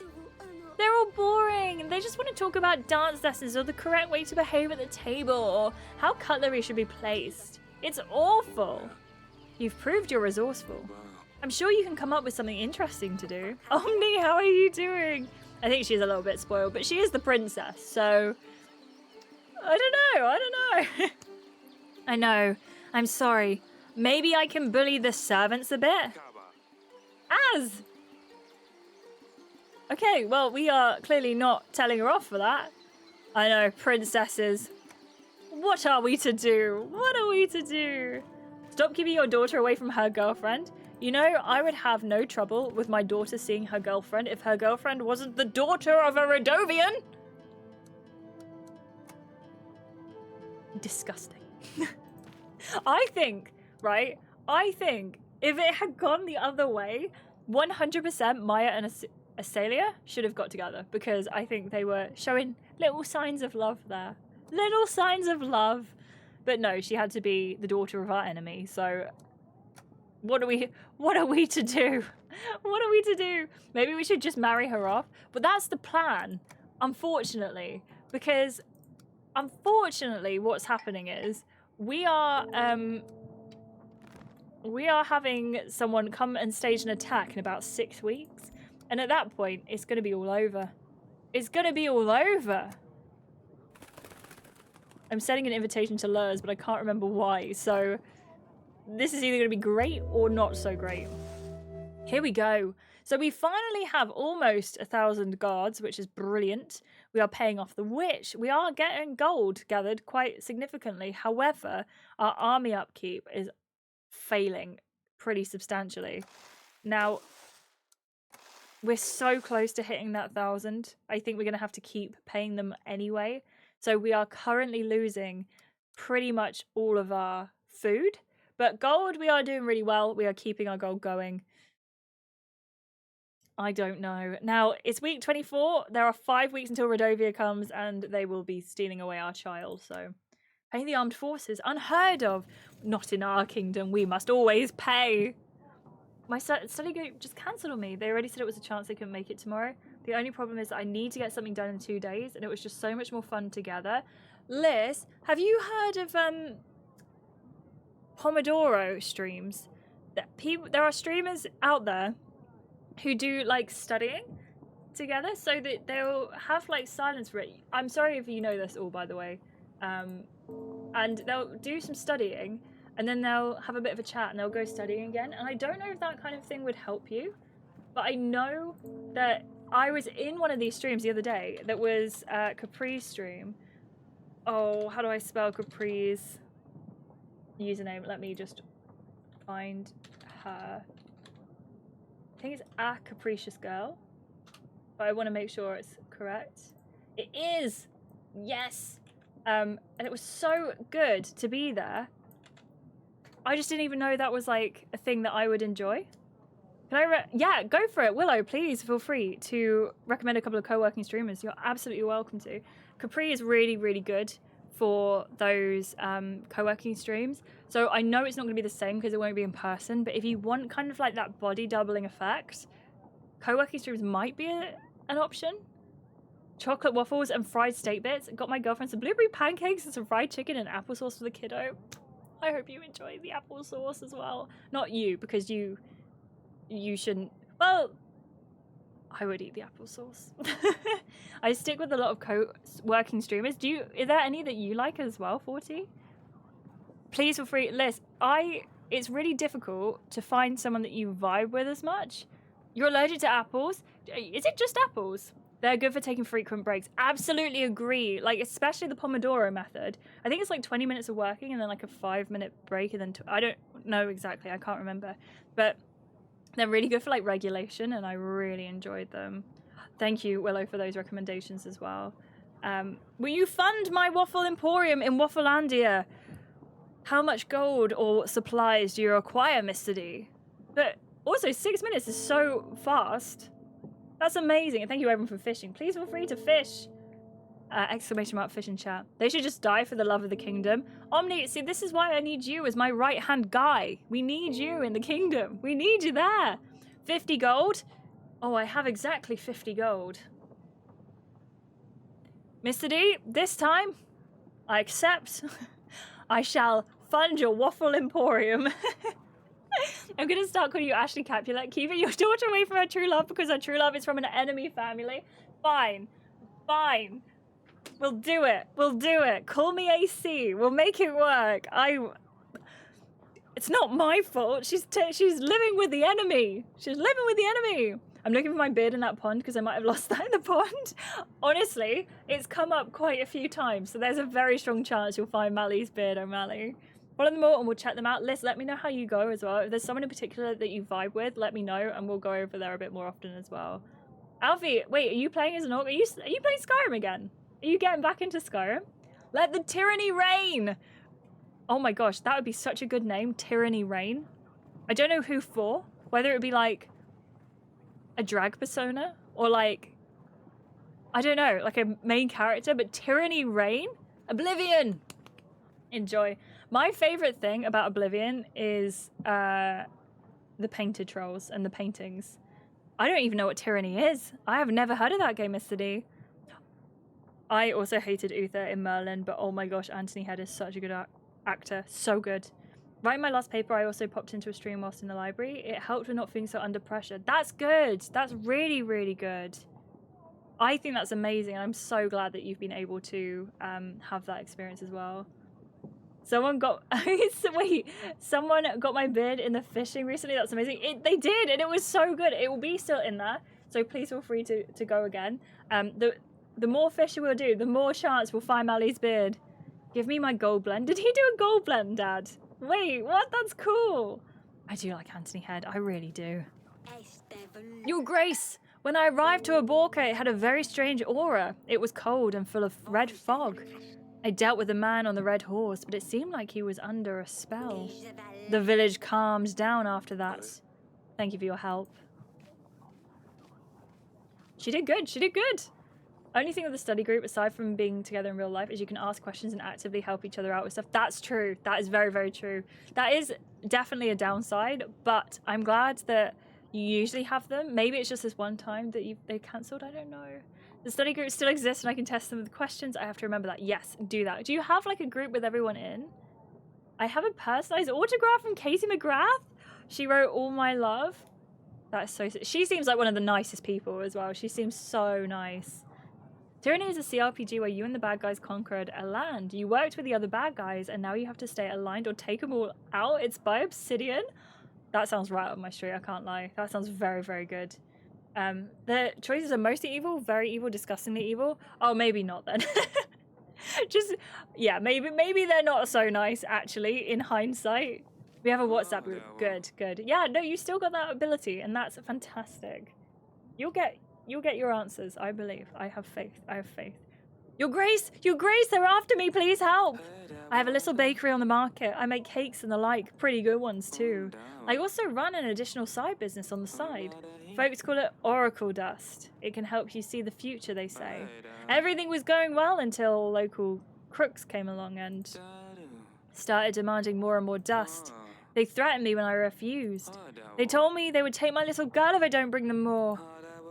[SPEAKER 1] They're all boring. They just want to talk about dance lessons or the correct way to behave at the table or how cutlery should be placed. It's awful. You've proved you're resourceful. I'm sure you can come up with something interesting to do. Omni, how are you doing? I think she's a little bit spoiled, but she is the princess, so... I don't know. I know. I'm sorry. Maybe I can bully the servants a bit? Az! Okay, well, we are clearly not telling her off for that. I know, princesses. What are we to do? What are we to do? Stop keeping your daughter away from her girlfriend. You know, I would have no trouble with my daughter seeing her girlfriend if her girlfriend wasn't the daughter of a Rodovian. Disgusting. I think, right? I think if it had gone the other way, 100% Maya and Asalia should have got together because I think they were showing little signs of love there. Little signs of love. But no, she had to be the daughter of our enemy. So what are we to do? What are we to do? Maybe we should just marry her off. But that's the plan, unfortunately, because unfortunately what's happening is we are having someone come and stage an attack in about 6 weeks. And at that point, it's going to be all over. It's going to be all over. I'm sending an invitation to Lurs, but I can't remember why. So this is either going to be great or not so great. Here we go. So we finally have almost 1,000 guards, which is brilliant. We are paying off the witch. We are getting gold gathered quite significantly. However, our army upkeep is failing pretty substantially. Now, we're so close to hitting that 1,000. I think we're going to have to keep paying them anyway. So we are currently losing pretty much all of our food. But gold, we are doing really well. We are keeping our gold going. I don't know. Now, it's week 24. There are 5 weeks until Rodovia comes, and they will be stealing away our child. So, paying the armed forces, unheard of. Not in our kingdom. We must always pay. My study group just cancelled on me. They already said it was a chance they couldn't make it tomorrow. The only problem is that I need to get something done in 2 days, and it was just so much more fun together. Liz, have you heard of Pomodoro streams? There are streamers out there who do like studying together, so that they'll have like silence for it. I'm sorry if you know this all, by the way. And they'll do some studying, and then they'll have a bit of a chat, and they'll go studying again. And I don't know if that kind of thing would help you, but I know that I was in one of these streams the other day that was Capri's stream. Oh, how do I spell Capri's username? Let me just find her. I think it's a capricious girl, but I want to make sure it's correct. It is! Yes! And it was so good to be there. I just didn't even know that was like a thing that I would enjoy. Can I yeah, go for it. Willow, please feel free to recommend a couple of co-working streamers. You're absolutely welcome to. Capri is really, really good for those co-working streams. So I know it's not going to be the same because it won't be in person, but if you want kind of like that body doubling effect, co-working streams might be an option. Chocolate waffles and fried steak bits. Got my girlfriend some blueberry pancakes and some fried chicken and applesauce for the kiddo. I hope you enjoy the applesauce as well. Not you, because you shouldn't. Well, I would eat the applesauce. I stick with a lot of co-working streamers. Is there any that you like as well, 40? Please feel free. Liz, it's really difficult to find someone that you vibe with as much. You're allergic to apples. Is it just apples? They're good for taking frequent breaks. Absolutely agree. Like, especially the Pomodoro method. I think it's like 20 minutes of working and then like a 5-minute break and then I don't know exactly. I can't remember. But they're really good for like regulation and I really enjoyed them. Thank you, Willow, for those recommendations as well. Will you fund my waffle emporium in Wafflelandia? How much gold or supplies do you require, Mr. D? But also 6 minutes is so fast. That's amazing. And thank you everyone for fishing. Please feel free to fish. Exclamation mark fish in chat. They should just die for the love of the kingdom. Omni, see, this is why I need you as my right-hand guy. We need you in the kingdom. We need you there. 50 gold. Oh, I have exactly 50 gold. Mr. D, this time, I accept. I shall fund your waffle emporium. I'm gonna start calling you Ashley Capulet. Keeping your daughter away from her true love because her true love is from an enemy family. Fine. Fine. We'll do it. We'll do it. Call me AC. We'll make it work. It's not my fault. She's living with the enemy. She's living with the enemy. I'm looking for my beard in that pond because I might have lost that in the pond. Honestly, it's come up quite a few times, so there's a very strong chance you'll find Mali's beard, O'Malley. Follow them all and we'll check them out. Liz, let me know how you go as well. If there's someone in particular that you vibe with, let me know and we'll go over there a bit more often as well. Alfie, wait, are you playing as an orc? Are you playing Skyrim again? Are you getting back into Skyrim? Let the tyranny reign! Oh my gosh, that would be such a good name, Tyranny Reign. I don't know who for, whether it would be like a drag persona or like, I don't know, like a main character, but Tyranny Reign? Oblivion! Enjoy. My favorite thing about Oblivion is the painted trolls and the paintings. I don't even know what Tyranny is. I have never heard of that game, Mr. D. I also hated Uther in Merlin, but oh my gosh, Anthony Head is such a good actor. So good. Writing my last paper, I also popped into a stream whilst in the library. It helped with not feeling so under pressure. That's good. That's really, really good. I think that's amazing. I'm so glad that you've been able to have that experience as well. Someone got someone got my beard in the fishing recently. That's amazing. They did, and it was so good. It will be still in there, so please feel free to go again. The more fishing we'll do, the more chance we'll find Mali's beard. Give me my gold blend. Did he do a gold blend, Dad? Wait, what? That's cool. I do like Anthony Head. I really do. Your Grace! When I arrived to Aborka, it had a very strange aura. It was cold and full of red fog. I dealt with a man on the red horse, but it seemed like he was under a spell. The village calmed down after that. Thank you for your help. She did good. She did good. Only thing with the study group, aside from being together in real life, is you can ask questions and actively help each other out with stuff. That's true. That is very, very true. That is definitely a downside, but I'm glad that you usually have them. Maybe it's just this one time that they cancelled. I don't know. The study group still exists and I can test them with questions. I have to remember that. Yes, do that. Do you have like a group with everyone in? I have a personalized autograph from Katie McGrath. She wrote All My Love. That is so... She seems like one of the nicest people as well. She seems so nice. Tyranny is a CRPG where you and the bad guys conquered a land. You worked with the other bad guys and now you have to stay aligned or take them all out. It's by Obsidian. That sounds right up my street, I can't lie. That sounds very, very good. The choices are mostly evil, very evil, disgustingly evil. Oh, maybe not then. Just, yeah, maybe they're not so nice, actually, in hindsight. We have a WhatsApp group. Good, good. Yeah, no, you still got that ability, and that's fantastic. You'll get your answers, I believe. I have faith. I have faith. Your Grace, they're after me, please help. I have a little bakery on the market. I make cakes and the like, pretty good ones too. I also run an additional side business on the side. Folks call it Oracle Dust. It can help you see the future, they say. Everything was going well until local crooks came along and started demanding more and more dust. They threatened me when I refused. They told me they would take my little girl if I don't bring them more.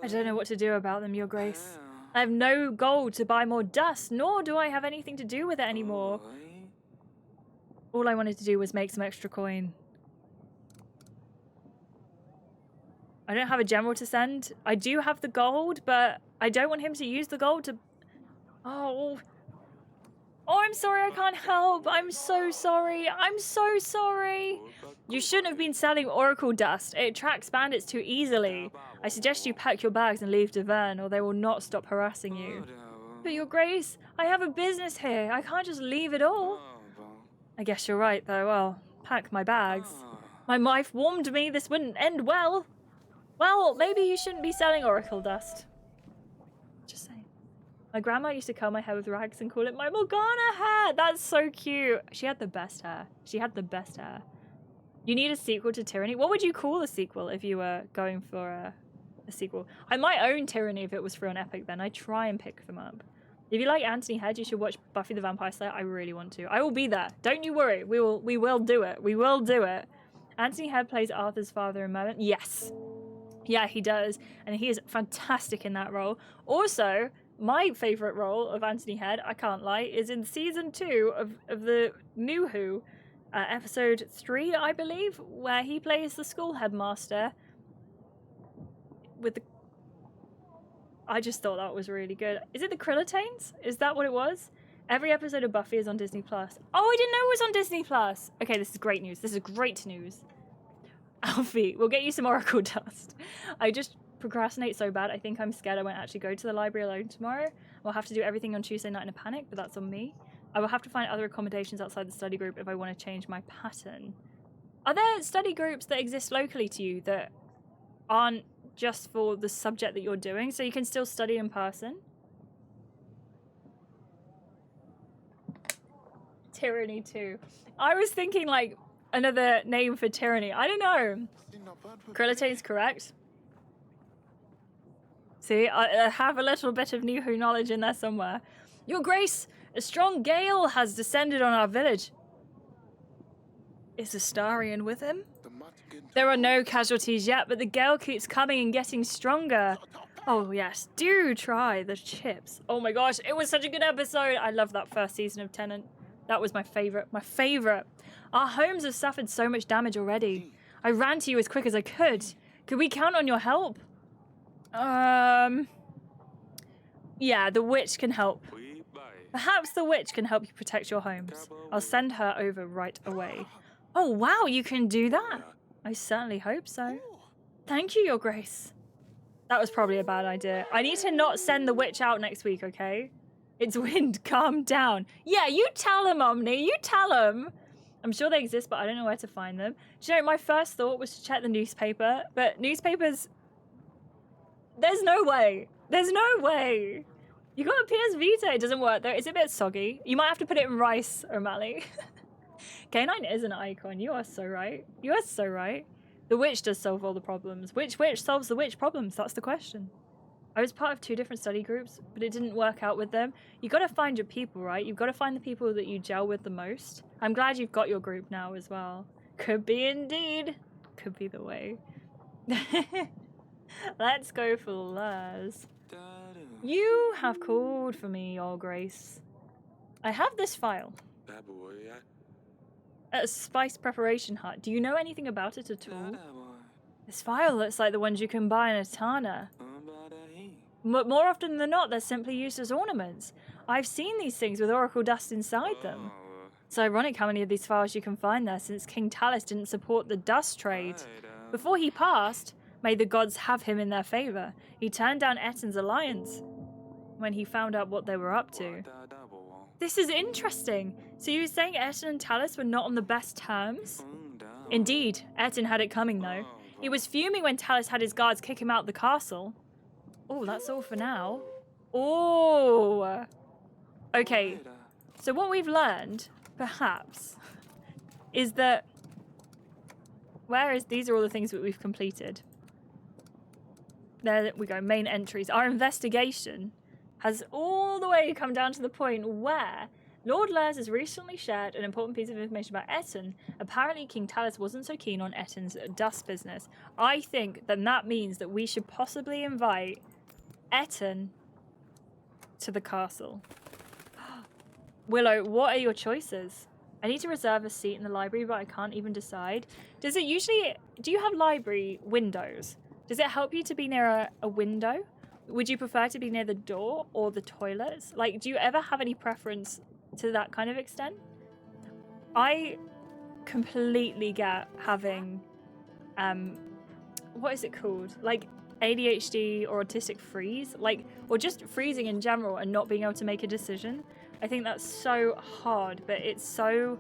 [SPEAKER 1] I don't know what to do about them, Your Grace. I have no gold to buy more dust, nor do I have anything to do with it anymore. All I wanted to do was make some extra coin. I don't have a general to send. I do have the gold, but I don't want him to use the gold to... Oh, I'm sorry, I can't help. I'm so sorry. I'm so sorry. You shouldn't have been selling Oracle Dust. It attracts bandits too easily. I suggest you pack your bags and leave Deverne, or they will not stop harassing you. But Your Grace, I have a business here. I can't just leave it all. I guess you're right, though. Well, pack my bags. My wife warned me this wouldn't end well. Well, maybe you shouldn't be selling Oracle Dust. Just saying. My grandma used to curl my hair with rags and call it my Morgana hair. That's so cute. She had the best hair. She had the best hair. You need a sequel to Tyranny. What would you call the sequel if you were going for a sequel? I might own Tyranny if it was free on Epic then. I try and pick them up. If you like Anthony Head, you should watch Buffy the Vampire Slayer. I really want to. I will be there. Don't you worry. We will do it. We will do it. Anthony Head plays Arthur's father in Merlin. Yes. Yeah, he does. And he is fantastic in that role. Also, my favourite role of Anthony Head, I can't lie, is in season 2 of the new Who. episode 3, I believe, where he plays the school headmaster with the... I just thought that was really good. Is it the Krillitanes? Is that what it was? Every episode of Buffy is on Disney Plus. Oh, I didn't know it was on Disney Plus. Okay, this is great news. This is great news. Alfie, we'll get you some Oracle dust. I just procrastinate so bad. I think I'm scared I won't actually go to the library alone tomorrow. We'll have to do everything on Tuesday night in a panic, but that's on me. I will have to find other accommodations outside the study group if I want to change my pattern. Are there study groups that exist locally to you that aren't just for the subject that you're doing, so you can still study in person? Tyranny 2. I was thinking like another name for tyranny. I don't know. Krillitane's correct. See, I have a little bit of New Who knowledge in there somewhere. Your Grace, a strong gale has descended on our village. Is Astarion with him? There are no casualties yet, but the gale keeps coming and getting stronger. Oh yes, do try the chips. Oh my gosh, it was such a good episode. I love that first season of Tennant. That was my favorite. My favorite. Our homes have suffered so much damage already. I ran to you as quick as I could. Could we count on your help? Yeah, the witch can help. Perhaps the witch can help you protect your homes. I'll send her over right away. Oh wow, you can do that. I certainly hope so. Thank you, Your Grace. That was probably a bad idea. I need to not send the witch out next week, okay? It's wind, calm down. Yeah, you tell him, Omni, you tell him. I'm sure they exist, but I don't know where to find them. Do you know, my first thought was to check the newspaper, but newspapers... There's no way. There's no way. You got a PS Vita. It doesn't work, though. It's a bit soggy. You might have to put it in rice, O'Malley. K9 is an icon. You are so right. You are so right. The witch does solve all the problems. Which witch solves the witch problems? That's the question. I was part of 2 different study groups, but it didn't work out with them. You got to find your people, right? You've got to find the people that you gel with the most. I'm glad you've got your group now as well. Could be indeed. Could be the way. Let's go for Lurs. You have called for me, Your Grace. I have this file. A spice preparation hut. Do you know anything about it at all? This file looks like the ones you can buy in Atana. But more often than not, they're simply used as ornaments. I've seen these things with oracle dust inside them. It's ironic how many of these files you can find there, since King Talus didn't support the dust trade. Before he passed, may the gods have him in their favor, he turned down Etten's alliance when he found out what they were up to. This is interesting. So you were saying Etten and Talus were not on the best terms? Indeed, Etten had it coming though. He was fuming when Talus had his guards kick him out the castle. Oh, that's all for now. Oh. Okay, so what we've learned, perhaps, is that... These are all the things that we've completed. There we go, main entries. Our investigation has all the way come down to the point where Lord Lurs has recently shared an important piece of information about Etten. Apparently King Talus wasn't so keen on Etten's dust business. I think that means that we should possibly invite Etten to the castle. Willow, what are your choices? I need to reserve a seat in the library, but I can't even decide. Do you have library windows? Does it help you to be near a window? Would you prefer to be near the door or the toilets? Like, do you ever have any preference to that kind of extent? I completely get having, what is it called? Like ADHD or autistic freeze, like, or just freezing in general and not being able to make a decision. I think that's so hard, but it's so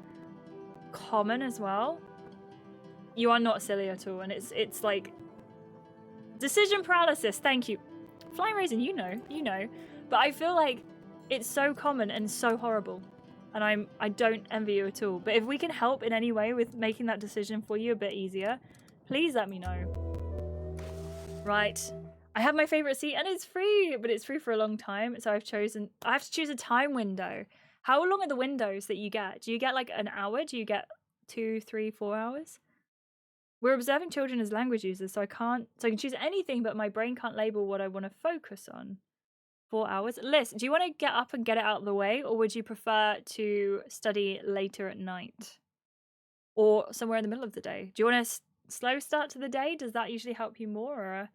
[SPEAKER 1] common as well. You are not silly at all, and it's like decision paralysis. Thank you, Flying Raisin. You know, but I feel like it's so common and so horrible, and I don't envy you at all. But if we can help in any way with making that decision for you a bit easier, please let me know. Right. I have my favorite seat and it's free, but it's free for a long time. So I have to choose a time window. How long are the windows that you get? Do you get like an hour? Do you get 2, 3, 4 hours? We're observing children as language users, so I can choose anything, but my brain can't label what I want to focus on. 4 hours. Liz, do you want to get up and get it out of the way, or would you prefer to study later at night? or somewhere in the middle of the day? Do you want a slow start to the day? Does that usually help you more, or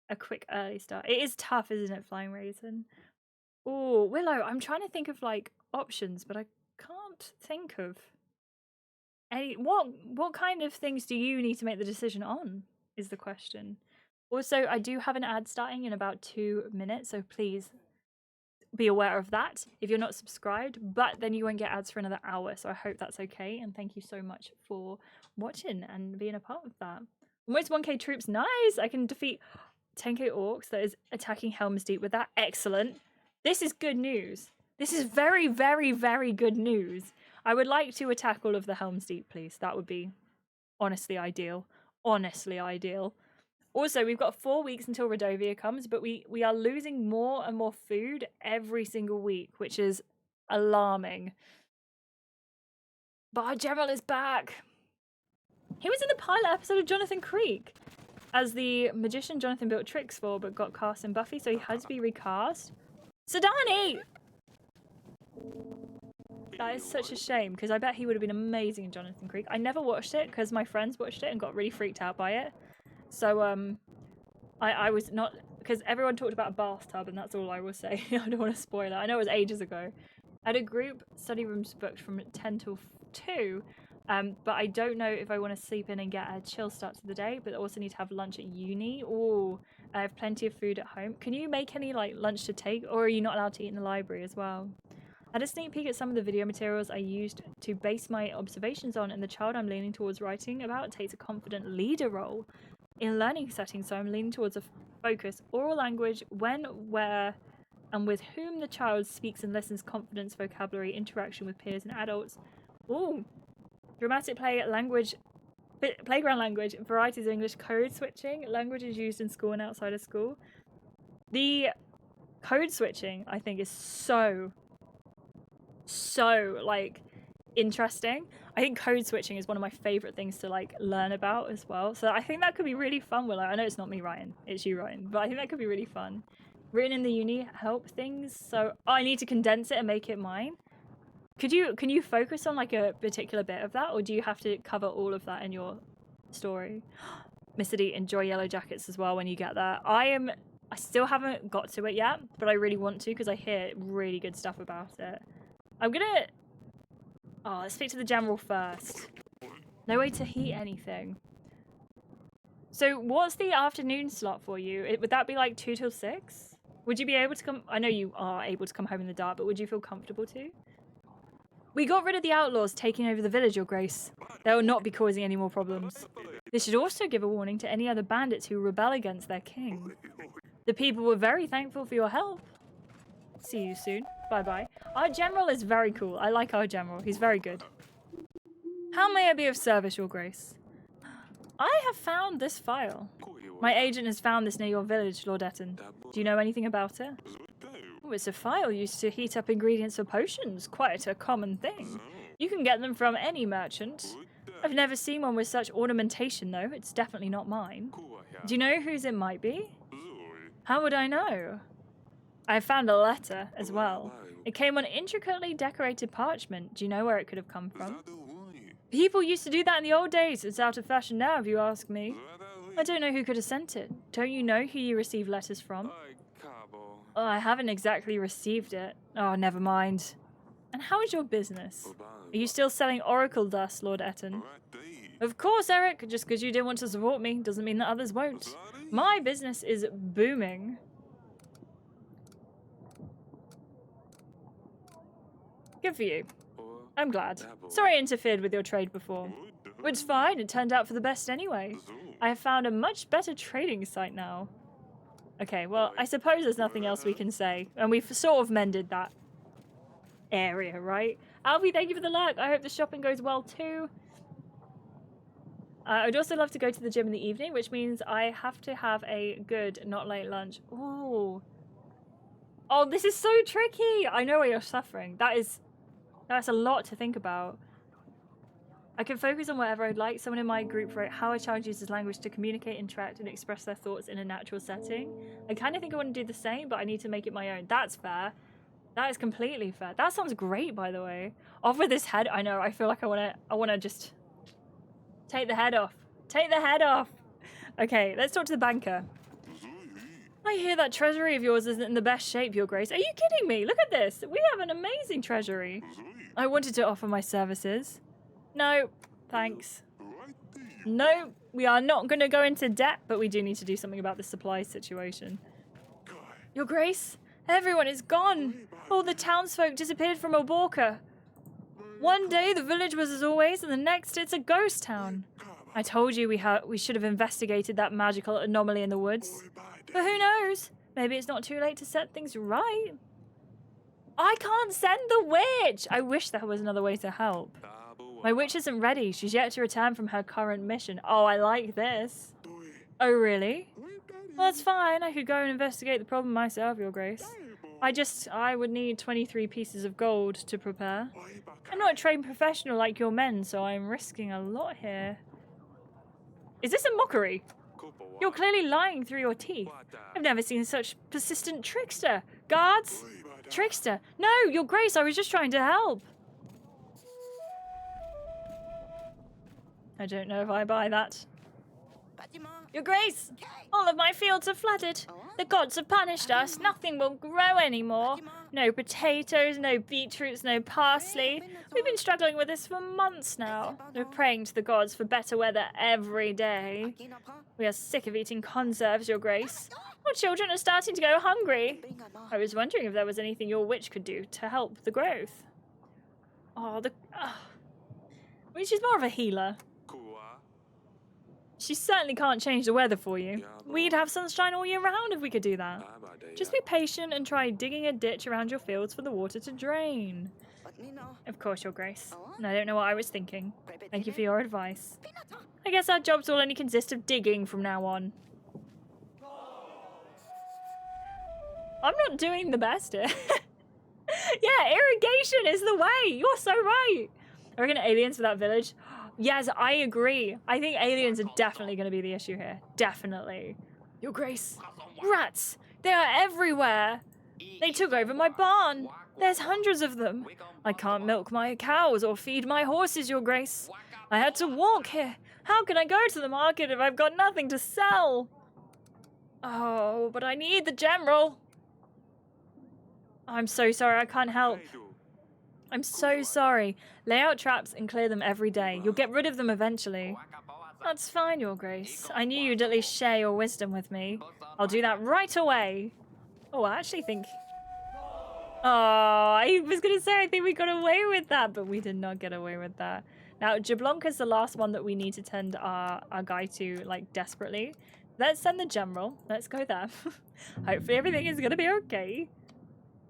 [SPEAKER 1] a quick early start? It is tough, isn't it, Flying Raisin? Oh, Willow, I'm trying to think of like options, but I can't think of any. What kind of things do you need to make the decision on is the question. Also, I do have an ad starting in about 2 minutes, so please be aware of that if you're not subscribed, but then you won't get ads for another hour, so I hope that's okay, and thank you so much for watching and being a part of that. Almost 1k troops, nice! I can defeat 10k orcs that is attacking Helm's Deep with that, excellent. This is good news. This is very, very, very good news. I would like to attack all of the Helm's Deep, please. That would be honestly ideal. Honestly ideal. Also, we've got 4 weeks until Rodovia comes, but we are losing more and more food every single week, which is alarming. But our general is back. He was in the pilot episode of Jonathan Creek as the magician Jonathan built tricks for, but got cast in Buffy, so he had to be recast. Sadani! That is such a shame, because I bet he would have been amazing in Jonathan Creek. I never watched it, because my friends watched it and got really freaked out by it. So, I was not, because everyone talked about a bathtub, and that's all I will say. I don't want to spoil it. I know it was ages ago. I had a group study rooms booked from 10 till 2, but I don't know if I want to sleep in and get a chill start to the day, but I also need to have lunch at uni. Oh, I have plenty of food at home. Can you make any, like, lunch to take, or are you not allowed to eat in the library as well? I had a sneak peek at some of the video materials I used to base my observations on, and the child I'm leaning towards writing about takes a confident leader role in learning settings, so I'm leaning towards a focus, oral language, when, where, and with whom the child speaks and listens, confidence, vocabulary, interaction with peers and adults. Ooh, dramatic play, language, playground language, varieties of English, code switching, languages used in school and outside of school. The code switching, I think, is so like interesting. I think code switching is one of my favorite things to like learn about as well. So I think that could be really fun, Willow. I know it's not me writing, it's you writing, but I think that could be really fun. Written in the uni help things. So I need to condense it and make it mine. Can you focus on like a particular bit of that, or do you have to cover all of that in your story? Mr. D, enjoy Yellow Jackets as well when you get there. I still haven't got to it yet, but I really want to because I hear really good stuff about it. I'm gonna... Oh, let's speak to the general first. No way to heat anything. So what's the afternoon slot for you? Would that be like 2 till 6? Would you be able to come... I know you are able to come home in the dark, but would you feel comfortable to? We got rid of the outlaws taking over the village, Your Grace. They will not be causing any more problems. This should also give a warning to any other bandits who rebel against their king. The people were very thankful for your help. See you soon. Bye-bye. Our general is very cool. I like our general. He's very good. How may I be of service, Your Grace? I have found this file. My agent has found this near your village, Lord Etten. Do you know anything about it? Oh, it's a file used to heat up ingredients for potions. Quite a common thing. You can get them from any merchant. I've never seen one with such ornamentation, though. It's definitely not mine. Do you know whose it might be? How would I know? I found a letter as well. It came on intricately decorated parchment. Do you know where it could have come from? People used to do that in the old days. It's out of fashion now, if you ask me. I don't know who could have sent it. Don't you know who you receive letters from? Oh, I haven't exactly received it. Oh, never mind. And how is your business? Are you still selling oracle dust, Lord Etten? Of course, Eric. Just because you didn't want to support me doesn't mean that others won't. My business is booming. Good for you. I'm glad. Sorry I interfered with your trade before. It's fine. It turned out for the best anyway. I have found a much better trading site now. Okay, well, I suppose there's nothing else we can say. And we've sort of mended that area, right? Alfie, thank you for the lurk. I hope the shopping goes well too. I'd also love to go to the gym in the evening, which means I have to have a good, not late lunch. Ooh. Oh, this is so tricky. I know where you're suffering. That's a lot to think about. I can focus on whatever I'd like. Someone in my group wrote how a child uses language to communicate, interact, and express their thoughts in a natural setting. I kind of think I want to do the same, but I need to make it my own. That's fair. That is completely fair. That sounds great, by the way. Off with his head. I know. I feel like I want to just Take the head off. Take the head off. Okay, let's talk to the banker. I hear that treasury of yours isn't in the best shape, Your Grace. Are you kidding me? Look at this. We have an amazing treasury. I wanted to offer my services. No, thanks. No, we are not going to go into debt, but we do need to do something about the supply situation. Your Grace, everyone is gone. All the townsfolk disappeared from Oborka. One day the village was as always, and the next it's a ghost town. I told you we should have investigated that magical anomaly in the woods. But who knows? Maybe it's not too late to set things right. I can't send the witch! I wish there was another way to help. My witch isn't ready. She's yet to return from her current mission. Oh, I like this. Oh, really? Well, that's fine. I could go and investigate the problem myself, Your Grace. I would need 23 pieces of gold to prepare. I'm not a trained professional like your men, so I'm risking a lot here. Is this a mockery? You're clearly lying through your teeth. I've never seen such persistent trickster. Guards? Trickster? No, Your Grace, I was just trying to help. I don't know if I buy that. Your Grace, all of my fields are flooded. The gods have punished us. Nothing will grow anymore. No potatoes, no beetroots, no parsley. We've been struggling with this for months now. We're praying to the gods for better weather every day. We are sick of eating conserves, Your Grace. Our children are starting to go hungry. I was wondering if there was anything your witch could do to help the growth. Oh, I mean, she's more of a healer. She certainly can't change the weather for you. We'd have sunshine all year round if we could do that. Just be patient and try digging a ditch around your fields for the water to drain. Of course, Your Grace. And I don't know what I was thinking. Thank you for your advice. I guess our jobs will only consist of digging from now on. I'm not doing the best here. Yeah, irrigation is the way. You're so right. I reckon aliens for that village. Yes, I agree. I think aliens are definitely going to be the issue here. Definitely. Your Grace. Rats! They are everywhere! They took over my barn. There's hundreds of them. I can't milk my cows or feed my horses, Your Grace. I had to walk here. How can I go to the market if I've got nothing to sell? Oh, but I need the general. I'm so sorry, I can't help. I'm so sorry. Lay out traps and clear them every day. You'll get rid of them eventually. That's fine, Your Grace. I knew you'd at least share your wisdom with me. I'll do that right away. Oh, I actually think... Oh, I was going to say I think we got away with that, but we did not get away with that. Now, Jablonka's the last one that we need to tend our guy to, like, desperately. Let's send the general. Let's go there. Hopefully everything is going to be okay.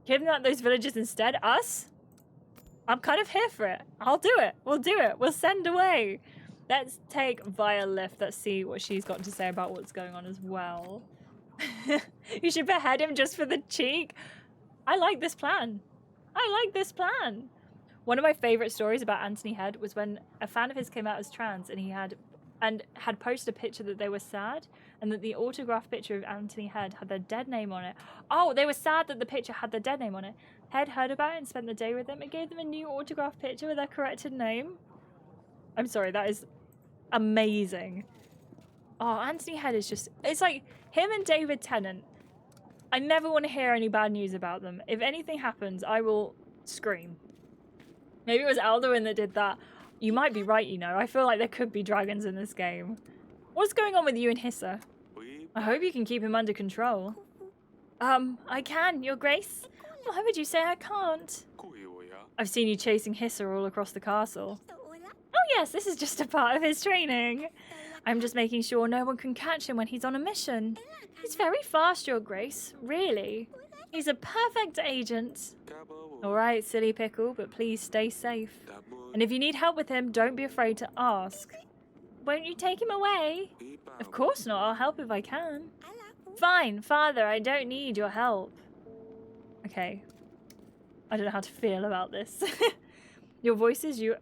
[SPEAKER 1] Kidnap those villagers instead. Us? I'm kind of here for it. I'll do it. We'll do it. We'll send away. Let's take Via Lift. Let's see what she's got to say about what's going on as well. You should behead him just for the cheek. I like this plan. I like this plan. One of my favorite stories about Anthony Head was when a fan of his came out as trans and he had posted a picture that they were sad and that the autographed picture of Anthony Head had their dead name on it. Oh, they were sad that the picture had their dead name on it. Head heard about it and spent the day with them and gave them a new autographed picture with their corrected name. I'm sorry, that is amazing. Oh, Anthony Head is just... It's like him and David Tennant. I never want to hear any bad news about them. If anything happens, I will scream. Maybe it was Alduin that did that. You might be right, you know. I feel like there could be dragons in this game. What's going on with you and Hissa? I hope you can keep him under control. I can, Your Grace. Why would you say I can't? I've seen you chasing Hissa all across the castle. Oh yes, this is just a part of his training. I'm just making sure no one can catch him when he's on a mission. He's very fast, Your Grace. Really. He's a perfect agent. Alright, silly pickle, but please stay safe. And if you need help with him, don't be afraid to ask. Won't you take him away? Of course not. I'll help if I can. Fine, Father, I don't need your help. Okay. I don't know how to feel about this. Your voices, you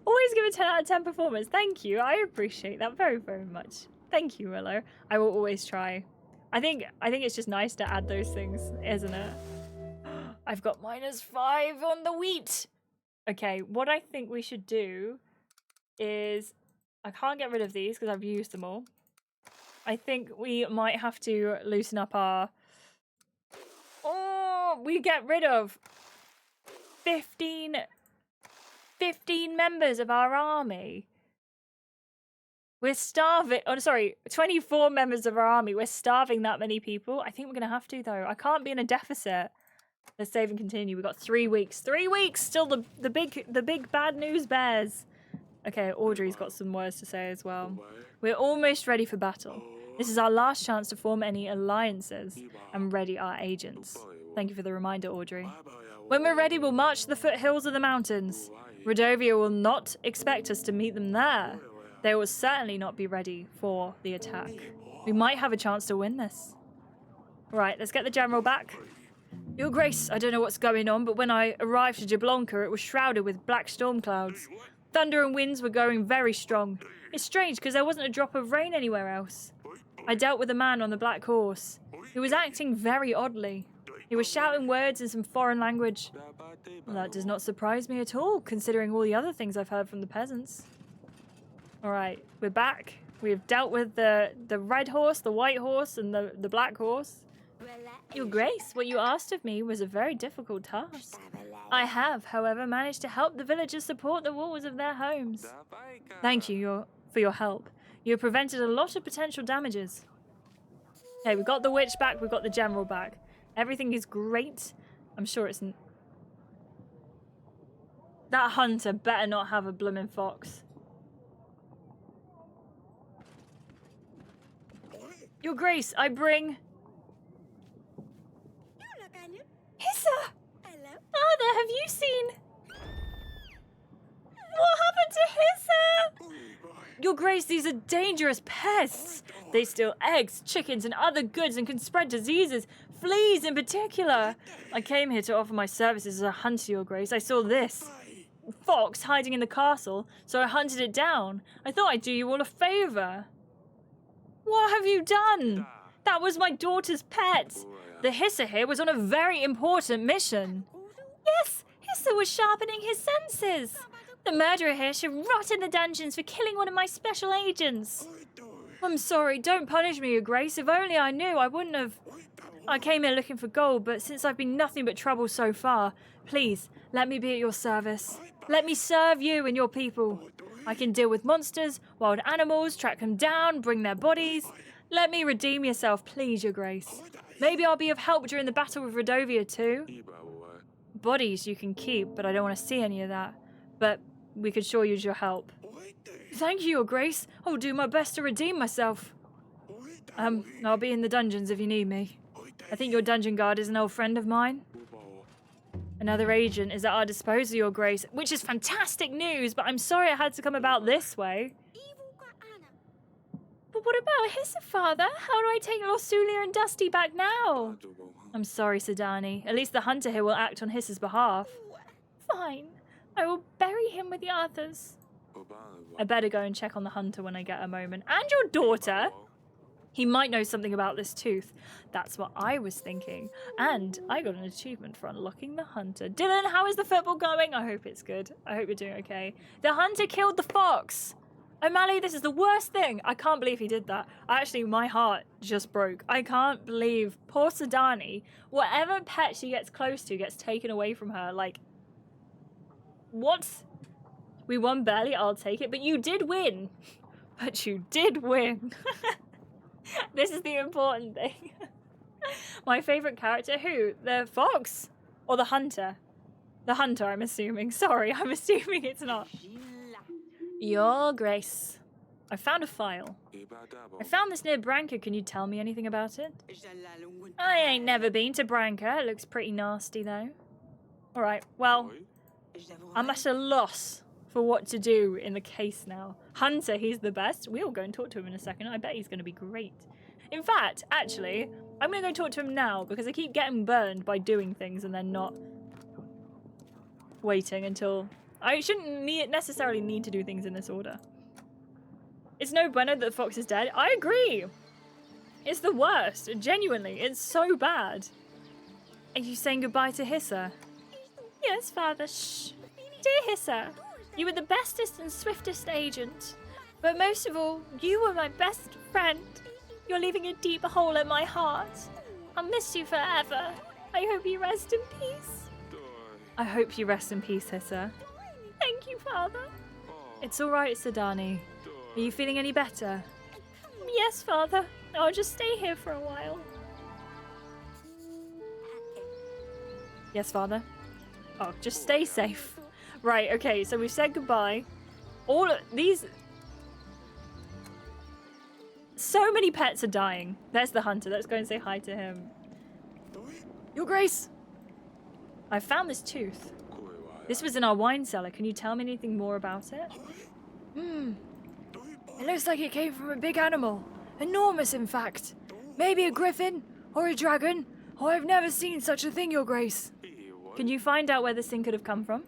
[SPEAKER 1] always give a 10 out of 10 performance. Thank you. I appreciate that very, very much. Thank you, Willow. I will always try. I think it's just nice to add those things, isn't it? I've got -5 on the wheat. Okay, what I think we should do is I can't get rid of these because I've used them all. I think we might have to loosen up our... Oh, we get rid of 15 members of our army. We're starving. Oh, sorry, 24 members of our army. We're starving that many people. I think we're going to have to, though. I can't be in a deficit. Let's save and continue. We've got 3 weeks. 3 weeks! Still the big bad news bears. Okay, Audrey's got some words to say as well. We're almost ready for battle. This is our last chance to form any alliances and ready our agents. Thank you for the reminder, Audrey. When we're ready, we'll march to the foothills of the mountains. Rodovia will not expect us to meet them there. They will certainly not be ready for the attack. We might have a chance to win this. Right, let's get the general back. Your Grace, I don't know what's going on, but when I arrived to Jablonka, it was shrouded with black storm clouds. Thunder and winds were going very strong. It's strange because there wasn't a drop of rain anywhere else. I dealt with a man on the black horse. He was acting very oddly. He was shouting words in some foreign language. Well, that does not surprise me at all, considering all the other things I've heard from the peasants. All right, we're back. We've dealt with the red horse, the white horse, and the black horse. Your Grace, what you asked of me was a very difficult task. I have, however, managed to help the villagers support the walls of their homes. Thank you for your help. You have prevented a lot of potential damages. Okay, we've got the witch back, we've got the general back. Everything is great. I'm sure it's... That hunter better not have a bloomin' fox. Your Grace, I bring... Hissa! Father, have you seen... What happened to Hissa? Your Grace, these are dangerous pests. They steal eggs, chickens, and other goods and can spread diseases, fleas in particular. I came here to offer my services as a hunter, Your Grace. I saw this fox hiding in the castle, so I hunted it down. I thought I'd do you all a favor. What have you done? That was my daughter's pet. The Hissa here was on a very important mission. Yes, Hissa was sharpening his senses. The murderer here should rot in the dungeons for killing one of my special agents. I'm sorry, don't punish me, Your Grace. If only I knew, I wouldn't have... I came here looking for gold, but since I've been nothing but trouble so far, please, let me be at your service. Let me serve you and your people. I can deal with monsters, wild animals, track them down, bring their bodies. Let me redeem yourself, please, Your Grace. Maybe I'll be of help during the battle with Rodovia too. Bodies you can keep, but I don't want to see any of that. But we could sure use your help. Thank you, Your Grace. I'll do my best to redeem myself. I'll be in the dungeons if you need me. I think your dungeon guard is an old friend of mine. Another agent is at our disposal, Your Grace, which is fantastic news, but I'm sorry it had to come about this way. But what about Hissa, Father? How do I take Lorsulia and Dusty back now? I'm sorry, Sidani. At least the hunter here will act on Hissa's behalf. Fine. I will bury him with the others. I better go and check on the hunter when I get a moment. And your daughter! He might know something about this tooth. That's what I was thinking. And I got an achievement for unlocking the hunter. Dylan, how is the football going? I hope it's good. I hope you're doing okay. The hunter killed the fox! O'Malley, this is the worst thing. I can't believe he did that. Actually, my heart just broke. I can't believe poor Sidani, whatever pet she gets close to gets taken away from her. Like, what? We won barely, I'll take it. But you did win. But you did win. This is the important thing. My favourite character, who? The fox? Or the hunter? The hunter, I'm assuming. Sorry, I'm assuming it's not. Your Grace. I found a file. I found this near Branca. Can you tell me anything about it? I ain't never been to Branca. It looks pretty nasty, though. Alright, well, I'm at a loss for what to do in the case now. Hunter, he's the best. We'll go and talk to him in a second. I bet he's going to be great. In fact, actually, I'm going to go talk to him now because I keep getting burned by doing things and then not waiting until... I shouldn't necessarily need to do things in this order. It's no bueno that the fox is dead. I agree. It's the worst. Genuinely. It's so bad. Are you saying goodbye to Hissa? Yes, Father. Shh. Dear Hissa, you were the bestest and swiftest agent. But most of all, you were my best friend. You're leaving a deep hole in my heart. I'll miss you forever. I hope you rest in peace. I hope you rest in peace, Hissa. Thank you, Father. It's all right, Sadani. Are you feeling any better? Yes, Father. I'll just stay here for a while. Yes, Father. Oh, just stay safe. Right, okay, so we've said goodbye. All of these... So many pets are dying. There's the hunter. Let's go and say hi to him. Your Grace! I found this tooth. This was in our wine cellar. Can you tell me anything more about it? It looks like it came from a big animal. Enormous, in fact. Maybe a griffin, or a dragon, or I've never seen such a thing, Your Grace. Can you find out where this thing could have come from?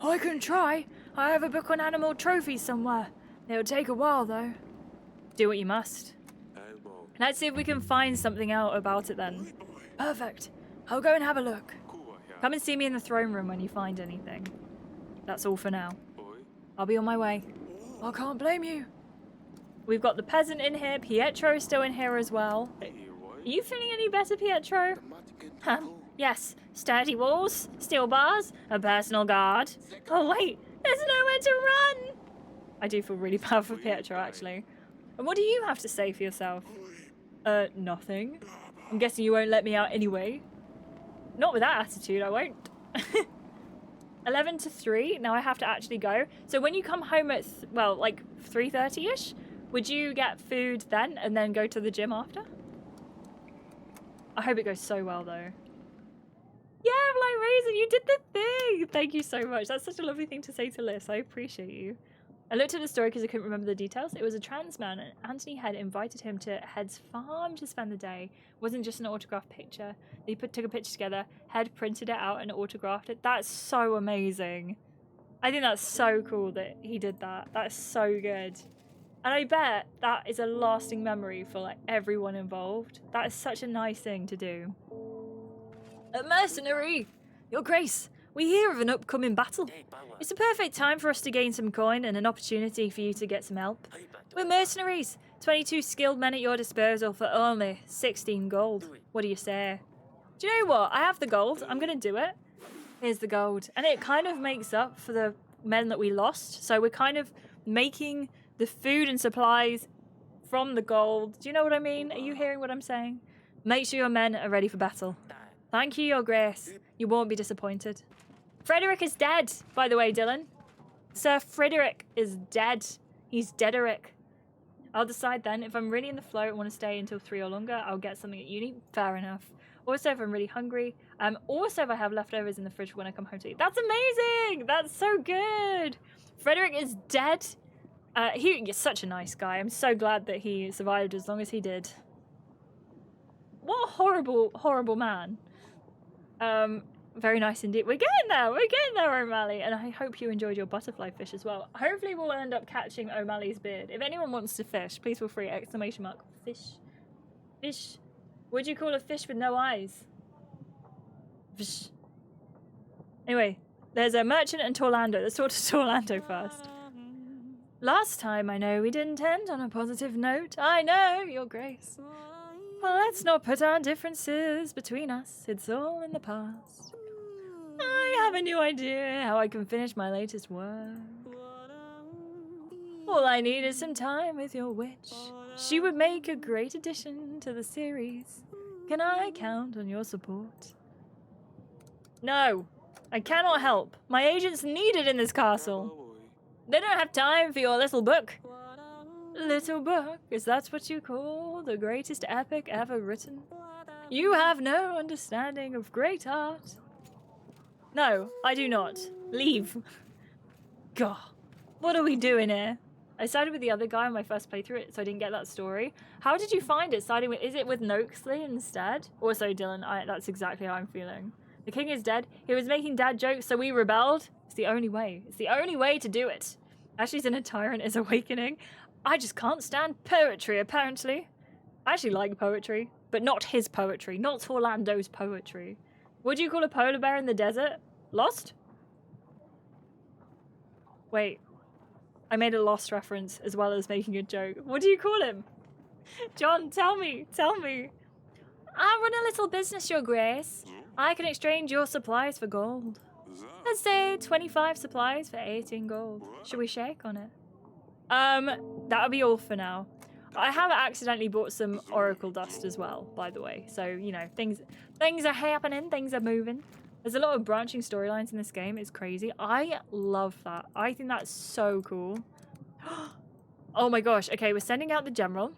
[SPEAKER 1] I can try. I have a book on animal trophies somewhere. It'll take a while, though. Do what you must. Let's see if we can find something out about it then. Perfect. I'll go and have a look. Come and see me in the throne room when you find anything. That's all for now. I'll be on my way. I can't blame you. We've got the peasant in here. Pietro's still in here as well. Are you feeling any better, Pietro? Huh? Yes. Sturdy walls, steel bars, a personal guard. Oh wait, there's nowhere to run! I do feel really bad for Pietro, actually. And what do you have to say for yourself? Nothing. I'm guessing you won't let me out anyway. Not with that attitude, I won't. 11 to 3, now I have to actually go. So when you come home at, like 3:30ish, would you get food then and then go to the gym after? I hope it goes so well though. Yeah, Blind Raisin, you did the thing! Thank you so much. That's such a lovely thing to say to Liz. I appreciate you. I looked at the story because I couldn't remember the details. It was a trans man, and Anthony Head invited him to Head's farm to spend the day. It wasn't just an autographed picture. They took a picture together. Head printed it out and autographed it. That's so amazing. I think that's so cool that he did that. That's so good. And I bet that is a lasting memory for like everyone involved. That is such a nice thing to do. A mercenary! Your Grace, we hear of an upcoming battle. It's a perfect time for us to gain some coin and an opportunity for you to get some help. We're mercenaries. 22 skilled men at your disposal for only 16 gold. What do you say? Do you know what? I have the gold. I'm going to do it. Here's the gold. And it kind of makes up for the men that we lost. So we're kind of making the food and supplies from the gold. Do you know what I mean? Are you hearing what I'm saying? Make sure your men are ready for battle. Thank you, Your Grace. You won't be disappointed. Frederick is dead, by the way, Dylan. Sir Frederick is dead. He's deaderick. I'll decide then. If I'm really in the flow and want to stay until 3 or longer, I'll get something at uni. Fair enough. Also, if I'm really hungry. Also, if I have leftovers in the fridge when I come home to eat. That's amazing! That's so good! Frederick is dead. He's such a nice guy. I'm so glad that he survived as long as he did. What a horrible, horrible man. Very nice indeed. We're getting there, O'Malley. And I hope you enjoyed your butterfly fish as well. Hopefully we'll end up catching O'Malley's beard. If anyone wants to fish, please feel free, ! Fish. Fish. Would you call a fish with no eyes? Fish. Anyway, there's a merchant and Torlando. Let's talk to Torlando first. Last time, I know we didn't end on a positive note. I know, Your Grace. Well, let's not put our differences between us. It's all in the past. I have a new idea how I can finish my latest work. All I need is some time with your witch. She would make a great addition to the series. Can I count on your support? No, I cannot help. My agent's needed in this castle. They don't have time for your little book. Little book? Is that what you call the greatest epic ever written? You have no understanding of great art. No, I do not. Leave. God, what are we doing here? I sided with the other guy on my first playthrough, so I didn't get that story. How did you find it? Siding with, is it with Noaksley instead? Also, Dylan, that's exactly how I'm feeling. The king is dead. He was making dad jokes, so we rebelled. It's the only way. It's the only way to do it. Ashley's Inner Tyrant is awakening. I just can't stand poetry, apparently. I actually like poetry, but not his poetry, not Orlando's poetry. Would you call a polar bear in the desert? Lost? Wait. I made a Lost reference as well as making a joke. What do you call him? John, tell me. I run a little business, Your Grace. I can exchange your supplies for gold. Let's say 25 supplies for 18 gold. Should we shake on it? That'll be all for now. I have accidentally bought some Oracle Dust as well, by the way. So, you know, things are happening, things are moving. There's a lot of branching storylines in this game. It's crazy. I love that. I think that's so cool. Oh my gosh. Okay, we're sending out the general.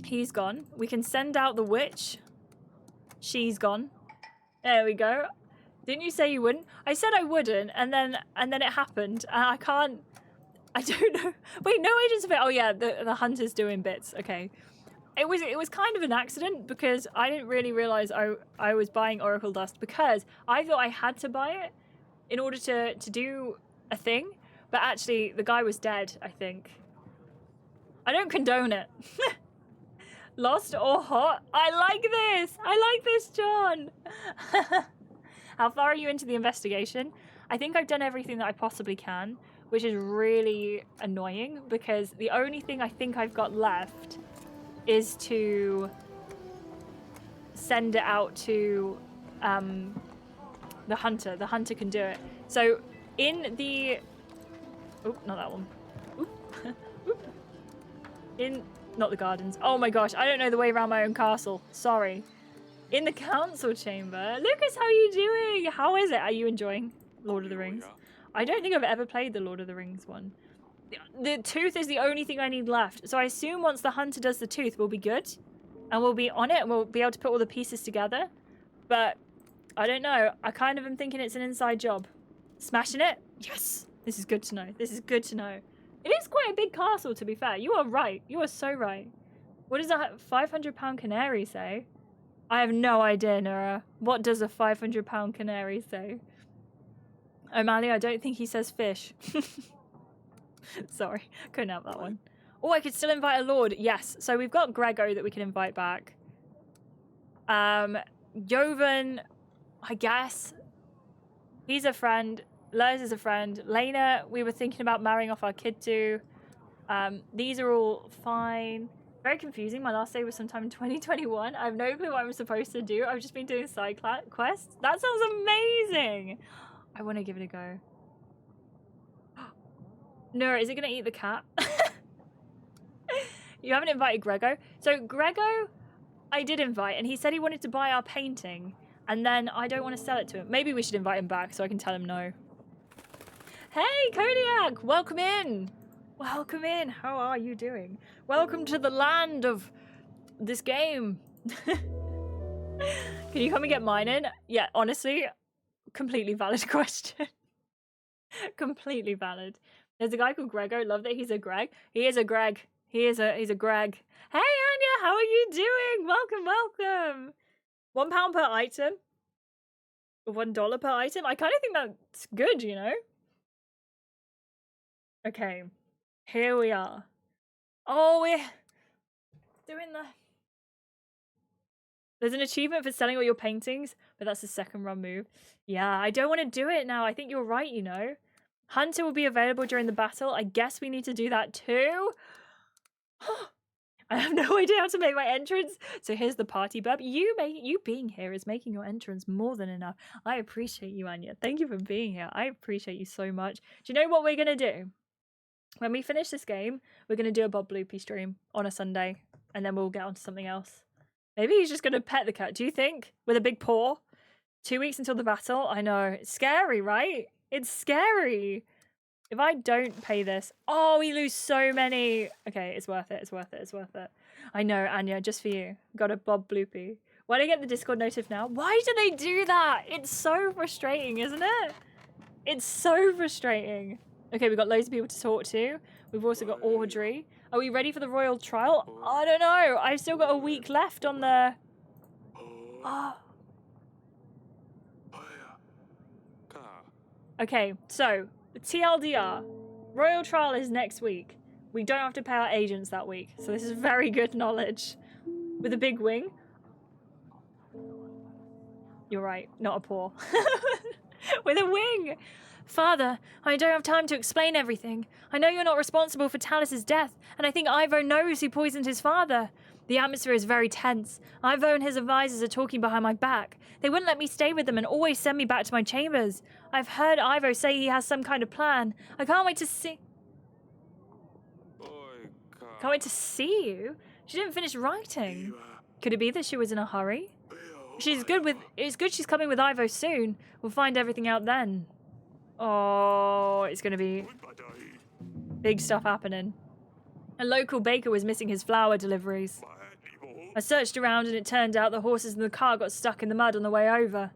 [SPEAKER 1] He's gone. We can send out the witch. She's gone. There we go. Didn't you say you wouldn't? I said I wouldn't, and then it happened. And I don't know. Wait, no agents of it. Oh yeah, the hunter's doing bits. Okay. It was kind of an accident because I didn't really realize I was buying Oracle Dust because I thought I had to buy it in order to do a thing, but actually the guy was dead, I think. I don't condone it. Lost or hot? I like this, John. How far are you into the investigation? I think I've done everything that I possibly can, which is really annoying because the only thing I think I've got left is to send it out to the hunter. The hunter can do it. So in the... Oh, not that one. Oop. Oop. Not the gardens. Oh my gosh, I don't know the way around my own castle. Sorry. In the council chamber. Lucas, how are you doing? How is it? Are you enjoying Lord of the Rings? I don't think I've ever played the Lord of the Rings one. The tooth is the only thing I need left. So I assume once the hunter does the tooth, we'll be good. And we'll be on it and we'll be able to put all the pieces together. But I don't know. I kind of am thinking it's an inside job. Smashing it? Yes. This is good to know. This is good to know. It is quite a big castle, to be fair. You are right. You are so right. What does a 500-pound canary say? I have no idea, Nura. What does a 500-pound canary say? O'Malley, I don't think he says fish. Sorry, couldn't have that one. Oh, I could still invite a lord. Yes, so we've got Grego that we can invite back. Jovan, I guess. He's a friend. Lurs is a friend. Lena, we were thinking about marrying off our kid to. These are all fine. Very confusing. My last day was sometime in 2021. I have no clue what I'm supposed to do. I've just been doing side quests. That sounds amazing. I want to give it a go. No, is it going to eat the cat? You haven't invited Grego. So Grego, I did invite, and he said he wanted to buy our painting, and then I don't want to sell it to him. Maybe we should invite him back so I can tell him no. Hey, Kodiak! Welcome in! Welcome in! How are you doing? Welcome to the land of this game. Can you come and get mine in? Yeah, honestly, completely valid question. Completely valid. There's a guy called Grego. Love that he's a Greg. He is a Greg. He's a Greg. Hey, Anya, how are you doing? Welcome, welcome. £1 per item. $1 per item. I kind of think that's good, you know? Okay, here we are. Oh, we're doing the... There's an achievement for selling all your paintings, but that's the second run move. Yeah, I don't want to do it now. I think you're right, you know. Hunter will be available during the battle. I guess we need to do that too. I have no idea how to make my entrance. So here's the party burp. You being here is making your entrance more than enough. I appreciate you, Anya. Thank you for being here. I appreciate you so much. Do you know what we're going to do? When we finish this game, we're going to do a Bob Bloopy stream on a Sunday, and then we'll get on to something else. Maybe he's just going to pet the cat. Do you think? With a big paw? 2 weeks until the battle? I know. It's scary, right? It's scary. If I don't pay this... Oh, we lose so many. Okay, it's worth it. It's worth it. It's worth it. I know, Anya, just for you. Got a Bob Bloopy. Why do I get the Discord notif now? Why do they do that? It's so frustrating, isn't it? It's so frustrating. Okay, we've got loads of people to talk to. We've also got Audrey. Are we ready for the royal trial? I don't know. I've still got a week left on the... Oh. Okay, so TLDR. Royal trial is next week. We don't have to pay our agents that week. So this is very good knowledge. With a big wing. You're right, not a paw. With a wing. Father, I don't have time to explain everything. I know you're not responsible for Talus's death, and I think Ivo knows who poisoned his father. The atmosphere is very tense. Ivo and his advisors are talking behind my back. They wouldn't let me stay with them and always send me back to my chambers. I've heard Ivo say he has some kind of plan. I can't wait to see... Can't wait to see you? She didn't finish writing. Could it be that she was in a hurry? It's good she's coming with Ivo soon. We'll find everything out then. Oh, it's gonna be big stuff happening. A local baker was missing his flour deliveries. I searched around and it turned out the horses in the car got stuck in the mud on the way over.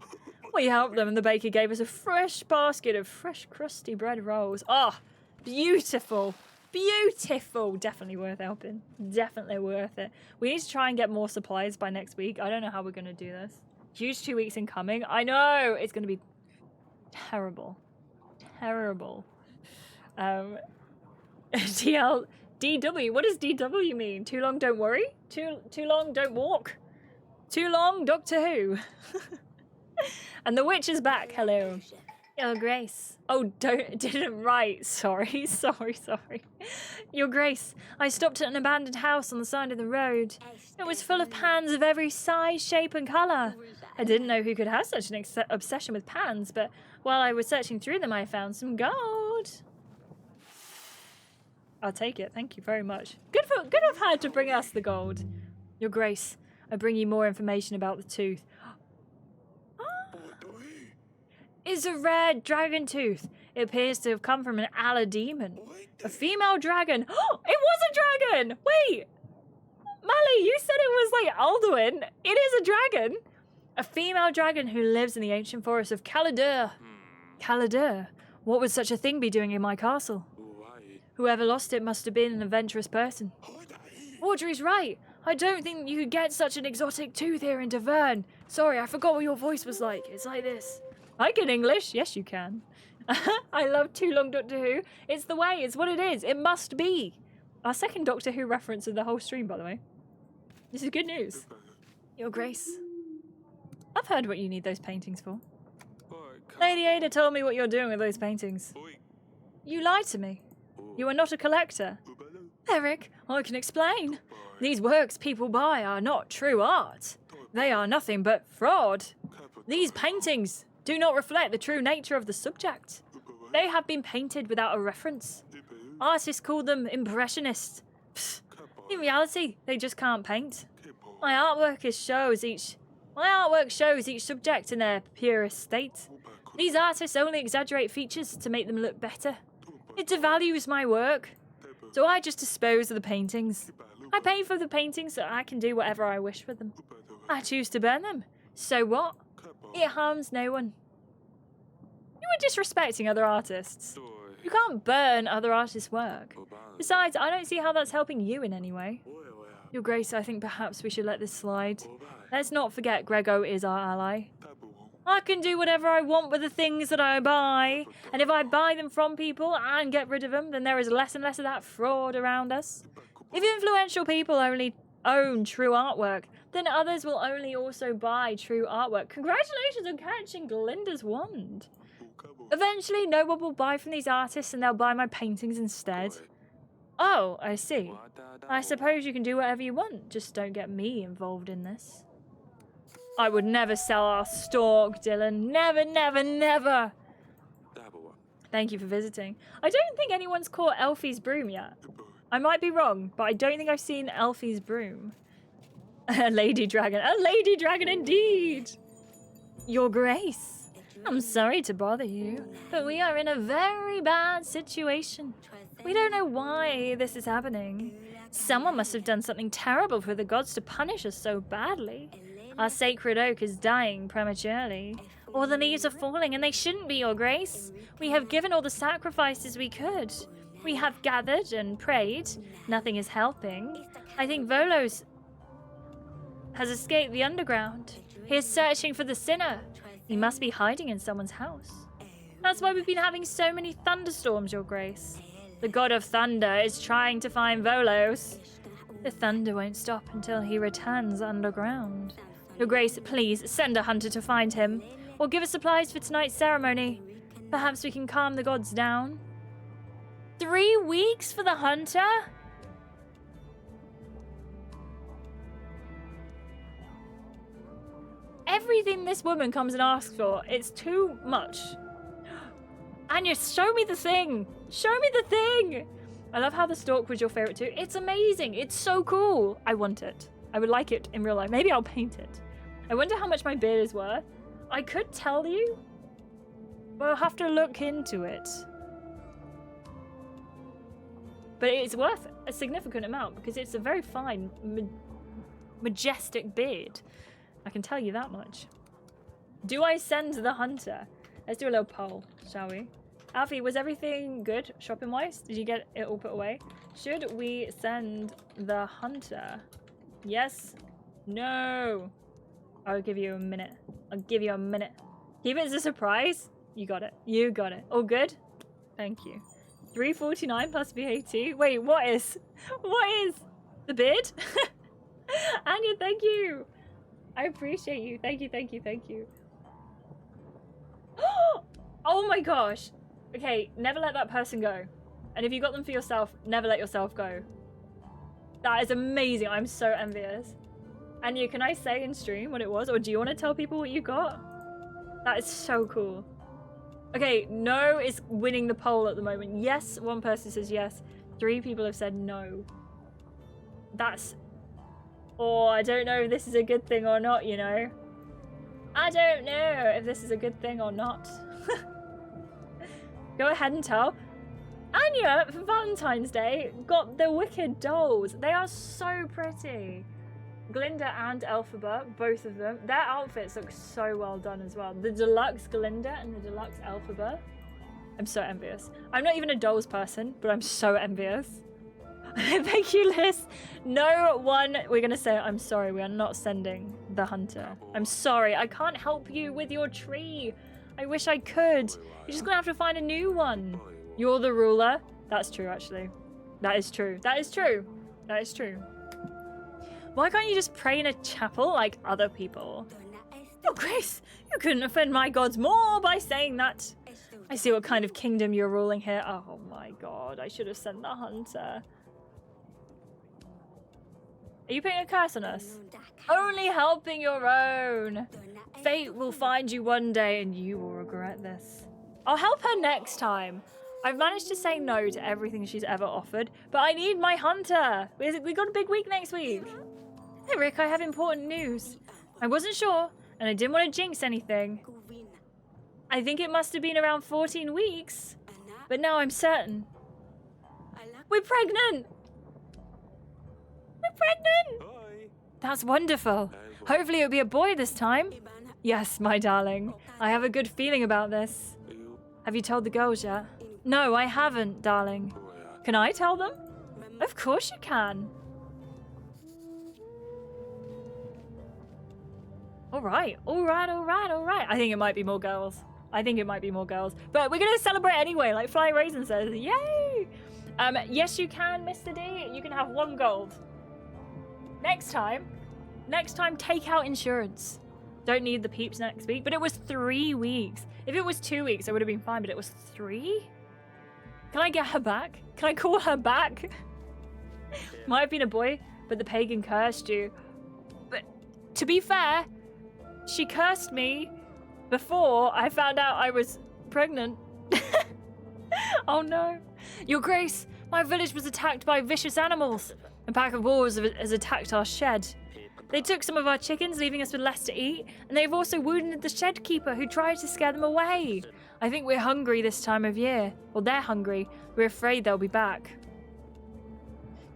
[SPEAKER 1] We helped them and the baker gave us a fresh basket of fresh crusty bread rolls. Oh, beautiful. Beautiful. Definitely worth helping. Definitely worth it. We need to try and get more supplies by next week. I don't know how we're going to do this. Huge 2 weeks incoming. I know. It's going to be terrible. Terrible. DW. What does DW mean? Too long, don't worry? Too long, don't walk? Too long, Doctor Who? And the witch is back. Hello. Your Grace. Oh, didn't write. Sorry. Your Grace, I stopped at an abandoned house on the side of the road. It was full of pans of every size, shape and colour. I didn't know who could have such an obsession with pans, but while I was searching through them, I found some gold. I'll take it. Thank you very much. Good of her to bring us the gold. Your Grace, I bring you more information about the tooth. Is a rare dragon tooth. It appears to have come from an Ala demon. A female dragon. Oh, it was a dragon! Wait! Mally, you said it was like Alduin. It is a dragon. A female dragon who lives in the ancient forest of Caladur. Caladur? What would such a thing be doing in my castle? Whoever lost it must have been an adventurous person. Audrey's right. I don't think you could get such an exotic tooth here in Davern. Sorry, I forgot what your voice was like. It's like this. I can English. Yes, you can. I love Too Long Doctor Who. It's the way. It's what it is. It must be. Our second Doctor Who reference of the whole stream, by the way. This is good news. Your Grace. I've heard what you need those paintings for. Lady Ada told me what you're doing with those paintings. You lied to me. You are not a collector. Eric, I can explain. These works people buy are not true art. They are nothing but fraud. These paintings do not reflect the true nature of the subject. They have been painted without a reference. Artists call them impressionists. Psst. In reality, they just can't paint. My artwork shows each subject in their purest state. These artists only exaggerate features to make them look better. It devalues my work. So I just dispose of the paintings. I pay for the paintings so I can do whatever I wish with them. I choose to burn them. So what? It harms no one. You are disrespecting other artists. You can't burn other artists' work. Besides, I don't see how that's helping you in any way. Your Grace, I think perhaps we should let this slide. Let's not forget Grego is our ally. I can do whatever I want with the things that I buy. And if I buy them from people and get rid of them, then there is less and less of that fraud around us. If influential people only own true artwork, then others will only also buy true artwork. Congratulations on catching Glinda's wand. Eventually, no one will buy from these artists and they'll buy my paintings instead. Oh, I see. I suppose you can do whatever you want, just don't get me involved in this. I would never sell our stock, Dylan. Never, never, never. Thank you for visiting. I don't think anyone's caught Elfie's broom yet. I might be wrong, but I don't think I've seen Elfie's broom. A lady dragon. A lady dragon indeed. Your Grace. I'm sorry to bother you, but we are in a very bad situation. We don't know why this is happening. Someone must have done something terrible for the gods to punish us so badly. Our sacred oak is dying prematurely. All the leaves are falling and they shouldn't be, Your Grace. We have given all the sacrifices we could. We have gathered and prayed. Nothing is helping. I think Volos has escaped the underground. He is searching for the sinner. He must be hiding in someone's house. That's why we've been having so many thunderstorms, Your Grace. The god of thunder is trying to find Volos. The thunder won't stop until he returns underground. Your Grace, please send a hunter to find him, or give us supplies for tonight's ceremony. Perhaps we can calm the gods down. 3 weeks for the hunter? Everything this woman comes and asks for, it's too much. Anya, show me the thing. Show me the thing. I love how the stork was your favorite too. It's amazing. It's so cool. I want it. I would like it in real life. Maybe I'll paint it. I wonder how much my beard is worth. I could tell you. But I'll have to look into it. But it's worth a significant amount because it's a very fine, majestic beard. I can tell you that much. Do I send the hunter? Let's do a little poll, shall we? Alfie, was everything good shopping-wise? Did you get it all put away? Should we send the hunter? Yes? No? I'll give you a minute. I'll give you a minute. Keep it as a surprise. You got it. You got it. All good? Thank you. 349 plus VAT. Wait, what is? What is? The beard? Anya, thank you. I appreciate you. Thank you, thank you, thank you. Oh my gosh. Okay, never let that person go. And if you got them for yourself, never let yourself go. That is amazing. I'm so envious. Anya, can I say in stream what it was? Or do you want to tell people what you got? That is so cool. Okay, no is winning the poll at the moment. Yes, one person says yes. 3 people have said no. That's... Oh, I don't know if this is a good thing or not, you know. I don't know if this is a good thing or not. Go ahead and tell. Anya, for Valentine's Day, got the Wicked dolls. They are so pretty. Glinda and Elphaba, both of them. Their outfits look so well done as well. The deluxe Glinda and the deluxe Elphaba. I'm so envious. I'm not even a dolls person, but I'm so envious. Thank you, Liz. No one, we're gonna say, I'm sorry, we are not sending the hunter. I'm sorry, I can't help you with your tree. I wish I could. You're just gonna have to find a new one. You're the ruler. That's true, actually. That is true. That is true. That is true. Why can't you just pray in a chapel like other people? Your Grace, you couldn't offend my gods more by saying that. I see what kind of kingdom you're ruling here. Oh my god, I should have sent the hunter. Are you putting a curse on us? Only helping your own. Fate will find you one day and you will regret this. I'll help her next time. I've managed to say no to everything she's ever offered, but I need my hunter. We got a big week next week. Hey Rick, I have important news. I wasn't sure, and I didn't want to jinx anything. I think it must have been around 14 weeks, but now I'm certain. We're pregnant! We're pregnant! That's wonderful. Hopefully it'll be a boy this time. Yes, my darling. I have a good feeling about this. Have you told the girls yet? No, I haven't, darling. Can I tell them? Of course you can. All right. I think it might be more girls. But we're going to celebrate anyway, like Flying Raisin says. Yay! Yes, you can, Mr. D. You can have 1 gold. Next time, take out insurance. Don't need the peeps next week. But it was 3 weeks. If it was 2 weeks, it would have been fine. But it was 3? Can I get her back? Can I call her back? Might have been a boy, but the pagan cursed you. But to be fair, she cursed me before I found out I was pregnant. Oh no. Your Grace, my village was attacked by vicious animals. A pack of wolves has attacked our shed. They took some of our chickens, leaving us with less to eat, and they've also wounded the shed keeper who tried to scare them away. I think we're hungry this time of year. Well, they're hungry. We're afraid they'll be back.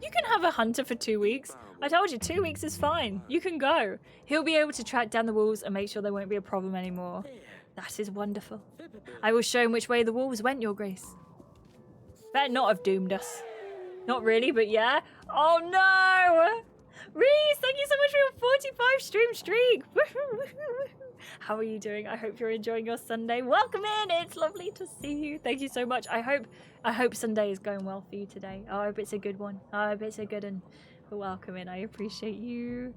[SPEAKER 1] You can have a hunter for 2 weeks. I told you, 2 weeks is fine. You can go. He'll be able to track down the wolves and make sure there won't be a problem anymore. That is wonderful. I will show him which way the wolves went, Your Grace. Better not have doomed us. Not really, but yeah. Oh no! Reese, thank you so much for your 45 stream streak. How are you doing? I hope you're enjoying your Sunday. Welcome in. It's lovely to see you. Thank you so much. I hope Sunday is going well for you today. I hope it's a good one. I hope it's a good one. Welcome in. I appreciate you.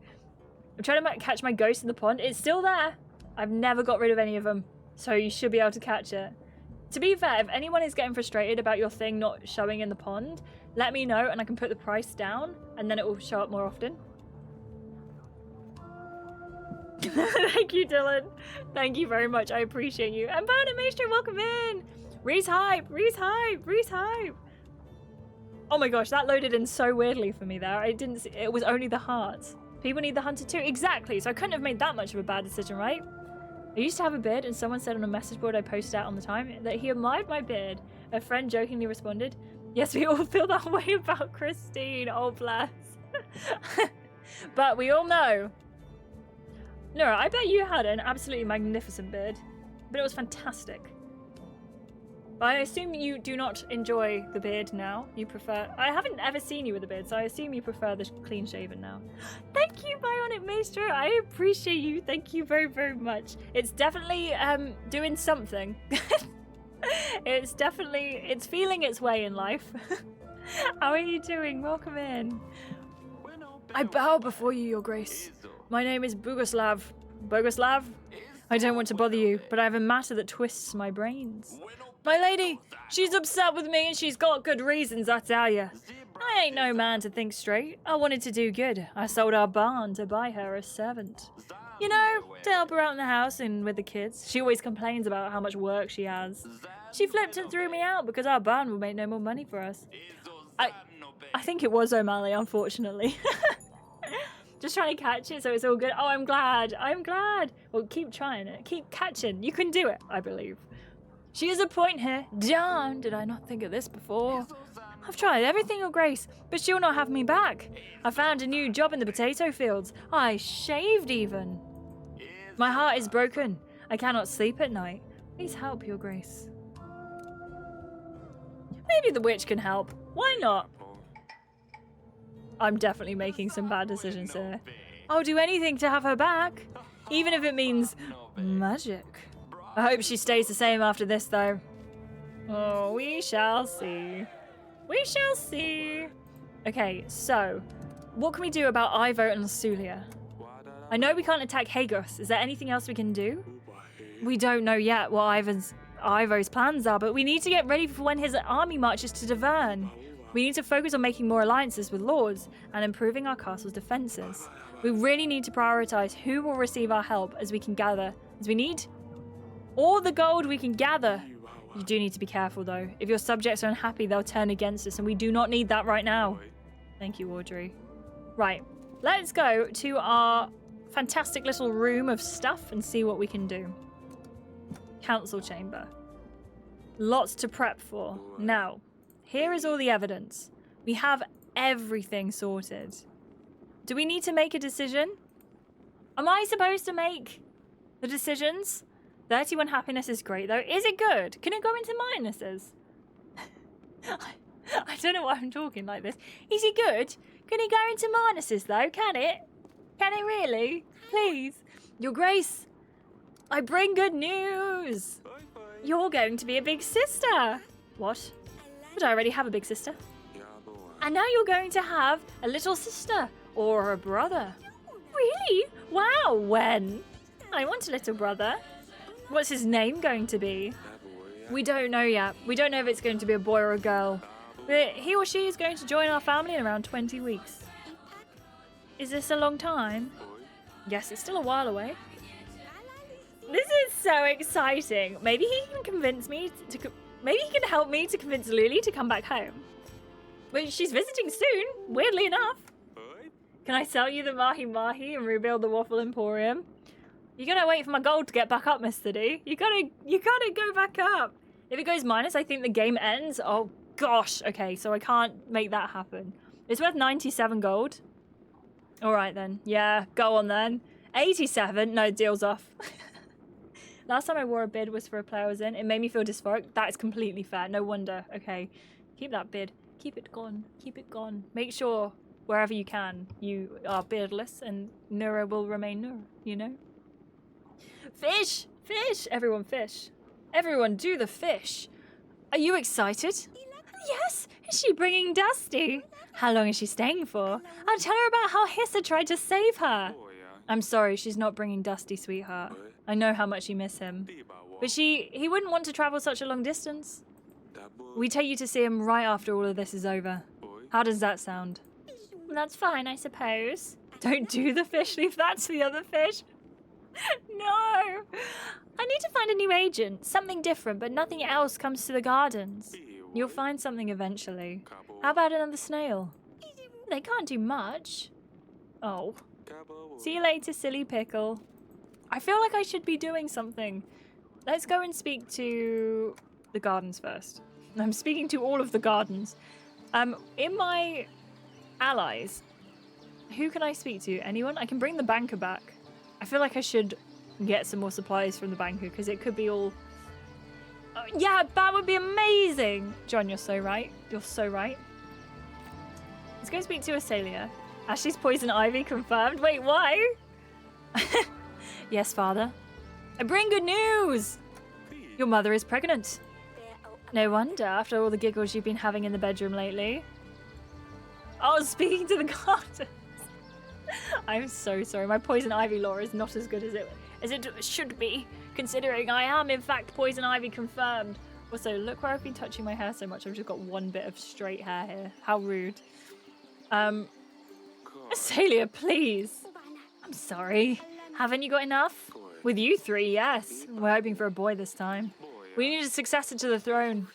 [SPEAKER 1] I'm trying to catch my ghost in the pond. It's still there. I've never got rid of any of them, so you should be able to catch it. To be fair, if anyone is getting frustrated about your thing not showing in the pond, let me know and I can put the price down and then it will show up more often. Thank you, Dylan. Thank you very much. I appreciate you. And Bona Maestro, welcome in. Reese hype, Reese hype, Reese hype. Oh my gosh, that loaded in so weirdly for me there. I didn't see, it was only the hearts. People need the hunter too. Exactly. So I couldn't have made that much of a bad decision, right? I used to have a beard and someone said on a message board I posted out on the time that he admired my beard. A friend jokingly responded, yes, we all feel that way about Christine. Oh, bless. But we all know. Nora, I bet you had an absolutely magnificent beard, but it was fantastic. But I assume you do not enjoy the beard now. You prefer... I haven't ever seen you with a beard, so I assume you prefer the clean shaven now. Thank you, Bionic Maestro. I appreciate you. Thank you very, very much. It's definitely doing something. It's definitely... It's feeling its way in life. How are you doing? Welcome in. I bow before you, Your Grace. My name is Boguslav. Boguslav? I don't want to bother you, but I have a matter that twists my brains. My lady, she's upset with me and she's got good reasons, I tell ya. I ain't no man to think straight. I wanted to do good. I sold our barn to buy her a servant. You know, to help her out in the house and with the kids. She always complains about how much work she has. She flipped and threw me out because our barn will make no more money for us. I think it was O'Malley, unfortunately. Just trying to catch it so it's all good. Oh, I'm glad. I'm glad. Well, keep trying it. Keep catching. You can do it, I believe. She has a point here. Darn, did I not think of this before? I've tried everything, Your Grace, but she'll not have me back. I found a new job in the potato fields. I shaved even. My heart is broken. I cannot sleep at night. Please help, Your Grace. Maybe the witch can help. Why not? I'm definitely making some bad decisions here. I'll do anything to have her back, even if it means magic. I hope she stays the same after this, though. Oh, we shall see. We shall see. Okay, so, what can we do about Ivo and Sulia? I know we can't attack Hagos. Is there anything else we can do? We don't know yet what Ivo's plans are, but we need to get ready for when his army marches to Davern. We need to focus on making more alliances with lords and improving our castle's defenses. We really need to prioritize who will receive our help as we need all the gold we can gather. You do need to be careful, though. If your subjects are unhappy, they'll turn against us, and we do not need that right now. Thank you, Audrey. Right, let's go to our fantastic little room of stuff and see what we can do. Council chamber. Lots to prep for. Now, here is all the evidence. We have everything sorted. Do we need to make a decision? Am I supposed to make the decisions? 31 happiness is great, though. Is it good? Can it go into minuses? I don't know why I'm talking like this. Is it good? Can it go into minuses, though? Can it? Can it really? Please. Your Grace, I bring good news. You're going to be a big sister. What? But I already have a big sister. And now you're going to have a little sister or a brother. Really? Wow, when? I want a little brother. What's his name going to be? We don't know yet. We don't know if it's going to be a boy or a girl. But he or she is going to join our family in around 20 weeks. Is this a long time? Yes, it's still a while away. This is so exciting. Maybe he can convince me to... Maybe he can help me to convince Luli to come back home. But she's visiting soon, weirdly enough. Can I sell you the Mahi Mahi and rebuild the Waffle Emporium? You gotta wait for my gold to get back up, Mr. D. You gotta go back up. If it goes minus, I think the game ends. Oh gosh. Okay, so I can't make that happen. It's worth 97 gold. All right then. Yeah, go on then. 87. No, deal's off. Last time I wore a bid was for a player I was in. It made me feel dysphoric. That is completely fair. No wonder. Okay, keep that bid. Keep it gone. Keep it gone. Make sure wherever you can, you are beardless and Nura will remain Nura, you know? Fish! Fish! Everyone fish. Everyone do the fish. Are you excited? Yes! Is she bringing Dusty? How long is she staying for? I'll tell her about how Hissa tried to save her. I'm sorry, she's not bringing Dusty, sweetheart. I know how much you miss him. But he wouldn't want to travel such a long distance. We take you to see him right after all of this is over. How does that sound? That's fine, I suppose. Don't do the fish leaf, that's the other fish. No! I need to find a new agent. Something different, but nothing else comes to the gardens. You'll find something eventually. How about another snail? They can't do much. Oh. See you later, silly pickle. I feel like I should be doing something. Let's go and speak to the gardens first. I'm speaking to all of the gardens. In my allies, who can I speak to? Anyone? I can bring the banker back. I feel like I should get some more supplies from the banker because it could be all... yeah, that would be amazing! John, you're so right. You're so right. Let's go speak to Asalia. Ashley's poison ivy confirmed. Wait, why? Yes, father. I bring good news! Your mother is pregnant. No wonder, after all the giggles you've been having in the bedroom lately. Oh, speaking to the gardens. I'm so sorry. My poison ivy lore is not as good as it should be, considering I am, in fact, poison ivy confirmed. Also, look where I've been touching my hair so much. I've just got one bit of straight hair here. How rude. Asalia, please. I'm sorry. Haven't you got enough? With you three, yes. We're hoping for a boy this time. We need a successor to the throne.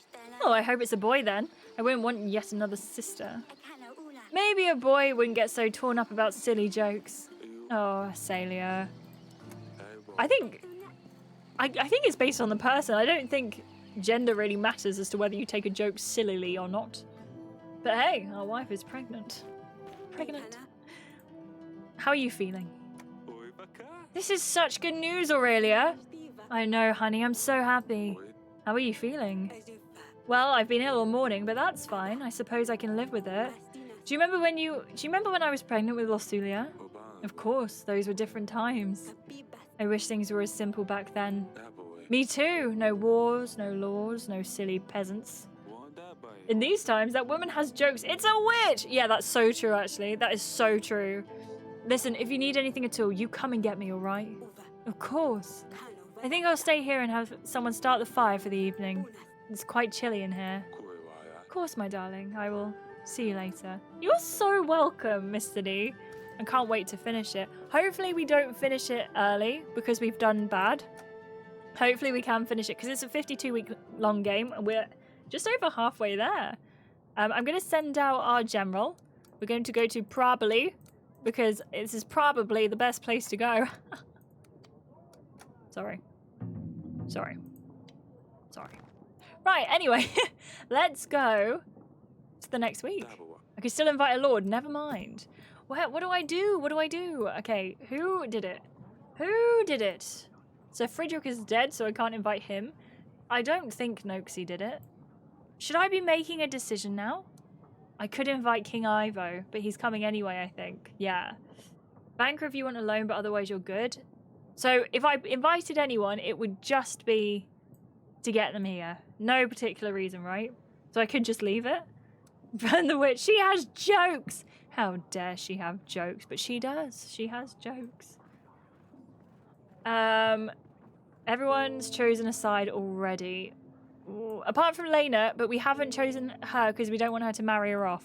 [SPEAKER 1] Oh, I hope it's a boy then. I wouldn't want yet another sister. Maybe a boy wouldn't get so torn up about silly jokes. Oh, Asalia. I think it's based on the person. I don't think gender really matters as to whether you take a joke sillily or not. But hey, our wife is pregnant. Pregnant. How are you feeling? This is such good news, Aurelia. I know, honey. I'm so happy. How are you feeling? Well, I've been ill all morning, but that's fine. I suppose I can live with it. Do you remember when I was pregnant with Losulia? Of course, those were different times. I wish things were as simple back then. Me too. No wars, no laws, no silly peasants. In these times, that woman has jokes. It's a witch! Yeah, that's so true, actually. That is so true. Listen, if you need anything at all, you come and get me, all right? Of course. I think I'll stay here and have someone start the fire for the evening. It's quite chilly in here. Of course, my darling. I will see you later. You're so welcome, Mr. D. I can't wait to finish it. Hopefully we don't finish it early because we've done bad. Hopefully we can finish it because it's a 52-week long game and we're just over halfway there. I'm going to send out our general. We're going to go to Probably because this is probably the best place to go. Sorry. Right, anyway, let's go to the next week. I could still invite a lord, never mind. What do I do? Okay, who did it? So Friedrich is dead, so I can't invite him. I don't think Noxie did it. Should I be making a decision now? I could invite King Ivo, but he's coming anyway, I think. Yeah. Banker if you want a loan, but otherwise you're good. So if I invited anyone, it would just be to get them here. No particular reason, right? So I could just leave it. Burn the witch. She has jokes. How dare she have jokes? But she does. She has jokes. Everyone's chosen a side already. Ooh, apart from Lena, but we haven't chosen her because we don't want her to marry her off.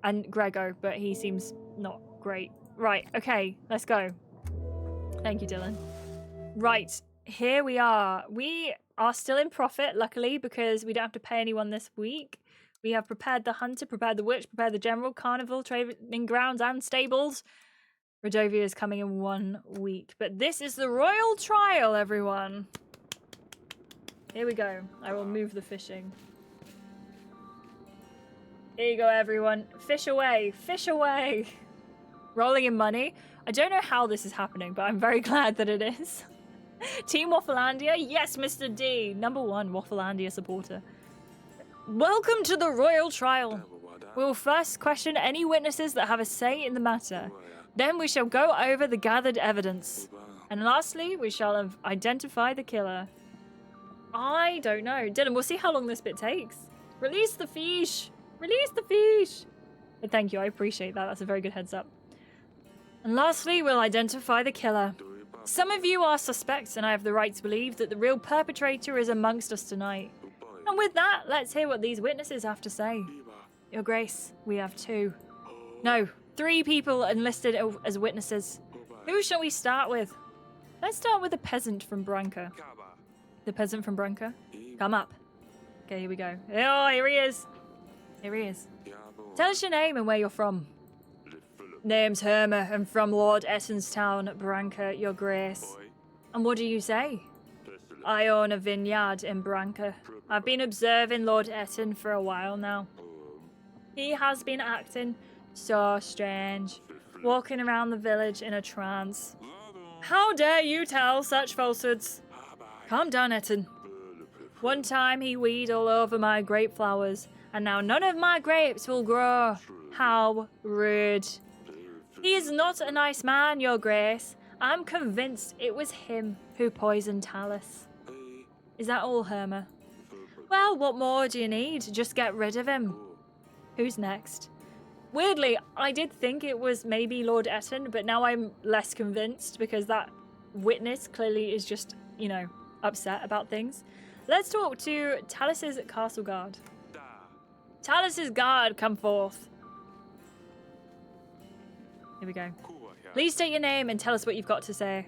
[SPEAKER 1] And Grego, but he seems not great. Right, okay, let's go. Thank you, Dylan. Right, here we are. We are still in profit, luckily, because we don't have to pay anyone this week. We have prepared the hunter, prepared the witch, prepared the general, carnival, trading grounds, and stables. Rodovia is coming in 1 week. But this is the royal trial, everyone. Here we go. I will move the fishing. Here you go, everyone. Fish away. Fish away. Rolling in money. I don't know how this is happening, but I'm very glad that it is. Team Wafflelandia. Yes, Mr. D. #1 Wafflelandia supporter. Welcome to the royal trial. We will first question any witnesses that have a say in the matter. Then we shall go over the gathered evidence. And lastly, we shall identify the killer. I don't know. Dylan, we'll see how long this bit takes. Release the fish. Release the fish. But thank you. I appreciate that. That's a very good heads up. And lastly, we'll identify the killer. Some of you are suspects, and I have the right to believe that the real perpetrator is amongst us tonight. And with that, let's hear what these witnesses have to say. Your Grace, we have 2. No, 3 people enlisted as witnesses. Who shall we start with? Let's start with the peasant from Branca. The peasant from Branca? Come up. Okay, here we go. Oh, here he is. Here he is. Tell us your name and where you're from. Name's Herma, and from Lord Ettenstown, Branca, Your Grace. And what do you say? I own a vineyard in Branca. I've been observing Lord Etten for a while now. He has been acting so strange, walking around the village in a trance. How dare you tell such falsehoods? Calm down, Etten. One time he weed all over my grape flowers, and now none of my grapes will grow. How rude. He is not a nice man, Your Grace. I'm convinced it was him who poisoned Talus. Is that all, Herma? Well, what more do you need? Just get rid of him. Who's next? Weirdly, I did think it was maybe Lord Etten, but now I'm less convinced because that witness clearly is just, you know, upset about things. Let's talk to Talus's castle guard. Talus's guard, come forth. Here we go. Please state your name and tell us what you've got to say.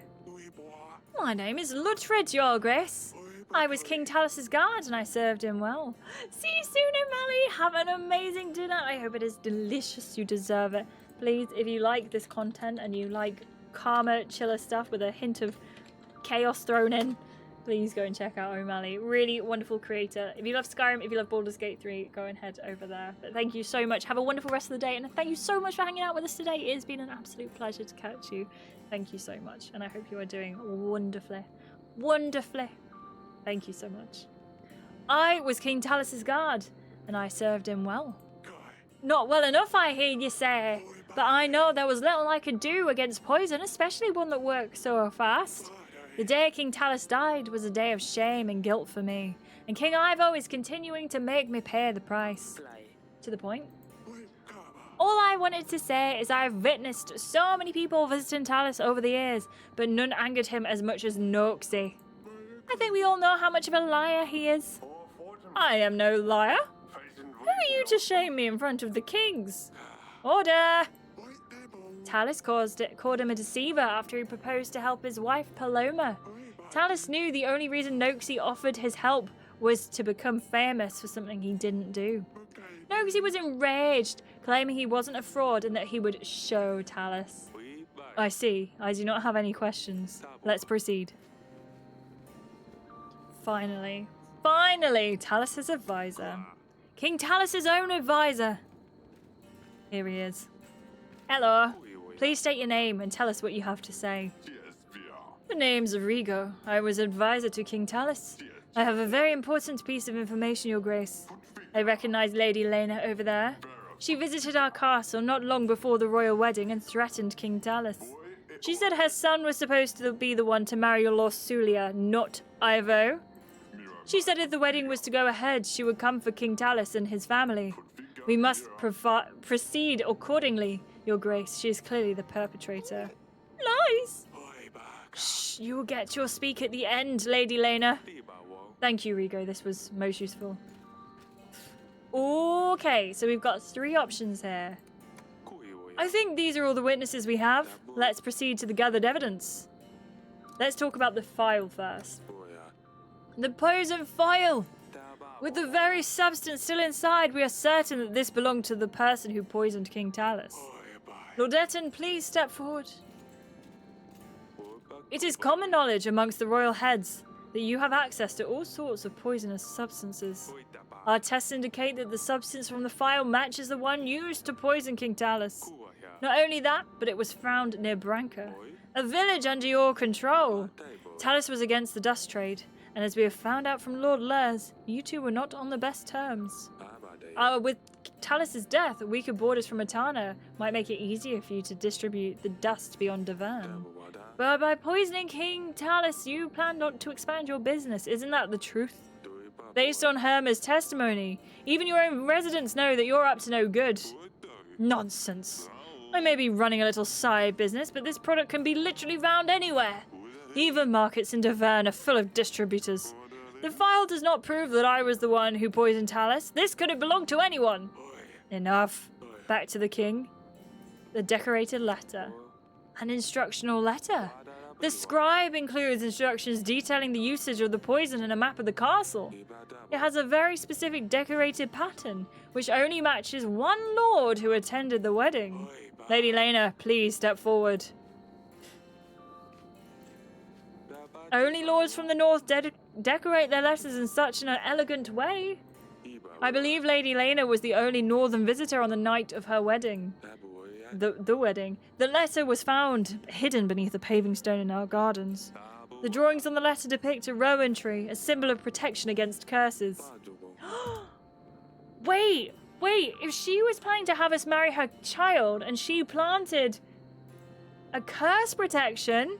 [SPEAKER 1] My name is Luttred, Your Grace. I was King Talus's guard and I served him well. See you soon, O'Malley. Have an amazing dinner. I hope it is delicious. You deserve it. Please, if you like this content and you like calmer, chiller stuff with a hint of chaos thrown in, please go and check out O'Malley. Really wonderful creator. If you love Skyrim, if you love Baldur's Gate 3, go and head over there. But thank you so much. Have a wonderful rest of the day. And thank you so much for hanging out with us today. It has been an absolute pleasure to catch you. Thank you so much. And I hope you are doing wonderfully. Wonderfully. Thank you so much. I was King Talus's guard, and I served him well. Not well enough, I hear you say. But I know there was little I could do against poison, especially one that worked so fast. The day King Talus died was a day of shame and guilt for me, and King Ivo is continuing to make me pay the price. To the point. All I wanted to say is I've witnessed so many people visiting Talus over the years, but none angered him as much as Noxie. I think we all know how much of a liar he is. I am no liar. Who are you to shame me in front of the kings? Order! Talus called him a deceiver after he proposed to help his wife, Paloma. Talus knew the only reason Noxie offered his help was to become famous for something he didn't do. Noxie was enraged, claiming he wasn't a fraud and that he would show Talus. I see. I do not have any questions. Let's proceed. Finally, Talus's advisor. King Talus's own advisor. Here he is. Hello. Please state your name and tell us what you have to say. The name's Rigo. I was advisor to King Talus. I have a very important piece of information, Your Grace. I recognize Lady Lena over there. She visited our castle not long before the royal wedding and threatened King Talus. She said her son was supposed to be the one to marry Lord Sulia, not Ivo. She said if the wedding was to go ahead, she would come for King Talus and his family. We must proceed accordingly, Your Grace. She is clearly the perpetrator. Lies! Shh, you will get your speak at the end, Lady Lena. Thank you, Rigo. This was most useful. Okay, so we've got 3 options here. I think these are all the witnesses we have. Let's proceed to the gathered evidence. Let's talk about the file first. The poison file! With the very substance still inside, we are certain that this belonged to the person who poisoned King Talus. Lord Etten, please step forward. It is common knowledge amongst the royal heads that you have access to all sorts of poisonous substances. Our tests indicate that the substance from the file matches the one used to poison King Talus. Not only that, but it was found near Branca, a village under your control. Talus was against the dust trade, and as we have found out from Lord Lurs, you two were not on the best terms. With Talus's death, weaker borders from Etana might make it easier for you to distribute the dust beyond Davern. But by poisoning King Talus, you plan not to expand your business. Isn't that the truth? Based on Herma's testimony, even your own residents know that you're up to no good. Nonsense. I may be running a little side business, but this product can be literally found anywhere. Even markets in Davern are full of distributors. The file does not prove that I was the one who poisoned Talus. This could have belonged to anyone. Enough. Back to the king. The decorated letter. An instructional letter. The scribe includes instructions detailing the usage of the poison and a map of the castle. It has a very specific decorated pattern, which only matches one lord who attended the wedding. Lady Lena, please step forward. Only lords from the north decorate their letters in such an elegant way. I believe Lady Lena was the only northern visitor on the night of her wedding. The wedding. The letter was found hidden beneath a paving stone in our gardens. The drawings on the letter depict a rowan tree, a symbol of protection against curses. Wait, if she was planning to have us marry her child and she planted a curse protection...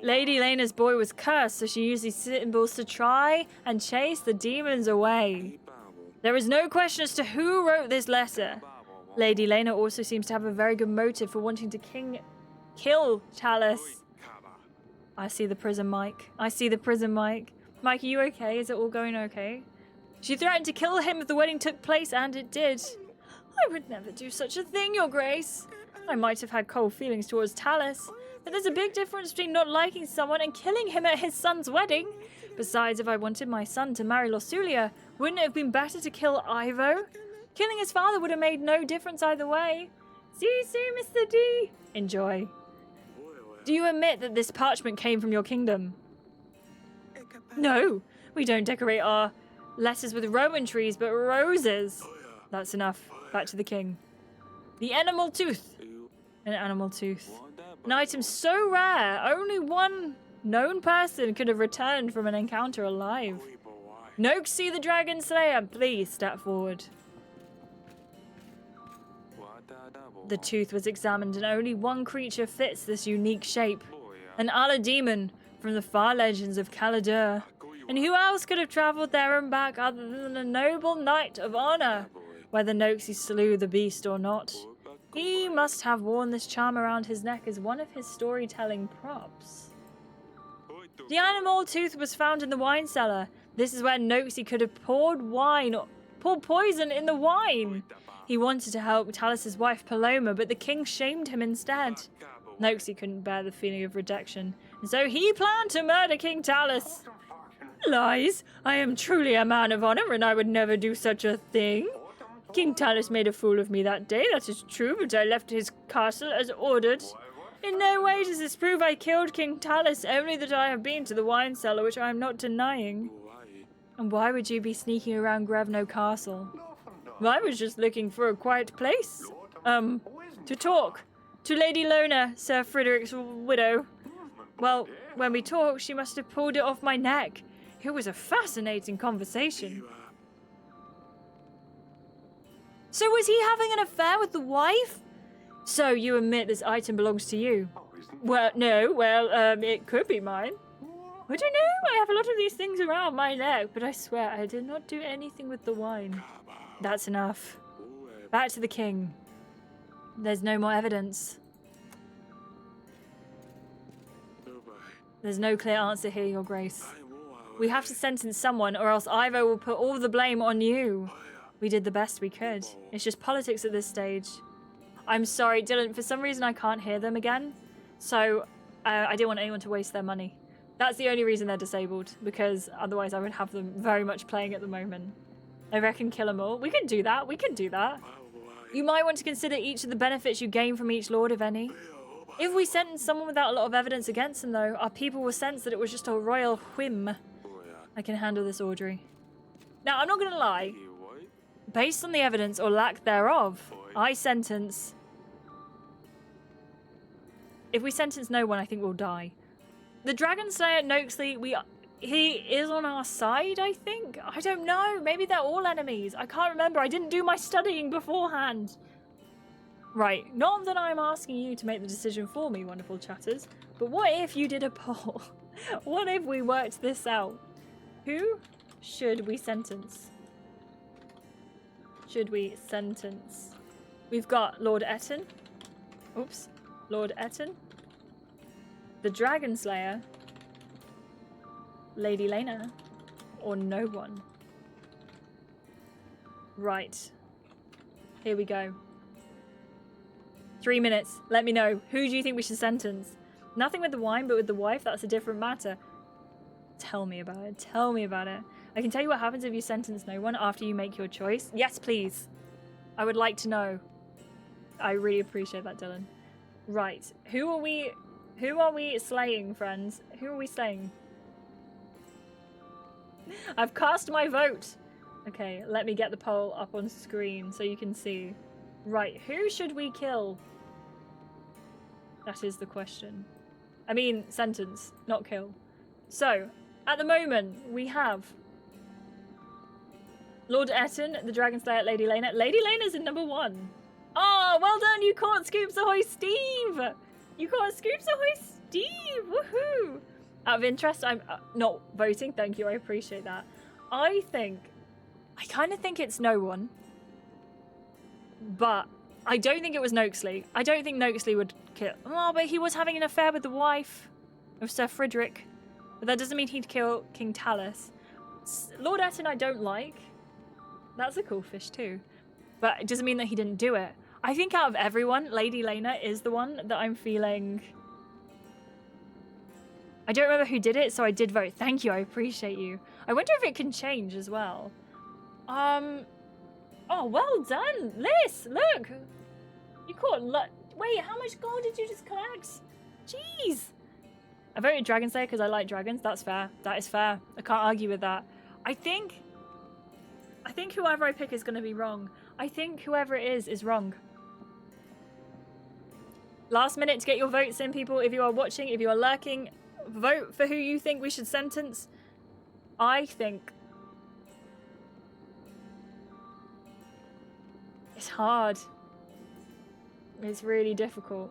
[SPEAKER 1] Lady Lena's boy was cursed, so she used these symbols to try and chase the demons away. There is no question as to who wrote this letter. Lady Lena also seems to have a very good motive for wanting to kill Talus. I see the prison mic. Mike, are you okay? Is it all going okay? She threatened to kill him if the wedding took place, and it did. I would never do such a thing, Your Grace. I might have had cold feelings towards Talus, but there's a big difference between not liking someone and killing him at his son's wedding. Besides, if I wanted my son to marry Losulia, wouldn't it have been better to kill Ivo? Killing his father would have made no difference either way. See you soon, Mr. D. Enjoy. Do you admit that this parchment came from your kingdom? No, we don't decorate our letters with rowan trees, but roses. That's enough. Back to the king. The animal tooth. An animal tooth. An item so rare, only one known person could have returned from an encounter alive. Noxie the Dragon Slayer, please step forward. The tooth was examined and only one creature fits this unique shape. An Ala demon from the far legends of Caladur. And who else could have travelled there and back other than a noble knight of honor? Whether Noxie slew the beast or not. He must have worn this charm around his neck as one of his storytelling props. The animal tooth was found in the wine cellar. This is where Noxie could have poured poison in the wine. He wanted to help Talus's wife Paloma, but the king shamed him instead. Noxie couldn't bear the feeling of rejection, and so he planned to murder King Talus. Lies! I am truly a man of honor, and I would never do such a thing. King Talus made a fool of me that day, that is true, but I left his castle as ordered. In no way does this prove I killed King Talus, only that I have been to the wine cellar, which I am not denying. And why would you be sneaking around Grevno Castle? I was just looking for a quiet place. To talk. To Lady Lona, Sir Frederick's widow. Well, when we talked, she must have pulled it off my neck. It was a fascinating conversation. So was he having an affair with the wife? So you admit this item belongs to you? Well, no, it could be mine. I don't know, I have a lot of these things around my neck, but I swear I did not do anything with the wine. That's enough. Back to the king. There's no more evidence. There's no clear answer here, Your Grace. We have to sentence someone, or else Ivo will put all the blame on you. We did the best we could. It's just politics at this stage. I'm sorry, Dylan, for some reason I can't hear them again. So, I didn't want anyone to waste their money. That's the only reason they're disabled, because otherwise I would have them very much playing at the moment. I reckon kill them all. We can do that. You might want to consider each of the benefits you gain from each lord, if any. If we sentence someone without a lot of evidence against them, though, our people will sense that it was just a royal whim. I can handle this, Audrey. Now, I'm not going to lie. Based on the evidence, or lack thereof, I sentence... If we sentence no one, I think we'll die. The Dragon Slayer Noxley, he is on our side, I think? I don't know. Maybe they're all enemies. I can't remember. I didn't do my studying beforehand. Right. Not that I'm asking you to make the decision for me, wonderful chatters. But what if you did a poll? What if we worked this out? Who should we sentence? We've got Lord Etten. Oops. Lord Etten, the Dragon Slayer, Lady Lena, or no one? Right. Here we go. 3 minutes. Let me know. Who do you think we should sentence? Nothing with the wine, but with the wife, that's a different matter. Tell me about it. Tell me about it. I can tell you what happens if you sentence no one after you make your choice. Yes, please. I would like to know. I really appreciate that, Dylan. Right. Who are we slaying, friends? Who are we slaying? I've cast my vote. Okay, let me get the poll up on screen so you can see. Right, who should we kill? That is the question. I mean, sentence, not kill. So, at the moment, we have Lord Etten, the Dragon Slayer, Lady Lena. Lady Lena's in number 1. Oh, well done, you caught Scoops Ahoy Steve! You caught Scoops Ahoy Steve! Woohoo! Out of interest, I'm not voting, thank you, I appreciate that. I kind of think it's no one. But I don't think it was Noaksley. I don't think Noaksley would kill... Oh, but he was having an affair with the wife of Sir Frederick. But that doesn't mean he'd kill King Talus. Lord Etten I don't like. That's a cool fish too. But it doesn't mean that he didn't do it. I think out of everyone, Lady Lena is the one that I'm feeling... I don't remember who did it, so I did vote. Thank you, I appreciate you. I wonder if it can change as well. Oh, well done, Liz, look. You caught wait, how much gold did you just collect? Jeez. I voted Dragon Slayer because I like dragons. That's fair. That is fair. I can't argue with that. I think whoever I pick is going to be wrong. I think whoever it is wrong. Last minute to get your votes in, people. If you are watching, if you are lurking, vote for who you think we should sentence. I think it's hard. It's really difficult.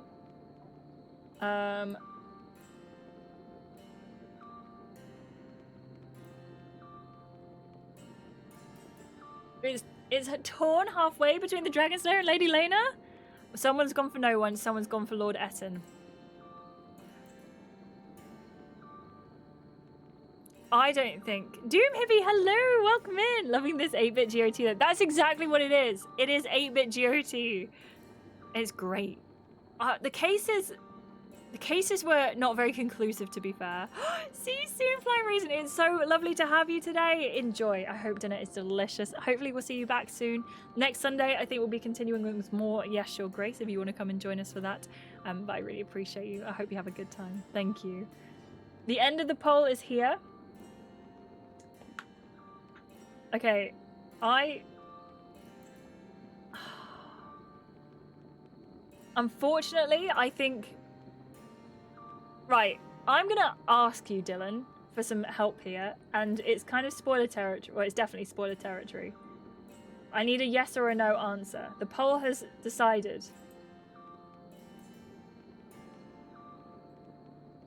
[SPEAKER 1] It's torn halfway between the Dragon Slayer and Lady Lena. Someone's gone for no one. Someone's gone for Lord Etten. I don't think. Doom Hippie, hello, welcome in. Loving this 8-bit GOT though. That's exactly what it is. It is 8-bit GOT. It's great. The cases were not very conclusive, to be fair. See you soon, Flying Raisin. It's so lovely to have you today. Enjoy. I hope dinner is delicious. Hopefully we'll see you back soon. Next Sunday, I think we'll be continuing with more Yes, Your Grace, if you want to come and join us for that. But I really appreciate you. I hope you have a good time. Thank you. The end of the poll is here. Okay, unfortunately, I think... Right, I'm gonna ask you, Dylan, for some help here, and it's kind of spoiler territory. Well, it's definitely spoiler territory. I need a yes or a no answer. The poll has decided.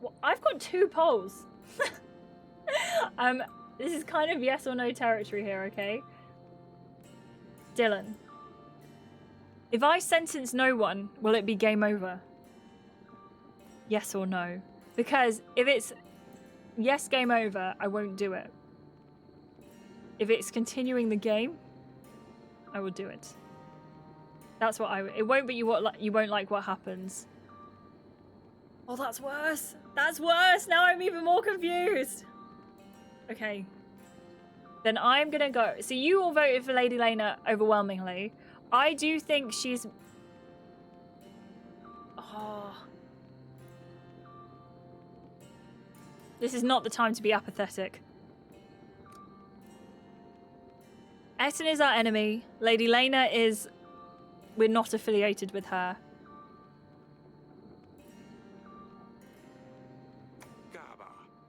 [SPEAKER 1] Well, I've got 2 polls. This is kind of yes or no territory here, okay? Dylan. If I sentence no one, will it be game over? Yes or no? Because if it's yes, game over, I won't do it. If it's continuing the game, I will do it. That's what it won't be you won't like what happens. Oh, that's worse. That's worse. Now I'm even more confused. Okay. Then I'm gonna go. So you all voted for Lady Lena overwhelmingly. I do think she's... Oh. This is not the time to be apathetic. Etten is our enemy. Lady Lena is... We're not affiliated with her.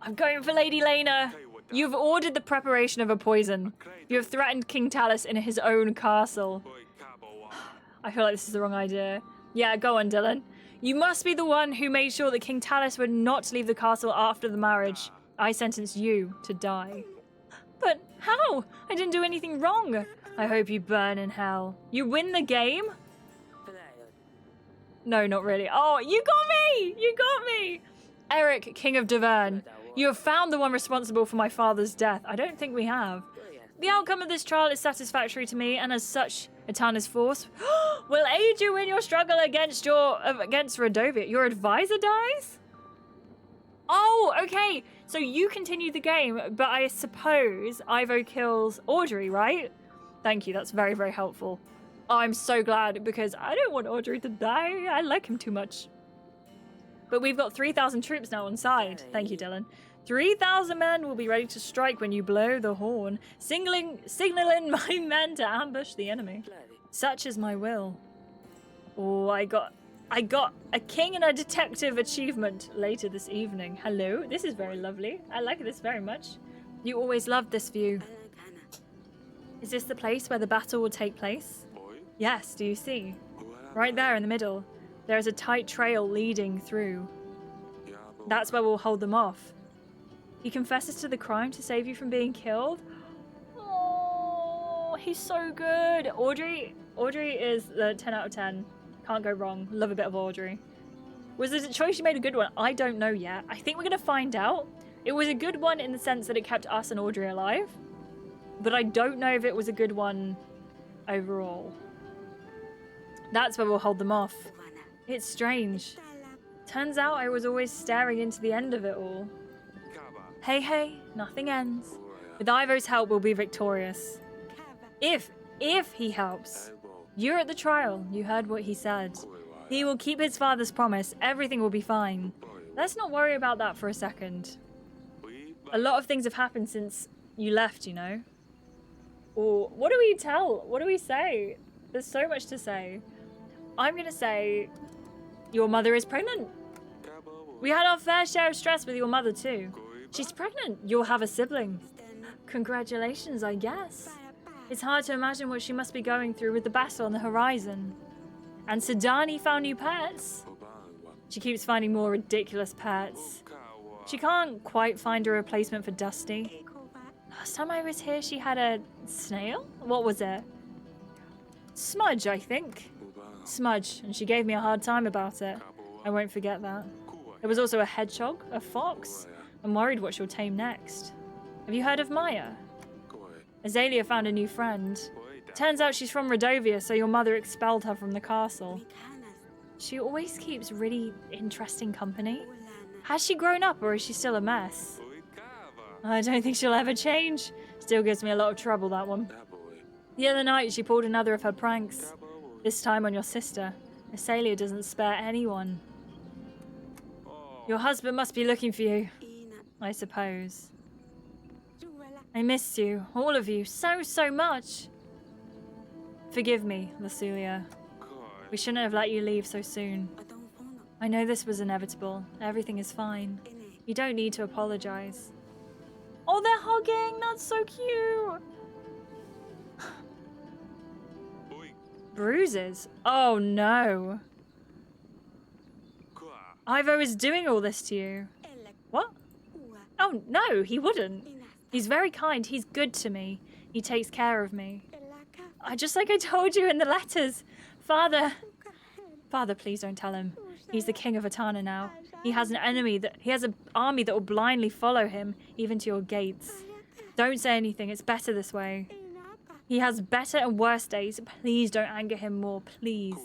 [SPEAKER 1] I'm going for Lady Lena. You've ordered the preparation of a poison. You have threatened King Talus in his own castle. I feel like this is the wrong idea. Yeah, go on, Dylan. You must be the one who made sure that King Talus would not leave the castle after the marriage. I sentence you to die. But how? I didn't do anything wrong. I hope you burn in hell. You win the game? No, not really. Oh, you got me! You got me! Eric, King of Davern. You have found the one responsible for my father's death. I don't think we have. The outcome of this trial is satisfactory to me, and as such, Etana's force will aid you in your struggle against Rodovia. Your advisor dies? Oh, okay. So you continue the game, but I suppose Ivo kills Audrey, right? Thank you. That's very, very helpful. I'm so glad, because I don't want Audrey to die. I like him too much. But we've got 3,000 troops now on side. Thank you, Dylan. 3,000 men will be ready to strike when you blow the horn, signaling my men to ambush the enemy. Such is my will. Oh, I got a king and a detective achievement later this evening. Hello, this is very lovely. I like this very much. You always loved this view. Is this the place where the battle will take place? Yes, do you see? Right there in the middle. There is a tight trail leading through. That's where we'll hold them off. He confesses to the crime to save you from being killed? Oh, he's so good. Audrey is the 10 out of 10. Can't go wrong. Love a bit of Audrey. Was the choice you made a good one? I don't know yet. I think we're going to find out. It was a good one in the sense that it kept us and Audrey alive. But I don't know if it was a good one overall. That's where we'll hold them off. It's strange. Turns out I was always staring into the end of it all. Hey, nothing ends. With Ivo's help, we'll be victorious. If he helps. You're at the trial. You heard what he said. He will keep his father's promise. Everything will be fine. Let's not worry about that for a second. A lot of things have happened since you left, you know. Or what do we tell? What do we say? There's so much to say. I'm going to say your mother is pregnant. We had our fair share of stress with your mother too. She's pregnant. You'll have a sibling. Congratulations, I guess. It's hard to imagine what she must be going through with the battle on the horizon. And Sidani found new pets. She keeps finding more ridiculous pets. She can't quite find a replacement for Dusty. Last time I was here, she had a snail? What was it? Smudge, I think. Smudge, and she gave me a hard time about it. I won't forget that. There was also a hedgehog, a fox. I'm worried what she'll tame next. Have you heard of Maya? Azalea found a new friend. Turns out she's from Rodovia, so your mother expelled her from the castle. She always keeps really interesting company. Has she grown up, or is she still a mess? I don't think she'll ever change. Still gives me a lot of trouble, that one. The other night, she pulled another of her pranks. This time on your sister. Azalea doesn't spare anyone. Your husband must be looking for you, I suppose. I missed you, all of you, so much. Forgive me, Lasulia. We shouldn't have let you leave so soon. I know this was inevitable. Everything is fine. You don't need to apologize. Oh, they're hugging! That's so cute! Bruises? Oh no. Ivo is doing all this to you. What? Oh no, he wouldn't. He's very kind. He's good to me. He takes care of me. Just like I told you in the letters. Father, please don't tell him. He's the king of Etana now. He has an army that will blindly follow him, even to your gates. Don't say anything. It's better this way. He has better and worse days. Please don't anger him more, please.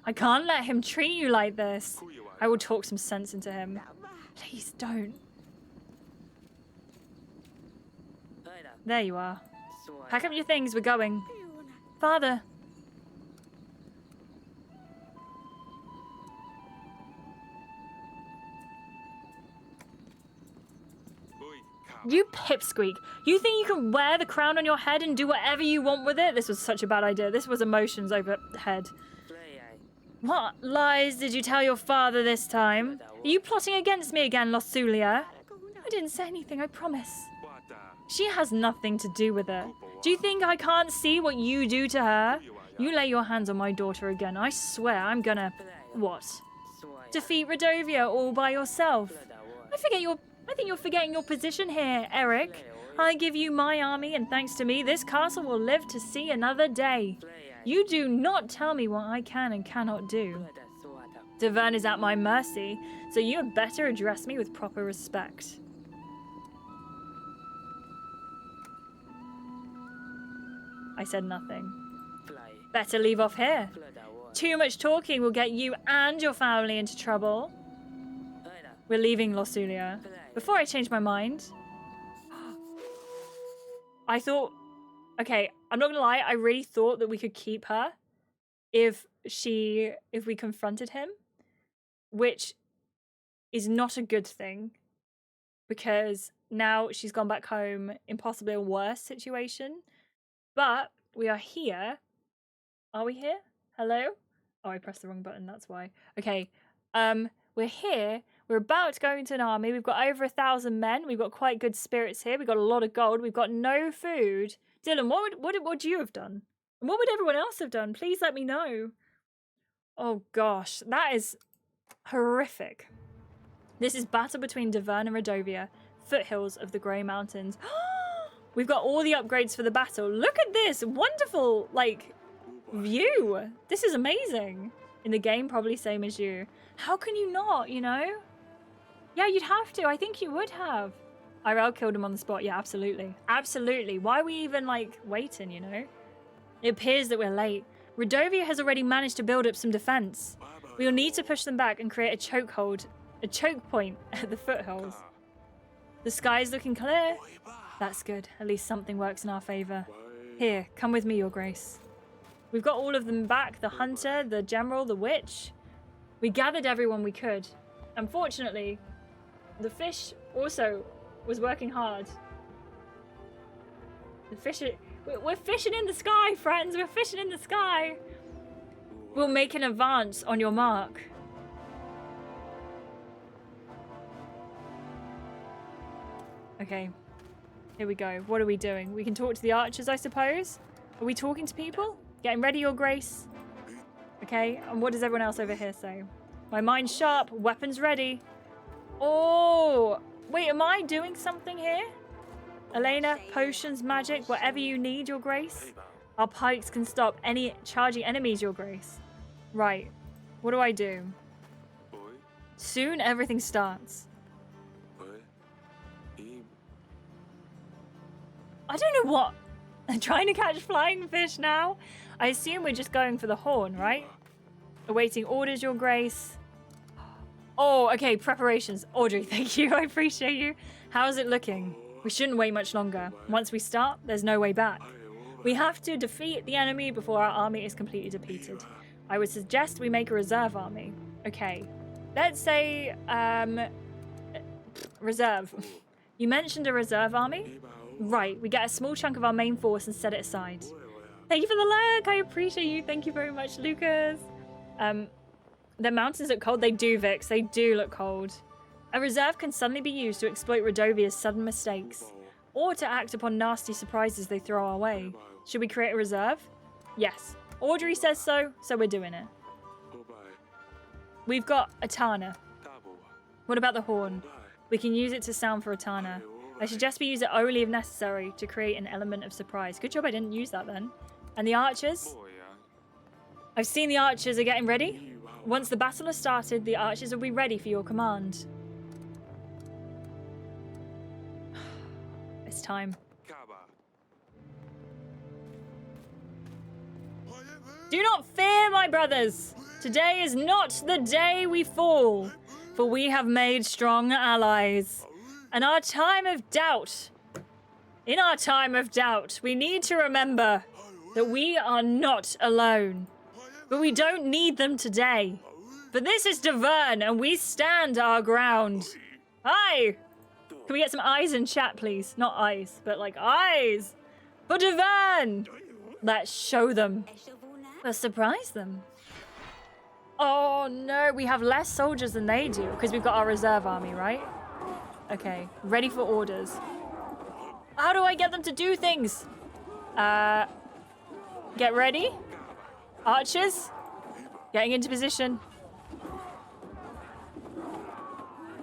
[SPEAKER 1] I can't let him treat you like this. I will talk some sense into him. Please don't. There you are. Pack up your things, we're going. Father. You pipsqueak. You think you can wear the crown on your head and do whatever you want with it? This was such a bad idea. This was emotions over head. What lies did you tell your father this time? Are you plotting against me again, Lasulia? I didn't say anything, I promise. She has nothing to do with it. Do you think I can't see what you do to her? You lay your hands on my daughter again. I swear I'm gonna... What? Defeat Rodovia all by yourself? I think you're forgetting your position here, Eric. I give you my army, and thanks to me, this castle will live to see another day. You do not tell me what I can and cannot do. Davern is at my mercy, so you had better address me with proper respect. I said nothing. Better leave off here. Too much talking will get you and your family into trouble. We're leaving Losulia. Before I change my mind, I thought, okay, I'm not gonna lie, I really thought that we could keep her if we confronted him, which is not a good thing because now she's gone back home in possibly a worse situation. But we are here. Are we here? Hello? Oh, I pressed the wrong button, that's why. Okay, we're here. We're about to go into an army. We've got over 1,000 men. We've got quite good spirits here. We've got a lot of gold. We've got no food. Dylan, what would you have done? And what would everyone else have done? Please let me know. Oh gosh, that is horrific. This is battle between Davern and Redovia, foothills of the Grey Mountains. We've got all the upgrades for the battle. Look at this wonderful, like, view. This is amazing. In the game, probably same as you. How can you not, you know? Yeah, you'd have to. I think you would have. IRL killed him on the spot. Yeah, absolutely. Absolutely. Why are we even, like, waiting, you know? It appears that we're late. Redovia has already managed to build up some defense. We'll need to push them back and create a choke point at the foothills. The sky is looking clear. That's good. At least something works in our favor. Here, come with me, Your Grace. We've got all of them back. The hunter, the general, the witch. We gathered everyone we could. Unfortunately, the fish also was working hard. The fish... We're fishing in the sky, friends. We're fishing in the sky. We'll make an advance on your mark. Okay. Here we go. What are we doing? We can talk to the archers, I suppose. Are we talking to people? Getting ready, Your Grace. Okay. And what does everyone else over here say? My mind's sharp. Weapons ready. Oh. Wait, am I doing something here? Elena, potions, magic, whatever you need, Your Grace. Our pikes can stop any charging enemies, Your Grace. Right. What do I do? Soon everything starts. I don't know what. I'm trying to catch flying fish now. I assume we're just going for the horn, right? Awaiting orders, Your Grace. Oh, okay. Preparations. Audrey, thank you. I appreciate you. How's it looking? We shouldn't wait much longer. Once we start, there's no way back. We have to defeat the enemy before our army is completely depleted. I would suggest we make a reserve army. Okay. Let's say, reserve. You mentioned a reserve army? Right. We get a small chunk of our main force and set it aside. Thank you for the like. I appreciate you. Thank you very much, Lucas. The mountains look cold. They do, Vix. They do look cold. A reserve can suddenly be used to exploit Redovia's sudden mistakes, or to act upon nasty surprises they throw our way. Should we create a reserve? Yes. Audrey says so, so we're doing it. We've got Atana. What about the horn? We can use it to sound for Atana. I suggest we use it only if necessary to create an element of surprise. Good job I didn't use that then. And the archers? I've seen the archers are getting ready. Once the battle has started, the archers will be ready for your command. It's time. Do not fear, my brothers. Today is not the day we fall, for we have made strong allies. In our time of doubt, we need to remember that we are not alone. But we don't need them today. For this is Davern, and we stand our ground. Aye! Can we get some eyes in chat, please? Not eyes, but like eyes. For Davern! Let's show them. Let's surprise them. Oh no, we have less soldiers than they do because we've got our reserve army, right? Okay, ready for orders. How do I get them to do things? Get ready. Archers, getting into position.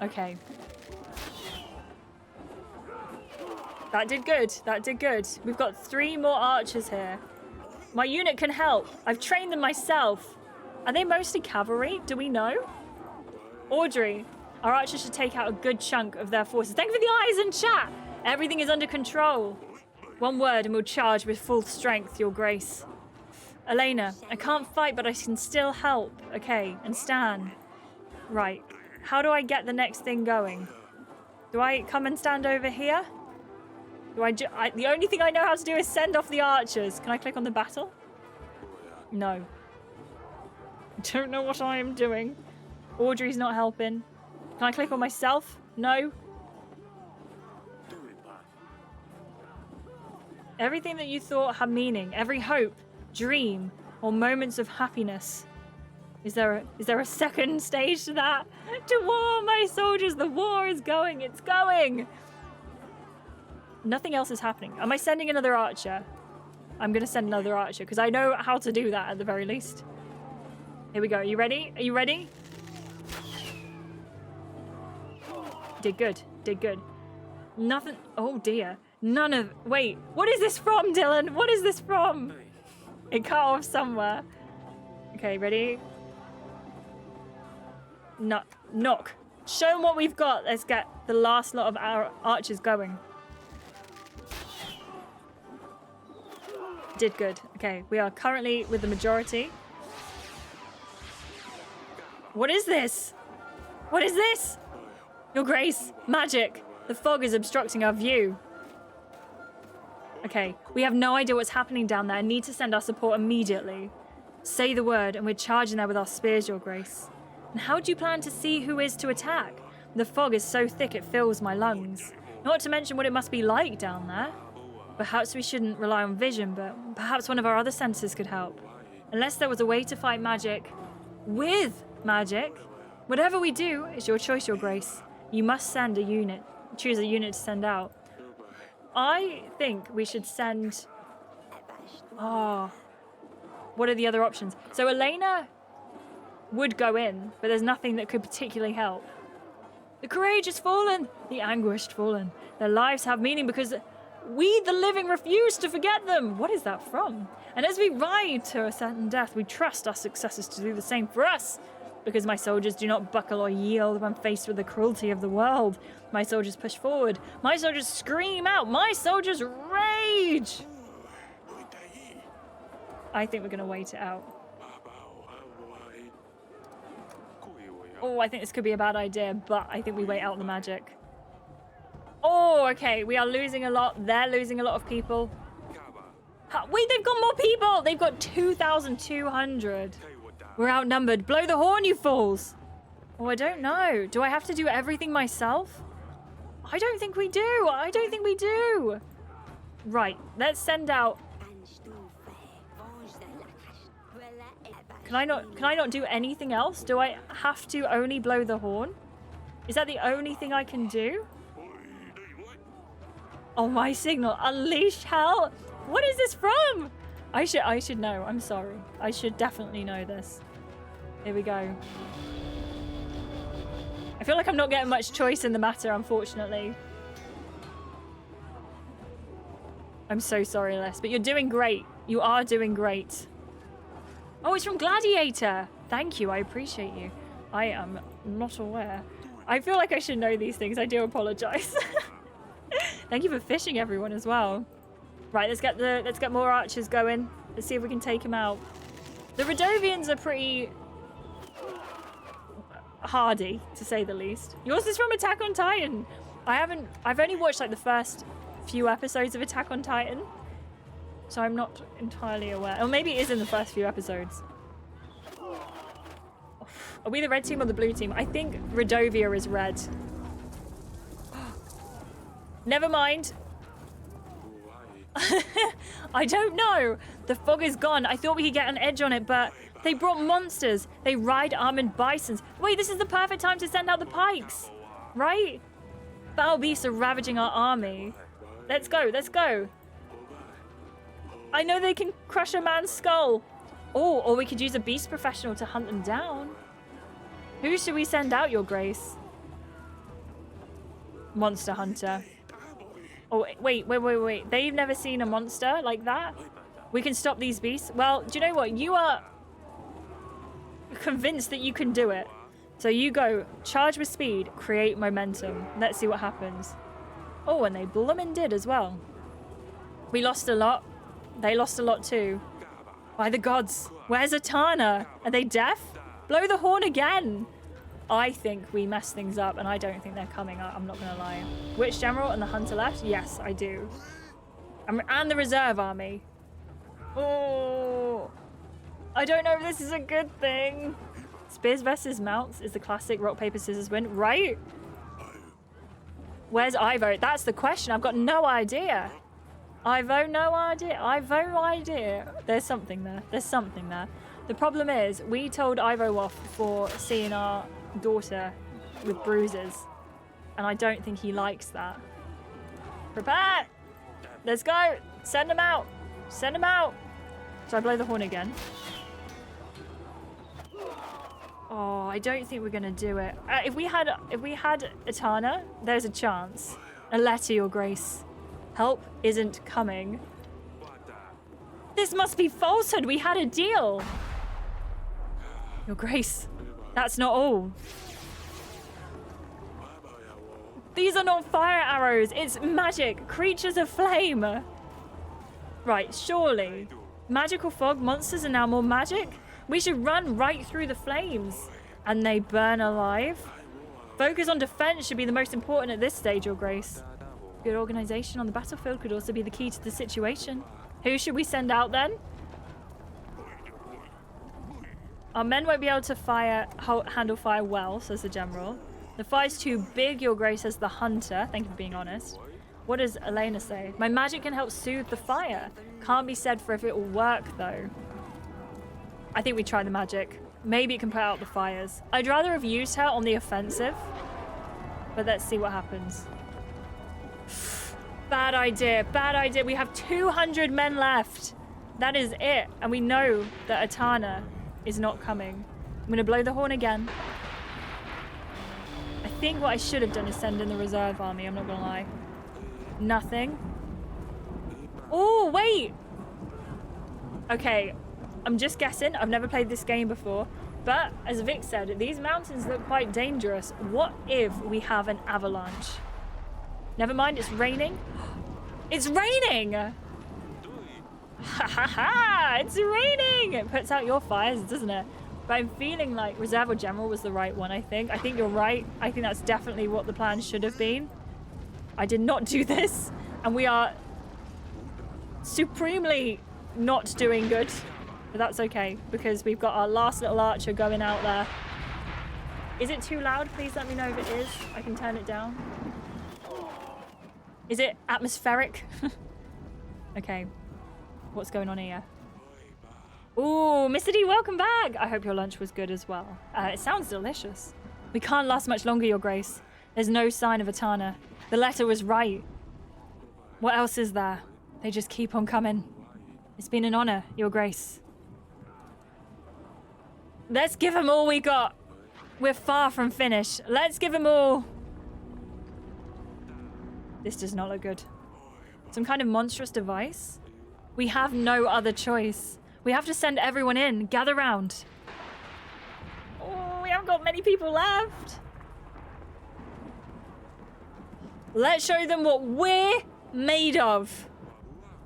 [SPEAKER 1] Okay. That did good. That did good. We've got 3 more archers here. My unit can help. I've trained them myself. Are they mostly cavalry? Do we know? Audrey, our archers should take out a good chunk of their forces. Thank you for the eyes in chat. Everything is under control. One word and we'll charge with full strength, Your Grace. Elena, I can't fight, but I can still help. Okay, and Stan. Right. How do I get the next thing going? Do I come and stand over here? The only thing I know how to do is send off the archers. Can I click on the battle? No. Don't know what I am doing. Audrey's not helping. Can I click on myself? No. Everything that you thought had meaning, every hope, dream, or moments of happiness. Is there a second stage to that? To war, my soldiers! The war is going! It's going! Nothing else is happening. Am I sending another archer? I'm gonna send another archer, because I know how to do that at the very least. Here we go. Are you ready? Are you ready? Did good. Did good. Nothing. Oh dear. None of. Wait. What is this from, Dylan? What is this from? It cut off somewhere. Okay, ready? Knock. Show them what we've got. Let's get the last lot of our archers going. Did good. Okay, we are currently with the majority. What is this? What is this? Your Grace, magic. The fog is obstructing our view. Okay, we have no idea what's happening down there. Need to send our support immediately. Say the word and we're charging there with our spears, Your Grace. And how do you plan to see who is to attack? The fog is so thick it fills my lungs. Not to mention what it must be like down there. Perhaps we shouldn't rely on vision, but perhaps one of our other senses could help. Unless there was a way to fight magic with magic. Whatever we do, it's your choice, Your Grace. You must send a unit. Choose a unit to send out. I think we should send... Oh. What are the other options? So Elena would go in, but there's nothing that could particularly help. The courageous fallen, the anguished fallen. Their lives have meaning because we, the living, refuse to forget them. What is that from? And as we ride to a certain death, we trust our successors to do the same for us. Because my soldiers do not buckle or yield when faced with the cruelty of the world. My soldiers push forward. My soldiers scream out. My soldiers rage. I think we're going to wait it out. Oh, I think this could be a bad idea, but I think we wait out the magic. Oh, okay. We are losing a lot. They're losing a lot of people. Wait, they've got more people. They've got 2,200. We're outnumbered. Blow the horn, you fools. Oh, I don't know. Do I have to do everything myself? I don't think we do. I don't think we do. Right. Let's send out... Can I not do anything else? Do I have to only blow the horn? Is that the only thing I can do? Oh, my signal. Unleash hell. What is this from? I should know. I'm sorry. I should definitely know this. Here we go. I feel like I'm not getting much choice in the matter, unfortunately. I'm so sorry, Les, but you're doing great. You are doing great. Oh, it's from Gladiator. Thank you. I appreciate you. I am not aware. I feel like I should know these things. I do apologize. Thank you for fishing, everyone, as well. Right, let's get more archers going. Let's see if we can take them out. The Radovians are pretty hardy, to say the least. Yours is from Attack on Titan. I've only watched like the first few episodes of Attack on Titan, so I'm not entirely aware. Or maybe it is in the first few episodes. Are we the red team or the blue team? I think Radovia is red. Never mind. I don't know. The fog is gone. I thought we could get an edge on it, but they brought monsters. They ride armored bisons. Wait, this is the perfect time to send out the pikes, right? Foul beasts are ravaging our army. Let's go. Let's go. I know they can crush a man's skull. Oh, or we could use a beast professional to hunt them down. Who should we send out, Your Grace? Monster Hunter. Oh, wait. They've never seen a monster like that? We can stop these beasts. Well, do you know what? You are... convinced that you can do it. So you go, charge with speed, create momentum. Let's see what happens. Oh, and they bloomin' did as well. We lost a lot. They lost a lot too. By the gods, where's Atana? Are they deaf? Blow the horn again. I think we messed things up, and I don't think they're coming. I'm not gonna lie. Witch General and the Hunter left? Yes, I do. And the reserve army. Oh, I don't know if this is a good thing. Spears versus mounts is the classic rock, paper, scissors win, right? Where's Ivo? That's the question. I've got no idea. Ivo, no idea. Ivo, no idea. There's something there. There's something there. The problem is, we told Ivo off for seeing our daughter with bruises, and I don't think he likes that. Prepare! Let's go! Send him out! Send him out! Should I blow the horn again? Oh, I don't think we're gonna do it. If we had Atana, there's a chance. A letter, Your Grace. Help isn't coming. This must be falsehood. We had a deal. Your Grace, that's not all. These are not fire arrows. It's magic. Creatures of flame. Right, surely. Magical fog. Monsters are now more magic. We should run right through the flames. And they burn alive. Focus on defense should be the most important at this stage, Your Grace. Good organization on the battlefield could also be the key to the situation. Who should we send out then? Our men won't be able to handle fire well, says the general. The fire's too big, Your Grace, says the hunter. Thank you for being honest. What does Elena say? My magic can help soothe the fire. Can't be said for if it will work, though. I think we try the magic. Maybe it can put out the fires. I'd rather have used her on the offensive. But let's see what happens. Bad idea. Bad idea. We have 200 men left. That is it. And we know that Atana is not coming. I'm going to blow the horn again. I think what I should have done is send in the reserve army. I'm not going to lie. Nothing. Oh, wait. Okay. I'm just guessing. I've never played this game before. But as Vic said, these mountains look quite dangerous. What if we have an avalanche? Never mind, it's raining. It's raining! Ha ha ha! It's raining! It puts out your fires, doesn't it? But I'm feeling like Reserve or General was the right one, I think. I think you're right. I think that's definitely what the plan should have been. I did not do this. And we are supremely not doing good. But that's okay, because we've got our last little archer going out there. Is it too loud? Please let me know if it is. I can turn it down. Is it atmospheric? Okay. What's going on here? Ooh, Mr. D, welcome back. I hope your lunch was good as well. It sounds delicious. We can't last much longer, Your Grace. There's no sign of Atana. The letter was right. What else is there? They just keep on coming. It's been an honor, Your Grace. Let's give them all we got. We're far from finished. Let's give them all. This does not look good. Some kind of monstrous device? We have no other choice. We have to send everyone in. Gather round. Oh, we haven't got many people left. Let's show them what we're made of.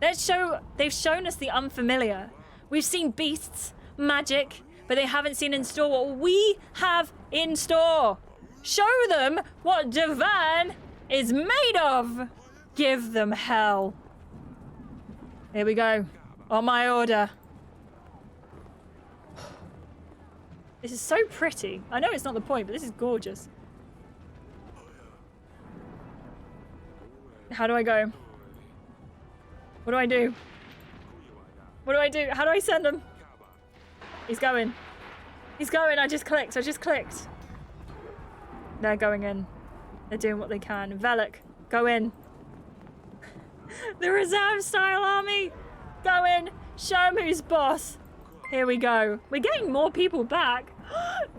[SPEAKER 1] They've shown us the unfamiliar. We've seen beasts, magic, but they haven't seen in store what we have in store. Show them what Divine is made of. Give them hell. Here we go. On my order. This is so pretty. I know it's not the point, but this is gorgeous. How do I go? What do I do? What do I do? How do I send him? He's going. He's going. I just clicked. They're going in. They're doing what they can. Velek, go in. The reserve style army. Go in. Show him who's boss. Here we go. We're getting more people back.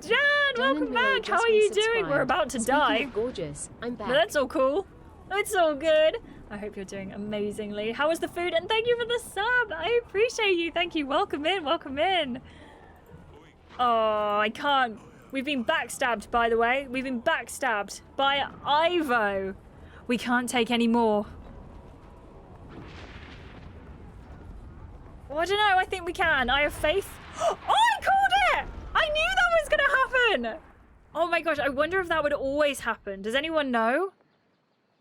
[SPEAKER 1] Jan, welcome back. How are you doing? We're about to die.
[SPEAKER 2] Gorgeous. I'm back.
[SPEAKER 1] But that's all cool. It's all good. I hope you're doing amazingly. How was the food? And thank you for the sub. I appreciate you. Thank you. Welcome in. Welcome in. Oh, I can't. We've been backstabbed, by the way. We've been backstabbed by Ivo. We can't take any more. Oh, I don't know. I think we can. I have faith. Oh, I called it! I knew that was going to happen. Oh my gosh. I wonder if that would always happen. Does anyone know?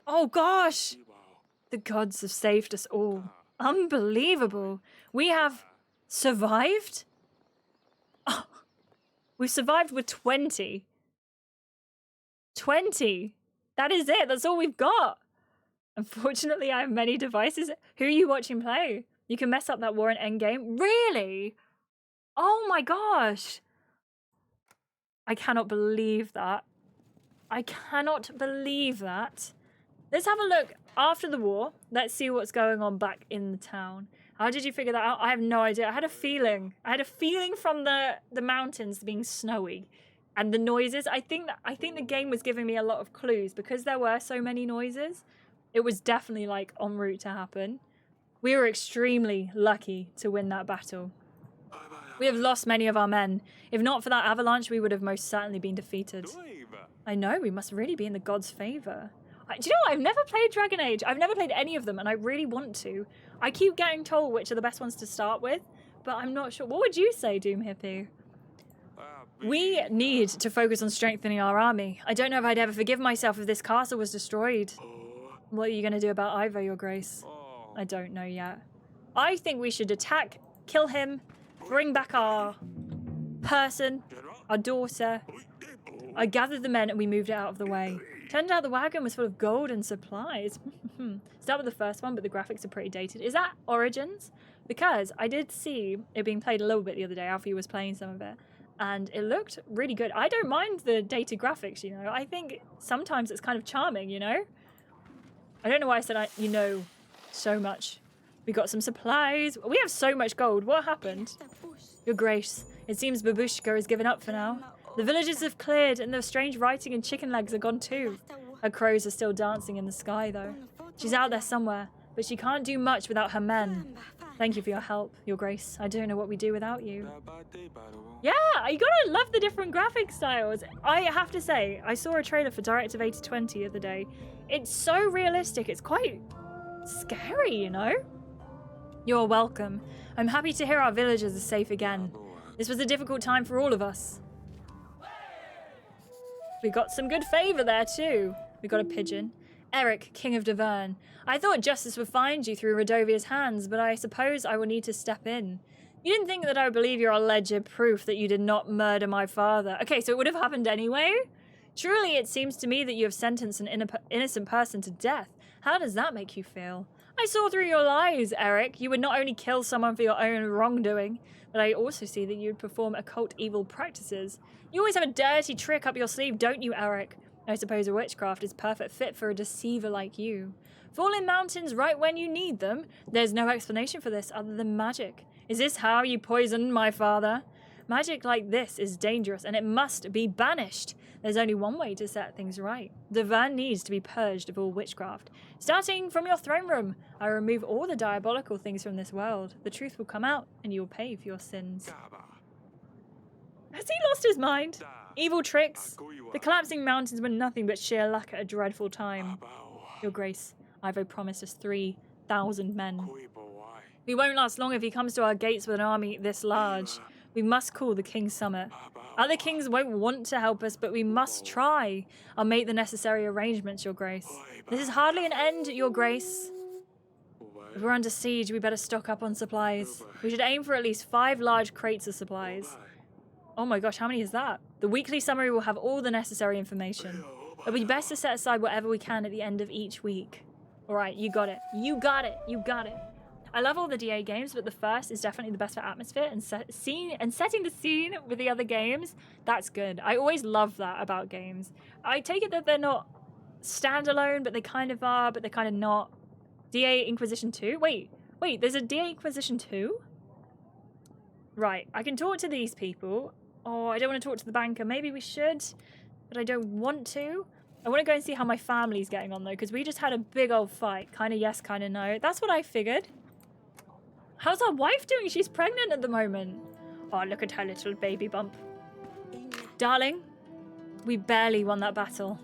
[SPEAKER 1] Oh gosh. The gods have saved us all. Unbelievable. We have survived? Oh, we survived with 20. 20. That is it. That's all we've got. Unfortunately, I have many devices. Who are you watching play? You can mess up that war in Endgame. Really? Oh my gosh. I cannot believe that. I cannot believe that. Let's have a look after the war. Let's see what's going on back in the town. How did you figure that out? I have no idea. I had a feeling. I had a feeling from the mountains being snowy and the noises. I think the game was giving me a lot of clues because there were so many noises. It was definitely like en route to happen. We were extremely lucky to win that battle. We have lost many of our men. If not for that avalanche, we would have most certainly been defeated. I know, we must really be in the gods' favor. Do you know what? I've never played Dragon Age. I've never played any of them, and I really want to. I keep getting told which are the best ones to start with, but I'm not sure. What would you say, Doom Hippie? We need to focus on strengthening our army. I don't know if I'd ever forgive myself if this castle was destroyed. What are you going to do about Ivo, Your Grace? I don't know yet. I think we should attack, kill him, bring back our person, our daughter. I gathered the men and we moved it out of the way. Turned out the wagon was full of gold and supplies. Start with the first one, but the graphics are pretty dated. Is that Origins? Because I did see it being played a little bit the other day. Alfie was playing some of it. And it looked really good. I don't mind the dated graphics, you know. I think sometimes it's kind of charming, you know. I don't know why I said you know so much. We got some supplies. We have so much gold. What happened? Your Grace, it seems Babushka has given up for now. The villages have cleared and the strange writing and chicken legs are gone too. Her crows are still dancing in the sky though. She's out there somewhere, but she can't do much without her men. Thank you for your help, Your Grace. I don't know what we do without you. Yeah, you gotta love the different graphic styles. I have to say, I saw a trailer for Directive 8020 the other day. It's so realistic, it's quite scary, you know? You're welcome. I'm happy to hear our villagers are safe again. This was a difficult time for all of us. We got some good favour there too. We got a pigeon. Eric, King of Davern. I thought justice would find you through Radovia's hands, but I suppose I will need to step in. You didn't think that I would believe your alleged proof that you did not murder my father. Okay, so it would have happened anyway? Truly, it seems to me that you have sentenced an innocent person to death. How does that make you feel? I saw through your lies, Eric. You would not only kill someone for your own wrongdoing, but I also see that you would perform occult evil practices. You always have a dirty trick up your sleeve, don't you, Eric? I suppose a witchcraft is perfect fit for a deceiver like you. Falling mountains right when you need them? There's no explanation for this other than magic. Is this how you poisoned my father? Magic like this is dangerous and it must be banished. There's only one way to set things right. Davern needs to be purged of all witchcraft. Starting from your throne room, I remove all the diabolical things from this world. The truth will come out and you will pay for your sins. Has he lost his mind? Evil tricks. The collapsing mountains were nothing but sheer luck at a dreadful time. Your Grace, Ivo promised us 3,000 men. We won't last long if he comes to our gates with an army this large. We must call the King's Summit. Other kings won't want to help us, but we must try. I'll make the necessary arrangements, Your Grace. This is hardly an end, Your Grace. If we're under siege, we better stock up on supplies. We should aim for at least 5 large crates of supplies. Oh my gosh, how many is that? The weekly summary will have all the necessary information. It'll be best to set aside whatever we can at the end of each week. Alright, you got it. You got it. You got it. I love all the DA games, but the first is definitely the best for atmosphere and setting the scene with the other games. That's good. I always love that about games. I take it that they're not standalone, but they kind of are, but they're kind of not. DA Inquisition 2? Wait, there's a DA Inquisition 2? Right, I can talk to these people. Oh, I don't want to talk to the banker. Maybe we should, but I don't want to. I want to go and see how my family's getting on, though, because we just had a big old fight. Kind of yes, kind of no. That's what I figured. How's our wife doing? She's pregnant at the moment. Oh, look at her little baby bump. Darling, we barely won that battle.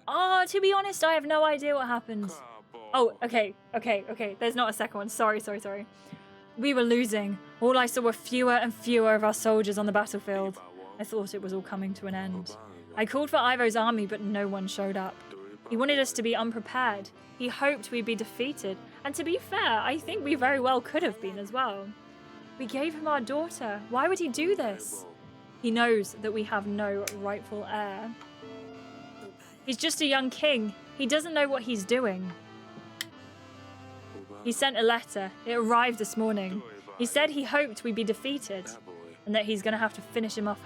[SPEAKER 1] Oh, to be honest, I have no idea what happened. Oh, okay. There's not a second one. Sorry. We were losing. All I saw were fewer and fewer of our soldiers on the battlefield. I thought it was all coming to an end. I called for Ivo's army, but no one showed up. He wanted us to be unprepared. He hoped we'd be defeated. And to be fair, I think we very well could have been as well. We gave him our daughter. Why would he do this? He knows that we have no rightful heir. He's just a young king. He doesn't know what he's doing. He sent a letter. It arrived this morning. He said he hoped we'd be defeated and that he's going to have to finish him off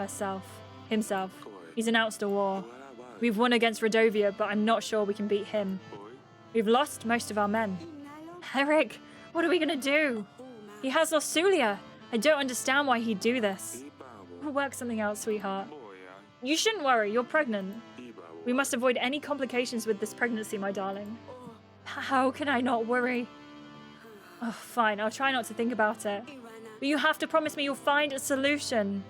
[SPEAKER 1] himself. He's announced a war. We've won against Rodovia, but I'm not sure we can beat him. We've lost most of our men. Eric, what are we going to do? He has lost Sulia. I don't understand why he'd do this. We'll work something out, sweetheart. You shouldn't worry. You're pregnant. We must avoid any complications with this pregnancy, my darling. How can I not worry? Oh, fine. I'll try not to think about it. But you have to promise me you'll find a solution.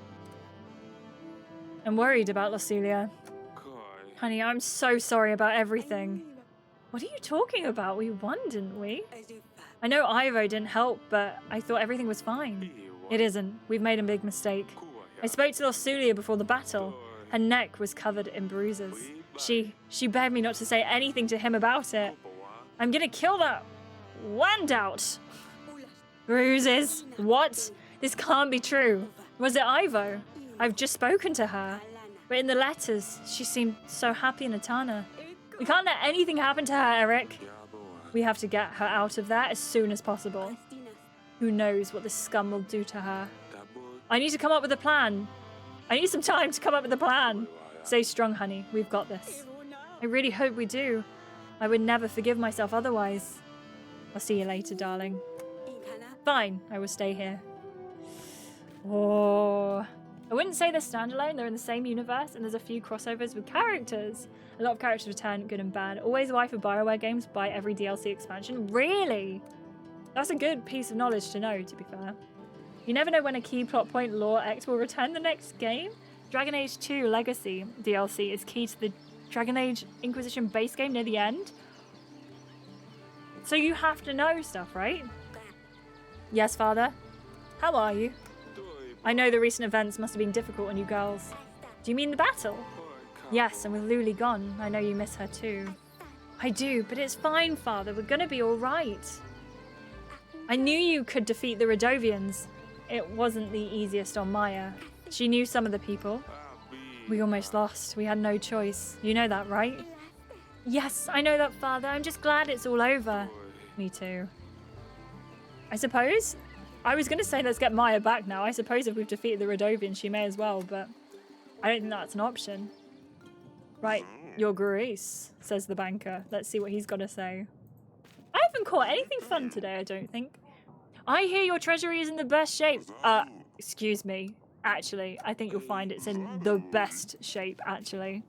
[SPEAKER 1] I'm worried about Lucilia. Honey, I'm so sorry about everything. What are you talking about? We won, didn't we? I know Ivo didn't help, but I thought everything was fine. It isn't. We've made a big mistake. I spoke to Lucilia before the battle. Her neck was covered in bruises. She begged me not to say anything to him about it. I'm gonna kill that Wandout. Bruises? What? This can't be true. Was it Ivo? I've just spoken to her. But in the letters, she seemed so happy in Etana. We can't let anything happen to her, Eric. We have to get her out of there as soon as possible. Who knows what this scum will do to her. I need to come up with a plan. I need some time to come up with a plan. Stay strong, honey. We've got this. I really hope we do. I would never forgive myself otherwise. I'll see you later, darling. Fine, I will stay here. Oh, I wouldn't say they're standalone. They're in the same universe, and there's a few crossovers with characters. A lot of characters return, good and bad. Always a wife of BioWare games, buy every DLC expansion. Really? That's a good piece of knowledge to know, to be fair. You never know when a key plot point lore X will return the next game. Dragon Age 2 Legacy DLC is key to the Dragon Age Inquisition base game near the end. So you have to know stuff, right? Yes, Father? How are you? I know the recent events must have been difficult on you girls. Do you mean the battle? Yes, and with Luli gone, I know you miss her too. I do, but it's fine, Father. We're gonna be all right. I knew you could defeat the Rodovians. It wasn't the easiest on Maya. She knew some of the people. We almost lost. We had no choice. You know that, right? Yes, I know that, Father. I'm just glad it's all over. Me too. I suppose. I was going to say let's get Maya back now. I suppose if we've defeated the Rodovians, she may as well, but I don't think that's an option. Right, your grace, says the banker. Let's see what he's got to say. I haven't caught anything fun today, I don't think. I hear your treasury is in the best shape. Excuse me. Actually, I think you'll find it's in the best shape, actually.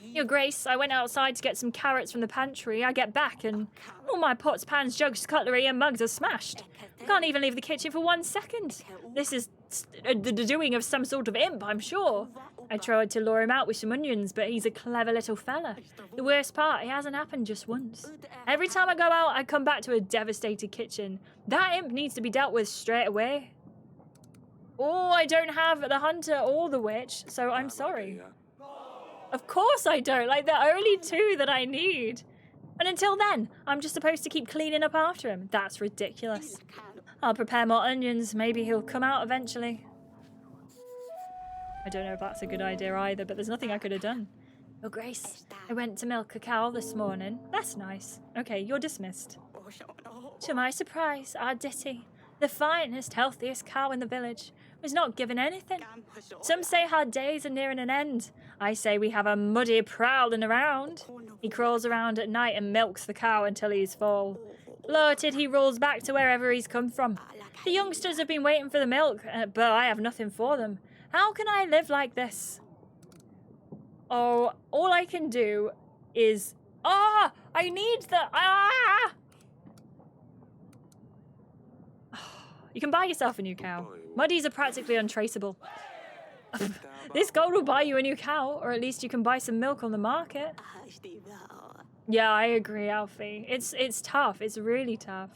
[SPEAKER 1] Your Grace, I went outside to get some carrots from the pantry. I get back and all my pots, pans, jugs, cutlery and mugs are smashed. I can't even leave the kitchen for 1 second. This is the doing of some sort of imp, I'm sure. I tried to lure him out with some onions, but he's a clever little fella. The worst part, it hasn't happened just once. Every time I go out, I come back to a devastated kitchen. That imp needs to be dealt with straight away. Oh, I don't have the hunter or the witch, so I'm sorry. Of course I don't. Like, they're only two that I need. And until then, I'm just supposed to keep cleaning up after him. That's ridiculous. I'll prepare more onions. Maybe he'll come out eventually. I don't know if that's a good idea either, but there's nothing I could have done. Oh, Grace, I went to milk a cow this morning. That's nice. Okay, you're dismissed. To my surprise, our Ditty, the finest, healthiest cow in the village, was not given anything. Some say her days are nearing an end. I say we have a muddy prowling around. He crawls around at night and milks the cow until he's full. Bloated, he rolls back to wherever he's come from. The youngsters have been waiting for the milk, but I have nothing for them. How can I live like this? Oh, all I can do is... I need the... You can buy yourself a new cow. Muddies are practically untraceable. This gold will buy you a new cow, or at least you can buy some milk on the market. Yeah, I agree, Alfie. It's tough. It's really tough.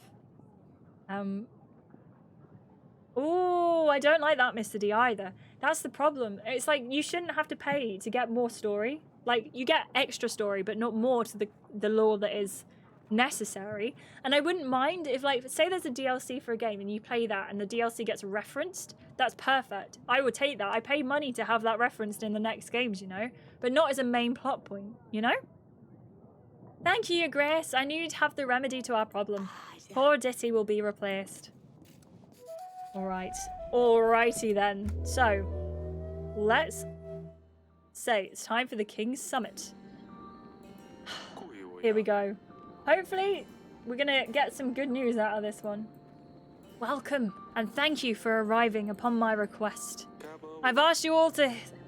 [SPEAKER 1] Oh, I don't like that, Mr. D, either. That's the problem. It's like you shouldn't have to pay to get more story. Like, you get extra story, but not more to the lore that is necessary. And I wouldn't mind if, like, say there's a DLC for a game and you play that and the DLC gets referenced. That's perfect. I would take that. I pay money to have that referenced in the next games, you know? But not as a main plot point, you know? Thank you, Grace. I knew you'd have the remedy to our problem. Poor Ditty will be replaced. Alright. Alrighty then. So, let's say it's time for the King's Summit. Here we go. Hopefully, we're gonna get some good news out of this one. Welcome, and thank you for arriving upon my request. I've asked you all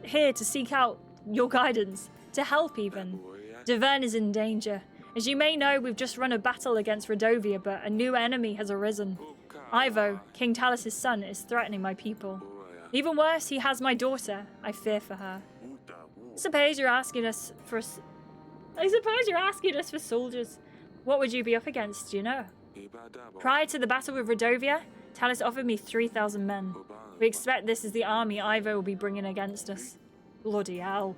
[SPEAKER 1] here to seek out your guidance, to help even. Davern is in danger. As you may know, we've just run a battle against Redovia, but a new enemy has arisen. Ivo, King Talis' son, is threatening my people. Even worse, he has my daughter. I fear for her. I suppose you're asking us for soldiers. What would you be up against, do you know? Prior to the battle with Redovia, Talis offered me 3,000 men. We expect this is the army Ivo will be bringing against us. Bloody hell.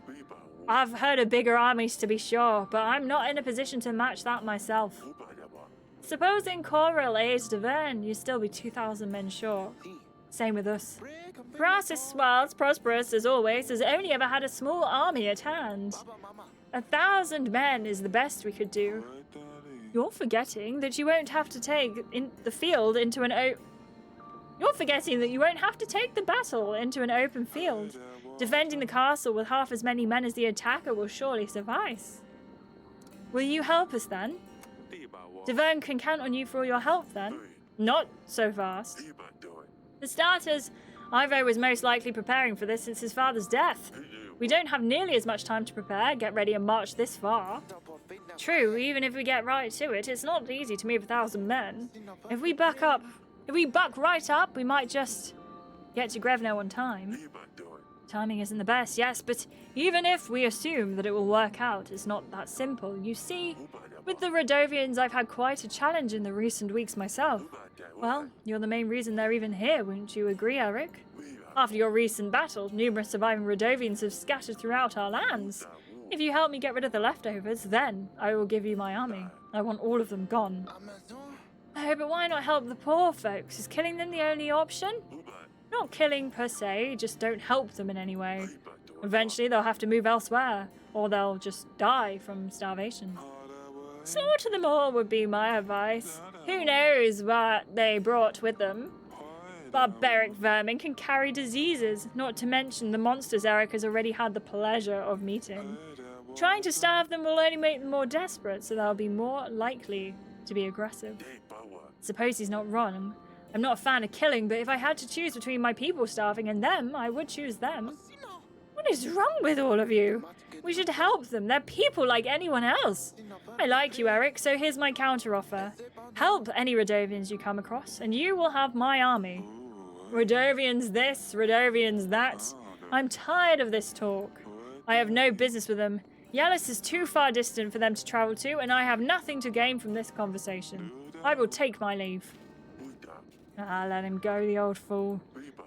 [SPEAKER 1] I've heard of bigger armies to be sure, but I'm not in a position to match that myself. Supposing Corel aids Davern, you'd still be 2,000 men short. Same with us. Crassus, while as prosperous as always, has only ever had a small army at hand. 1,000 men is the best we could do. You're forgetting that you won't have to take the field into an You're forgetting that you won't have to take the battle into an open field. Defending the castle with half as many men as the attacker will surely suffice. Will you help us then? Davern can count on you for all your help then. Not so fast. For starters, Ivo was most likely preparing for this since his father's death. We don't have nearly as much time to prepare, get ready and march this far. True, even if we get right to it, it's not easy to move 1,000 men. If we buck right up, we might just get to Grevno on time. Timing isn't the best, yes, but even if we assume that it will work out, it's not that simple. You see, with the Redovians, I've had quite a challenge in the recent weeks myself. Well, you're the main reason they're even here, wouldn't you agree, Eric? After your recent battle, numerous surviving Redovians have scattered throughout our lands. If you help me get rid of the leftovers, then I will give you my army. I want all of them gone. Oh, but why not help the poor folks? Is killing them the only option? Not killing per se, just don't help them in any way. Eventually they'll have to move elsewhere, or they'll just die from starvation. Slaughter them all would be my advice. Who knows what they brought with them? Barbaric vermin can carry diseases, not to mention the monsters Eric has already had the pleasure of meeting. Trying to starve them will only make them more desperate, so they'll be more likely to be aggressive. Suppose he's not wrong. I'm not a fan of killing, but if I had to choose between my people starving and them, I would choose them. What is wrong with all of you? We should help them. They're people like anyone else. I like you, Eric, so here's my counteroffer. Help any Redovians you come across, and you will have my army. Redovians this, Redovians that. I'm tired of this talk. I have no business with them. Yalis is too far distant for them to travel to, and I have nothing to gain from this conversation. I will take my leave. Let him go, the old fool.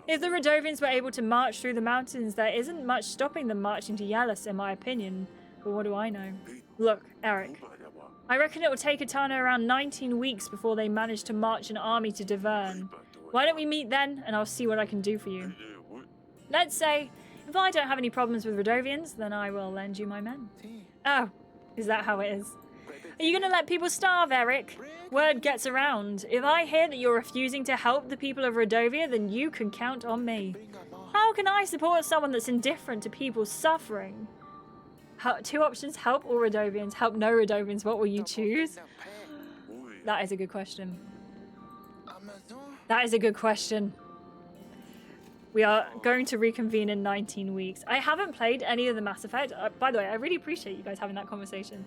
[SPEAKER 1] If the Redovians were able to march through the mountains, there isn't much stopping them marching to Yalis, in my opinion. But what do I know? Look, Eric. I reckon it will take Etana around 19 weeks before they manage to march an army to Davern. Why don't we meet then, and I'll see what I can do for you. Let's say, if I don't have any problems with Redovians, then I will lend you my men. Oh, is that how it is? Are you going to let people starve, Eric? Word gets around. If I hear that you're refusing to help the people of Redovia, then you can count on me. How can I support someone that's indifferent to people suffering? Two options, help all Redovians, help no Redovians. What will you choose? That is a good question. That is a good question. We are going to reconvene in 19 weeks. I haven't played any of the Mass Effect. By the way, I really appreciate you guys having that conversation.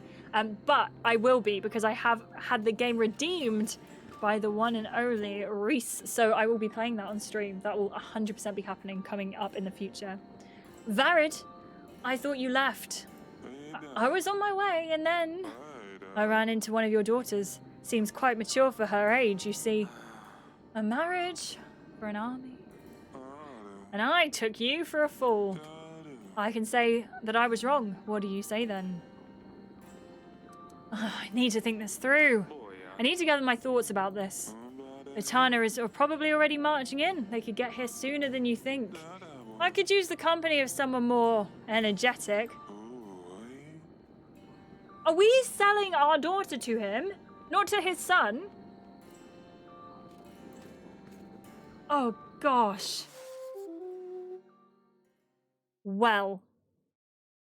[SPEAKER 1] But I will be, because I have had the game redeemed by the one and only Reese. So I will be playing that on stream. That will 100% be happening coming up in the future. Varid, I thought you left. I was on my way, and then I ran into one of your daughters. Seems quite mature for her age, you see. A marriage for an army. And I took you for a fool. I can say that I was wrong. What do you say then? I need to think this through. I need to gather my thoughts about this. Etana is probably already marching in. They could get here sooner than you think. I could use the company of someone more energetic. Are we selling our daughter to him? Not to his son? Oh, gosh. Well,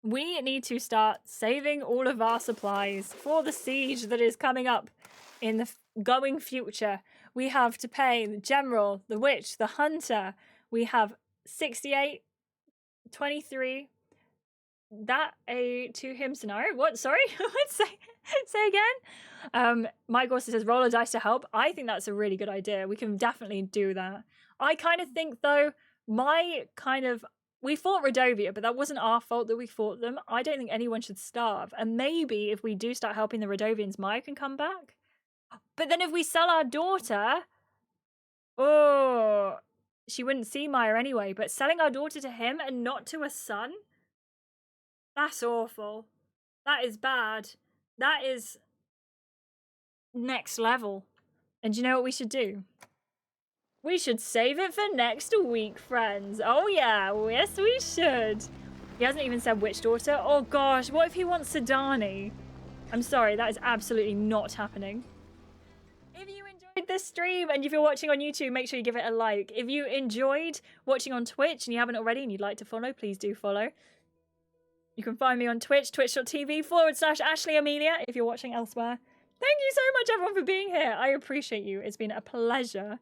[SPEAKER 1] we need to start saving all of our supplies for the siege that is coming up in the going future. We have to pay the general, the witch, the hunter. We have 68, 23. That a to him scenario. What? Sorry? say again. Mike also says roll a dice to help. I think that's a really good idea. We can definitely do that. I kind of think though, we fought Rodovia, but that wasn't our fault that we fought them. I don't think anyone should starve. And maybe if we do start helping the Rodovians, Maya can come back. But then if we sell our daughter, oh, she wouldn't see Maya anyway. But selling our daughter to him and not to a son? That's awful. That is bad. That is next level. And do you know what we should do? We should save it for next week, friends. Oh yeah, yes we should. He hasn't even said which daughter. Oh gosh, what if he wants Sidani? I'm sorry, that is absolutely not happening. If you enjoyed this stream and if you're watching on YouTube, make sure you give it a like. If you enjoyed watching on Twitch and you haven't already and you'd like to follow, please do follow. You can find me on Twitch, twitch.tv/Ashley Amelia if you're watching elsewhere. Thank you so much, everyone, for being here. I appreciate you. It's been a pleasure.